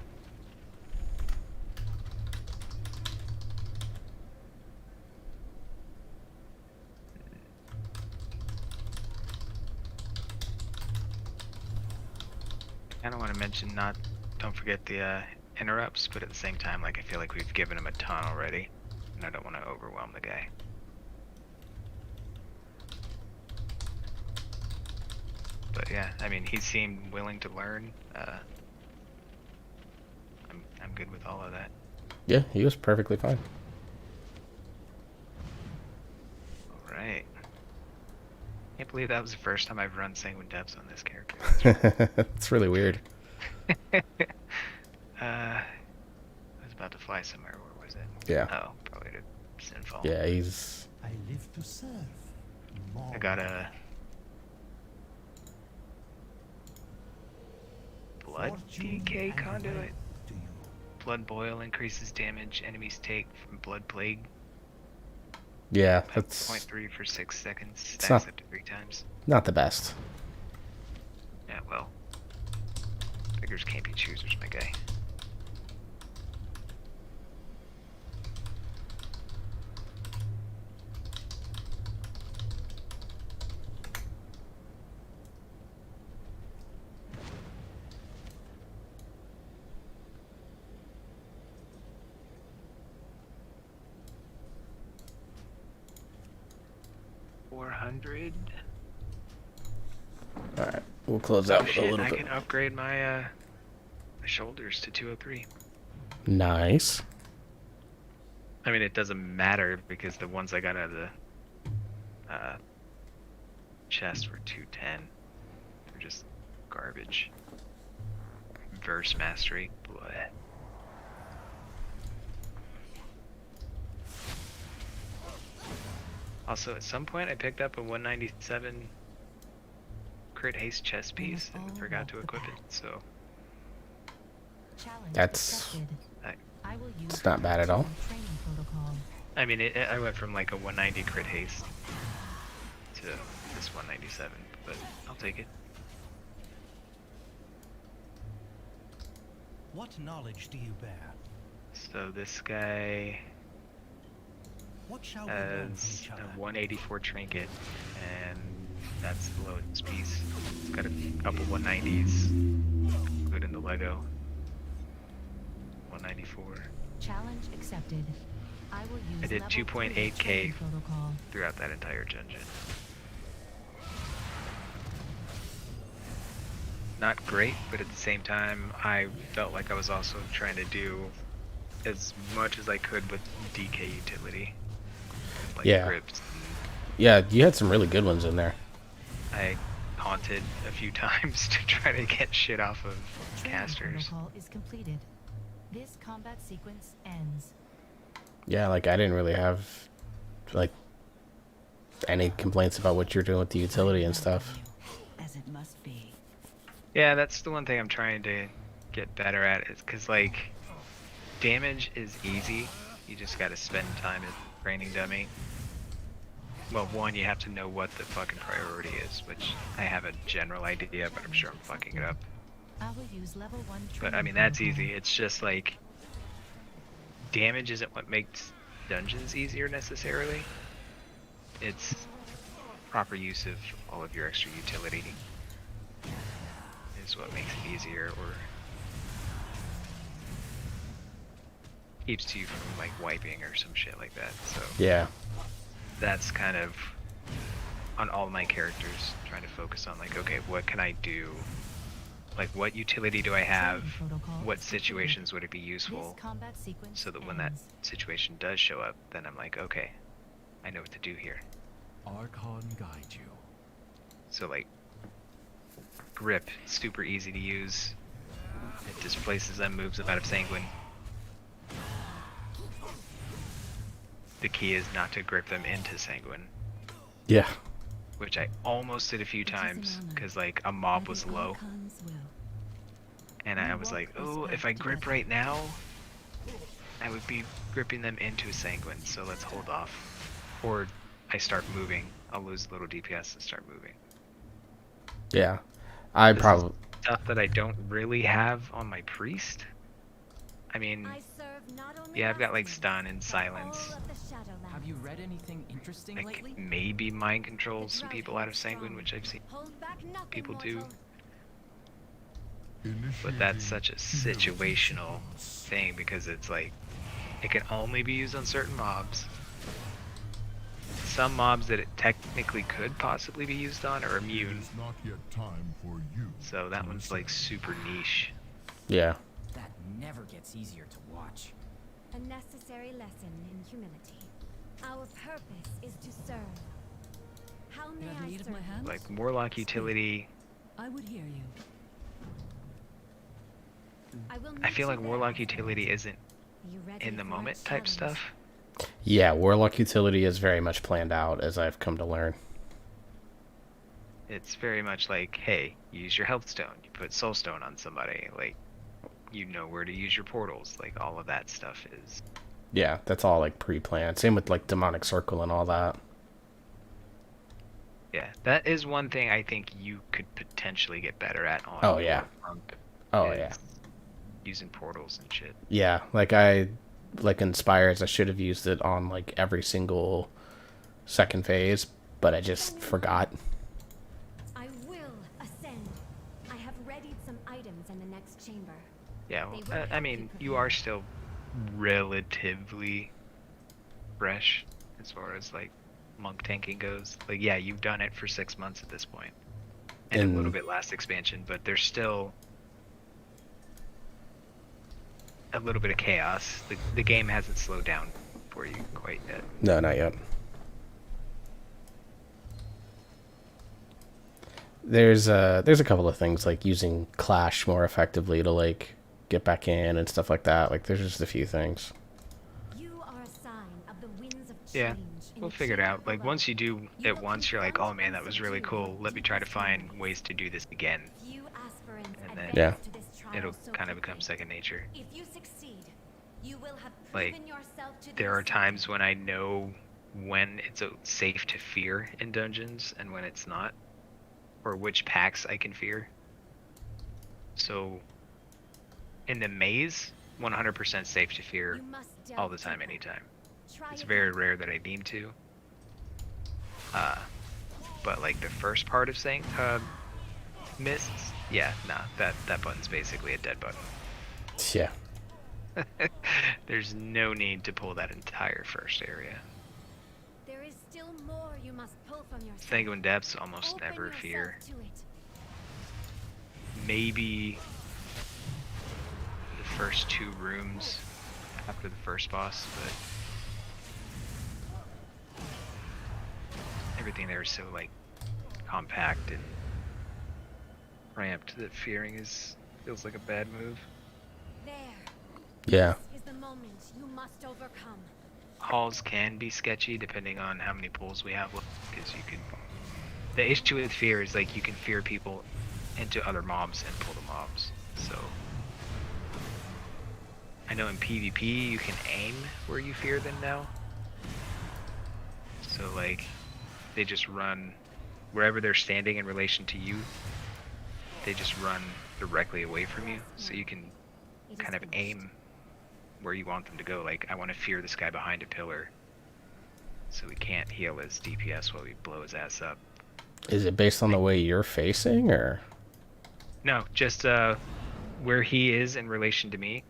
[SPEAKER 2] I don't want to mention don't forget the interrupts, but at the same time, like I feel like we've given him a ton already, and I don't want to overwhelm the guy. But yeah, I mean, he seemed willing to learn. I'm good with all of that.
[SPEAKER 1] Yeah, he was perfectly fine.
[SPEAKER 2] All right. Can't believe that was the first time I've run Sanguine Depths on this character.
[SPEAKER 1] It's really weird.
[SPEAKER 2] I was about to fly somewhere. Where was it?
[SPEAKER 1] Yeah.
[SPEAKER 2] Oh, probably to Sinfall.
[SPEAKER 1] Yeah, he's...
[SPEAKER 13] I live to serve.
[SPEAKER 2] I got a blood DK conduit. Blood Boil increases damage enemies take from Blood Plague
[SPEAKER 1] Yeah,
[SPEAKER 2] by
[SPEAKER 1] that's
[SPEAKER 2] 0.3 for 6 seconds.
[SPEAKER 1] It's
[SPEAKER 2] Stacks
[SPEAKER 1] not-
[SPEAKER 2] up to 3 times.
[SPEAKER 1] not the best.
[SPEAKER 2] Yeah, well. Beggars can't be choosers, my guy. $400.
[SPEAKER 1] All right, we'll close
[SPEAKER 2] Oh
[SPEAKER 1] out with a
[SPEAKER 2] shit!
[SPEAKER 1] little
[SPEAKER 2] I
[SPEAKER 1] bit.
[SPEAKER 2] can upgrade my my shoulders to 203.
[SPEAKER 1] Nice.
[SPEAKER 2] I mean, it doesn't matter because the ones I got out of the chest were 210. They're just garbage. Verse mastery. Bleh. Also, at some point, I picked up a 197 crit haste chest piece and forgot to equip it. So
[SPEAKER 3] Challenge
[SPEAKER 1] That's-
[SPEAKER 3] accepted. I will use
[SPEAKER 1] It's not bad at all.
[SPEAKER 3] training protocol.
[SPEAKER 2] I mean, I went from like a 190 crit haste to this 197, but I'll take it.
[SPEAKER 8] What knowledge do you bear?
[SPEAKER 2] So this guy
[SPEAKER 8] What shall we learn from
[SPEAKER 2] has
[SPEAKER 8] each
[SPEAKER 2] a
[SPEAKER 8] other?
[SPEAKER 2] 184 trinket, and that's the lowest piece. It's got a couple 190s, including the Lego. 194
[SPEAKER 3] Challenge accepted. I will use
[SPEAKER 2] I did
[SPEAKER 3] level
[SPEAKER 2] 2.8K
[SPEAKER 3] 3 training protocol.
[SPEAKER 2] throughout that entire dungeon. Not great, but at the same time, I felt like I was also trying to do as much as I could with DK utility. Like
[SPEAKER 1] Yeah.
[SPEAKER 2] grips.
[SPEAKER 1] Yeah, you had some really good ones in there.
[SPEAKER 2] I haunted a few times to try to get shit off of
[SPEAKER 3] Training
[SPEAKER 2] casters.
[SPEAKER 3] protocol is completed. This combat sequence ends.
[SPEAKER 1] Yeah, like I didn't really have like any complaints about what you're doing with the utility and stuff.
[SPEAKER 9] As it must be.
[SPEAKER 2] Yeah, that's the one thing I'm trying to get better at, is because like damage is easy. You just got to spend time as a training dummy. Well, one, you have to know what the fucking priority is, which I have a general idea, but I'm sure I'm fucking it up.
[SPEAKER 3] I will use level 1 training
[SPEAKER 2] But I mean, that's
[SPEAKER 3] protocol.
[SPEAKER 2] easy. It's just like damage isn't what makes dungeons easier necessarily. It's proper use of all of your extra utility is what makes it easier, or keeps you from like wiping or some shit like that. So
[SPEAKER 1] Yeah.
[SPEAKER 2] that's kind of on all my characters, trying to focus on like, okay, what can I do? Like, what utility do I have? What situations would it be useful?
[SPEAKER 3] This combat sequence
[SPEAKER 2] So that when that
[SPEAKER 3] ends.
[SPEAKER 2] situation does show up, then I'm like, okay, I know what to do here.
[SPEAKER 8] Archon guide you.
[SPEAKER 2] So like, grip, super easy to use. It displaces them, moves them out of sanguine. The key is not to grip them into sanguine,
[SPEAKER 1] Yeah.
[SPEAKER 2] which I almost did a few
[SPEAKER 9] It is an
[SPEAKER 2] times
[SPEAKER 9] honor.
[SPEAKER 2] because like a mob
[SPEAKER 9] By
[SPEAKER 2] was
[SPEAKER 9] the
[SPEAKER 2] low,
[SPEAKER 9] Archon's will.
[SPEAKER 2] and I was like, oh, if I grip right now, I would be gripping them into sanguine. So let's hold off, or I start moving. I'll lose a little DPS and start moving.
[SPEAKER 1] Yeah. I
[SPEAKER 2] This is
[SPEAKER 1] probably
[SPEAKER 2] stuff that I don't really have on my priest. I mean,
[SPEAKER 7] I serve not only
[SPEAKER 2] yeah, I've got like
[SPEAKER 7] Bastions,
[SPEAKER 2] stun and
[SPEAKER 7] but
[SPEAKER 2] silence.
[SPEAKER 7] all of the Shadowlands.
[SPEAKER 13] Have you read anything interesting
[SPEAKER 2] Like
[SPEAKER 13] lately?
[SPEAKER 2] maybe mind control some people out of sanguine, which I've seen
[SPEAKER 7] Hold back nothing,
[SPEAKER 2] people do.
[SPEAKER 7] mortal.
[SPEAKER 2] But that's such a situational thing because it's like it can only be used on certain mobs. Some mobs that it technically could possibly be used on are immune,
[SPEAKER 12] It's not yet time for you.
[SPEAKER 2] so that one's like super niche.
[SPEAKER 1] yeah.
[SPEAKER 13] That never gets easier to watch.
[SPEAKER 7] A necessary lesson in humility. Our purpose is to serve. How may
[SPEAKER 9] You have
[SPEAKER 7] I
[SPEAKER 9] need of
[SPEAKER 7] serve?
[SPEAKER 9] my hand?
[SPEAKER 2] Like warlock utility,
[SPEAKER 9] I would hear you.
[SPEAKER 7] I will
[SPEAKER 2] I
[SPEAKER 7] meet
[SPEAKER 2] feel
[SPEAKER 7] you
[SPEAKER 2] like
[SPEAKER 7] there.
[SPEAKER 2] warlock utility isn't
[SPEAKER 7] Are you ready
[SPEAKER 2] in the
[SPEAKER 7] for a
[SPEAKER 2] moment type
[SPEAKER 7] challenge?
[SPEAKER 2] stuff.
[SPEAKER 1] Yeah, Warlock utility is very much planned out, as I've come to learn.
[SPEAKER 2] It's very much like, hey, use your health stone. You put soul stone on somebody. Like, you know where to use your portals. Like all of that stuff is.
[SPEAKER 1] Yeah, that's all like pre-planned. Same with like demonic circle and all that.
[SPEAKER 2] Yeah, that is one thing I think you could potentially get better at on.
[SPEAKER 1] Oh yeah.
[SPEAKER 2] Monk,
[SPEAKER 1] Oh yeah.
[SPEAKER 2] Using portals and shit.
[SPEAKER 1] Yeah, like Inspires, I should have used it on like every single second phase, but I just forgot.
[SPEAKER 7] I will ascend. I have readied some items in the next chamber.
[SPEAKER 2] Yeah, well, I mean, you are still relatively fresh as far as like monk tanking goes. Like, yeah, you've done it for 6 months at this point, and a little bit last expansion, but there's still a little bit of chaos. The game hasn't slowed down for you quite yet.
[SPEAKER 1] No, not yet. There's a couple of things like using Clash more effectively to like get back in and stuff like that. Like there's just a few things.
[SPEAKER 7] You are a sign of the winds of change.
[SPEAKER 2] Yeah, we'll figure it out. Like once you do it once, you're like, oh man, that was really cool. Let me try to find ways to do this again. And then
[SPEAKER 1] yeah,
[SPEAKER 2] it'll kind of become second nature.
[SPEAKER 7] If you succeed, you will have
[SPEAKER 2] like
[SPEAKER 7] proven yourself to
[SPEAKER 2] there are times when I know when it's safe to fear in dungeons and when it's not, or which packs I can fear. So in the maze, 100% safe to fear all the time, anytime. It's very rare that I need to. But like the first part of saying mists, yeah, nah, that button's basically a dead button.
[SPEAKER 1] Yeah.
[SPEAKER 2] There's no need to pull that entire first area.
[SPEAKER 7] There is still more you must pull from yourself.
[SPEAKER 2] Sanguine Depths almost never fear. Maybe the first 2 rooms after the first boss, but everything there is so like compact and cramped that fearing feels like a bad move.
[SPEAKER 7] There.
[SPEAKER 1] Yeah.
[SPEAKER 7] This is the moment you must overcome.
[SPEAKER 2] Halls can be sketchy depending on how many pulls we have, because you can. The issue with fear is like you can fear people into other mobs and pull the mobs. So I know in PvP you can aim where you fear them now. So like they just run wherever they're standing in relation to you. They just run directly away from you, so you can kind of aim where you want them to go. Like, I want to fear this guy behind a pillar, so we can't heal his DPS while we blow his ass up.
[SPEAKER 1] Is it based on the way you're facing, or?
[SPEAKER 2] No, just where he is in relation to me.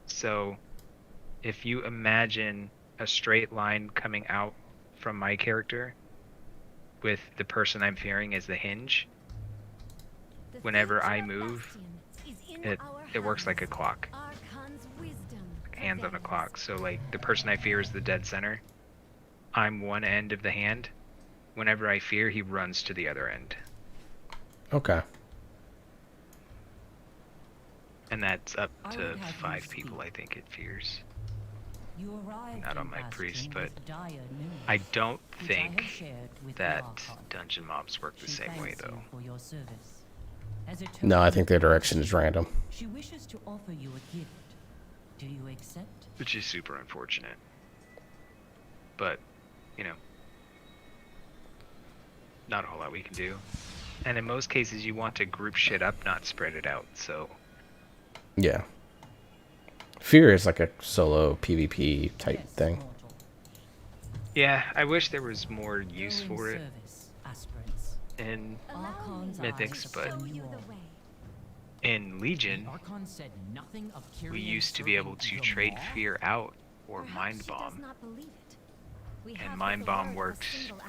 [SPEAKER 2] So, if you imagine a straight line coming out from my character, with the person I'm fearing as the hinge, whenever I move, it works like a clock. Hands on a clock. So like the person I fear is the dead center. I'm one end of the hand. Whenever I fear, he runs to the other end.
[SPEAKER 1] Okay.
[SPEAKER 2] And that's up to 5 people, I think it fears. Not on my priest, but I don't think that dungeon mobs work the same way though.
[SPEAKER 1] No, I think their direction is random.
[SPEAKER 14] She wishes to offer you a gift. Do you accept?
[SPEAKER 2] Which is super unfortunate. But, you know, not a whole lot we can do. And in most cases you want to group shit up, not spread it out, so.
[SPEAKER 1] Yeah. Fear is like a solo PvP type thing.
[SPEAKER 2] Yeah, I wish there was more use for it in Mythics, but in Legion, we used to be able to trade fear out or Mind Bomb. And Mind Bomb worked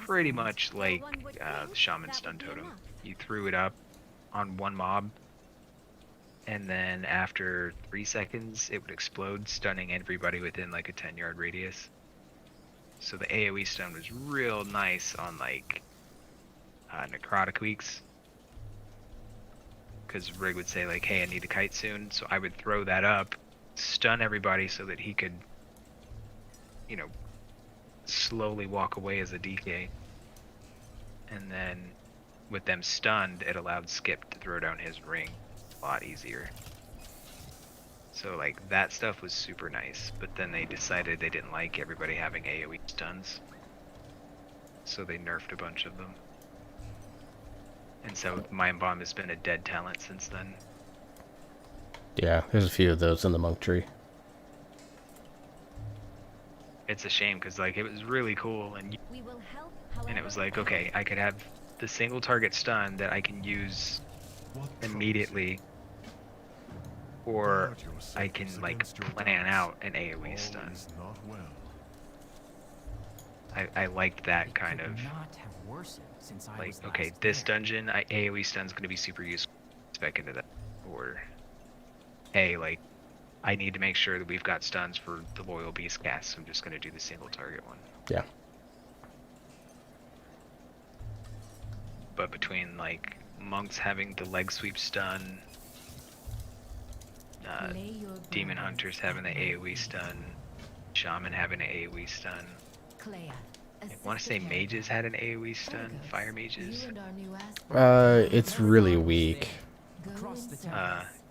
[SPEAKER 2] pretty much like the Shaman Stun Totem. You threw it up on one mob, and then after 3 seconds it would explode, stunning everybody within like a 10-yard radius. So the AoE stun was real nice on like necrotic weeks, because Rig would say like, hey, I need a kite soon, so I would throw that up, stun everybody so that he could, you know, slowly walk away as a DK, and then with them stunned, it allowed Skip to throw down his ring a lot easier. So like that stuff was super nice, but then they decided they didn't like everybody having AoE stuns. So they nerfed a bunch of them. And so Mind Bomb has been a dead talent since then.
[SPEAKER 1] Yeah, there's a few of those in the monk tree.
[SPEAKER 2] It's a shame because like it was really cool and it was like, okay, I could have the single target stun that I can use immediately, or I can like plan out an AoE stun. I liked that kind of like, okay, this dungeon AoE stun's going to be super useful. Back into that, or hey, like I need to make sure that we've got stuns for the loyal beast cast, so I'm just going to do the single target one.
[SPEAKER 1] Yeah.
[SPEAKER 2] But between like monks having the leg sweep stun, demon hunters having the AoE stun, shaman having an AoE stun. I want to say mages had an AoE stun, fire mages.
[SPEAKER 1] It's really weak.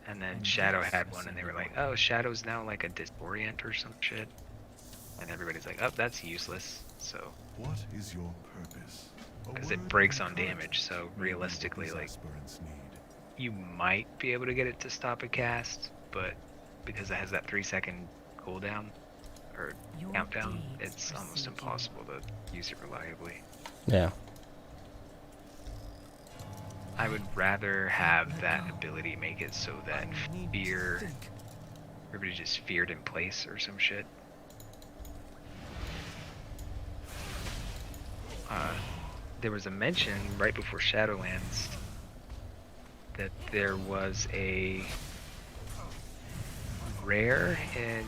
[SPEAKER 2] And then Shadow had one, and they were like, oh, Shadow's now like a disorient or some shit. And everybody's like, oh, that's useless. So.
[SPEAKER 6] What is your purpose?
[SPEAKER 2] Because it breaks on damage, so realistically, like, you might be able to get it to stop a cast, but because it has that 3-second cooldown, or countdown, it's almost impossible to use it reliably.
[SPEAKER 1] Yeah.
[SPEAKER 2] I would rather have that ability make it so that everybody just feared in place or some shit. There was a mention right before Shadowlands that there was a rare in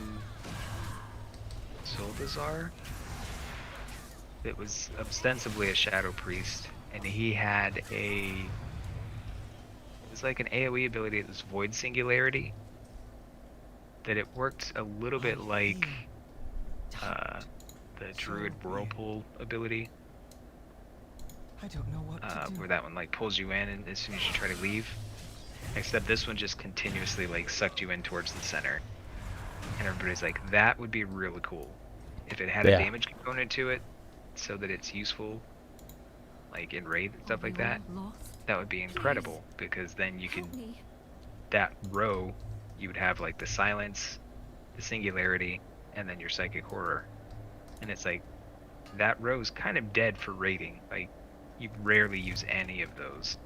[SPEAKER 2] Zoldazar that was ostensibly a Shadow Priest, and he had it was like an AoE ability that was Void Singularity, that it worked a little bit like the Druid Whirlpool ability.
[SPEAKER 4] I don't know what to do.
[SPEAKER 2] Where that one like pulls you in and as soon as you try to leave. Except this one just continuously like sucked you in towards the center. And everybody's like, that would be really cool. If it had a damage component to it, so that it's useful, like in raid and stuff like that, that would be incredible, because then you could, that row, you would have like the silence, the singularity, and then your psychic horror. And it's like, that row's kind of dead for raiding. Like, you rarely use any of those.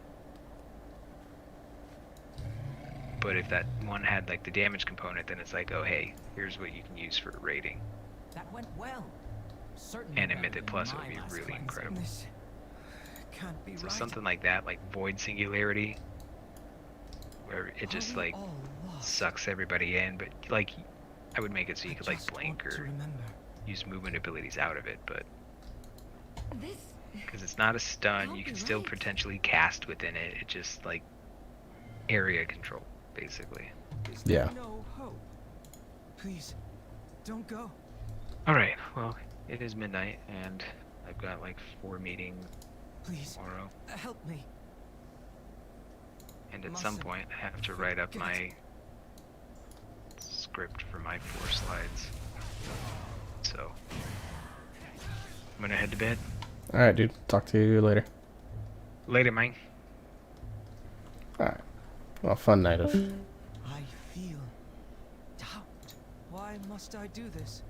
[SPEAKER 2] But if that one had like the damage component, then it's like, oh hey, here's what you can use for raiding.
[SPEAKER 13] That went well. Certainly
[SPEAKER 2] And in Mythic Plus, it would be really incredible.
[SPEAKER 4] Can't be
[SPEAKER 2] So
[SPEAKER 4] right.
[SPEAKER 2] something like that, like Void Singularity, where it just like sucks everybody in, but like I would make it so you could like blink or use movement abilities out of it, but because it's not a stun, you can still potentially cast within it. It just like area control, basically.
[SPEAKER 1] Yeah.
[SPEAKER 4] No hope. Please, don't go.
[SPEAKER 2] All right, well, it is midnight, and I've got like 4 meetings tomorrow.
[SPEAKER 4] Help me.
[SPEAKER 2] And at some point, I have to write up my script for my 4 slides. So, I'm gonna head to bed.
[SPEAKER 1] Alright, dude. Talk to you later.
[SPEAKER 2] Later, man.
[SPEAKER 1] Alright. Well, fun night of.
[SPEAKER 4] I feel doubt. Why must I do this?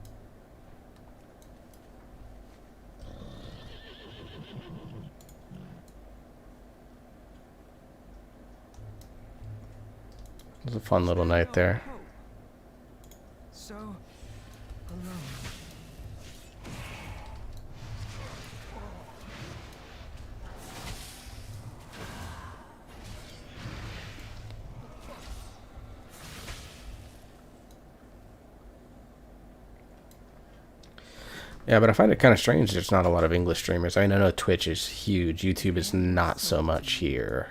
[SPEAKER 1] It was a fun little night there.
[SPEAKER 4] So alone.
[SPEAKER 1] Yeah, but I find it kind of strange there's not a lot of English streamers. I mean, I know Twitch is huge. YouTube is not so much here.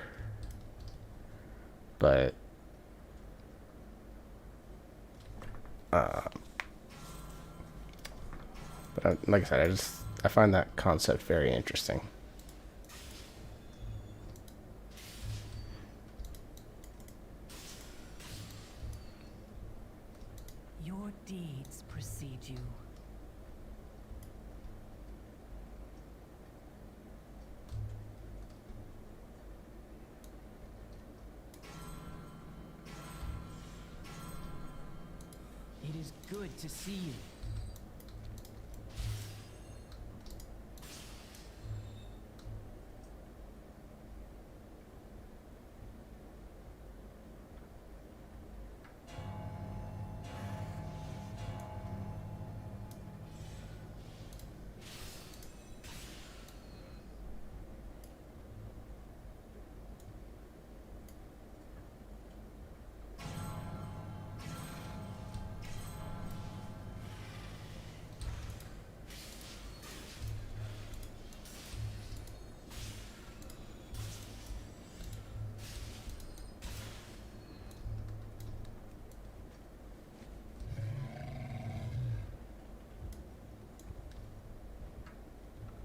[SPEAKER 1] But like I said, I find that concept very interesting.
[SPEAKER 13] is good to see you.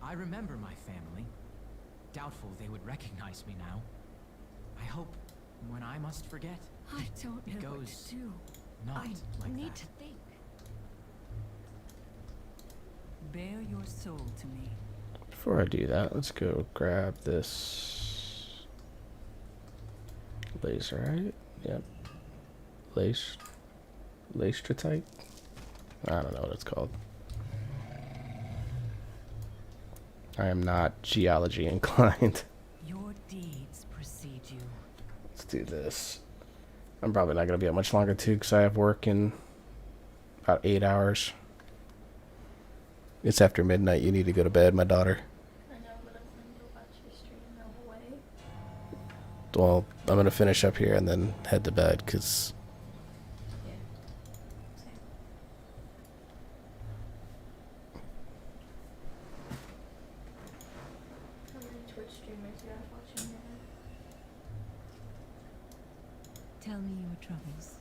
[SPEAKER 13] I remember my family. Doubtful they would recognize me now. I hope when I must forget,
[SPEAKER 5] I don't
[SPEAKER 13] it
[SPEAKER 5] know what
[SPEAKER 13] goes
[SPEAKER 5] to do.
[SPEAKER 13] not
[SPEAKER 5] I
[SPEAKER 13] like
[SPEAKER 5] need
[SPEAKER 13] that.
[SPEAKER 5] to think.
[SPEAKER 14] Bare your soul to me.
[SPEAKER 1] Before I do that, let's go grab this laser, right? Yep. Lastritite? I don't know what it's called. I am not geology inclined.
[SPEAKER 14] Your deeds precede you.
[SPEAKER 1] Let's do this. I'm probably not going to be up much longer too because I have work in about 8 hours. It's after midnight. You need to go to bed, my daughter.
[SPEAKER 15] I know, but I'm going to watch your stream the whole way.
[SPEAKER 1] Well, I'm going to finish up here and then head to bed because...
[SPEAKER 15] Yeah. Same. How many Twitch streamers you have watching right now?
[SPEAKER 14] Tell me your troubles.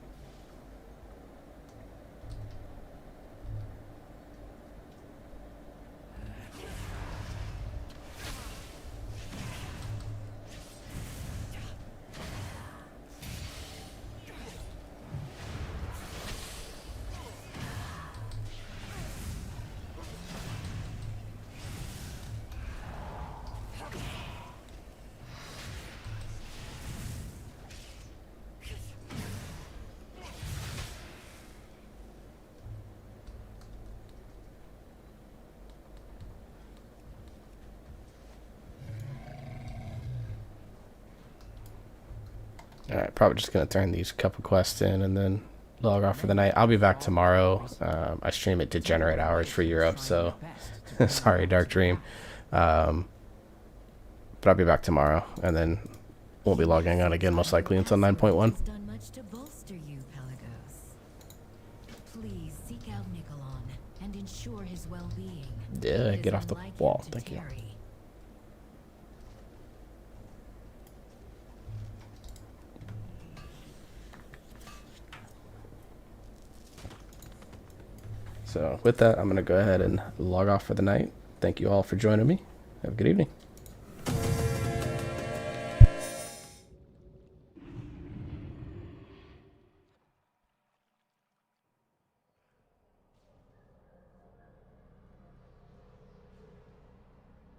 [SPEAKER 1] Alright, probably just going to turn these couple quests in and then log off for the night. I'll be back tomorrow. I stream at Degenerate hours for Europe, so sorry, Dark Dream. But I'll be back tomorrow, and then won't be logging on again most likely until 9.1.
[SPEAKER 5] Has done much to bolster you, Pelagos. Please seek out Nicolon and ensure his well-being.
[SPEAKER 1] Yeah,
[SPEAKER 5] It is
[SPEAKER 1] get off the
[SPEAKER 5] unlike him
[SPEAKER 1] wall.
[SPEAKER 5] to
[SPEAKER 1] Thank you.
[SPEAKER 5] tarry.
[SPEAKER 1] So with that, I'm going to go ahead and log off for the night. Thank you all for joining me. Have a good evening.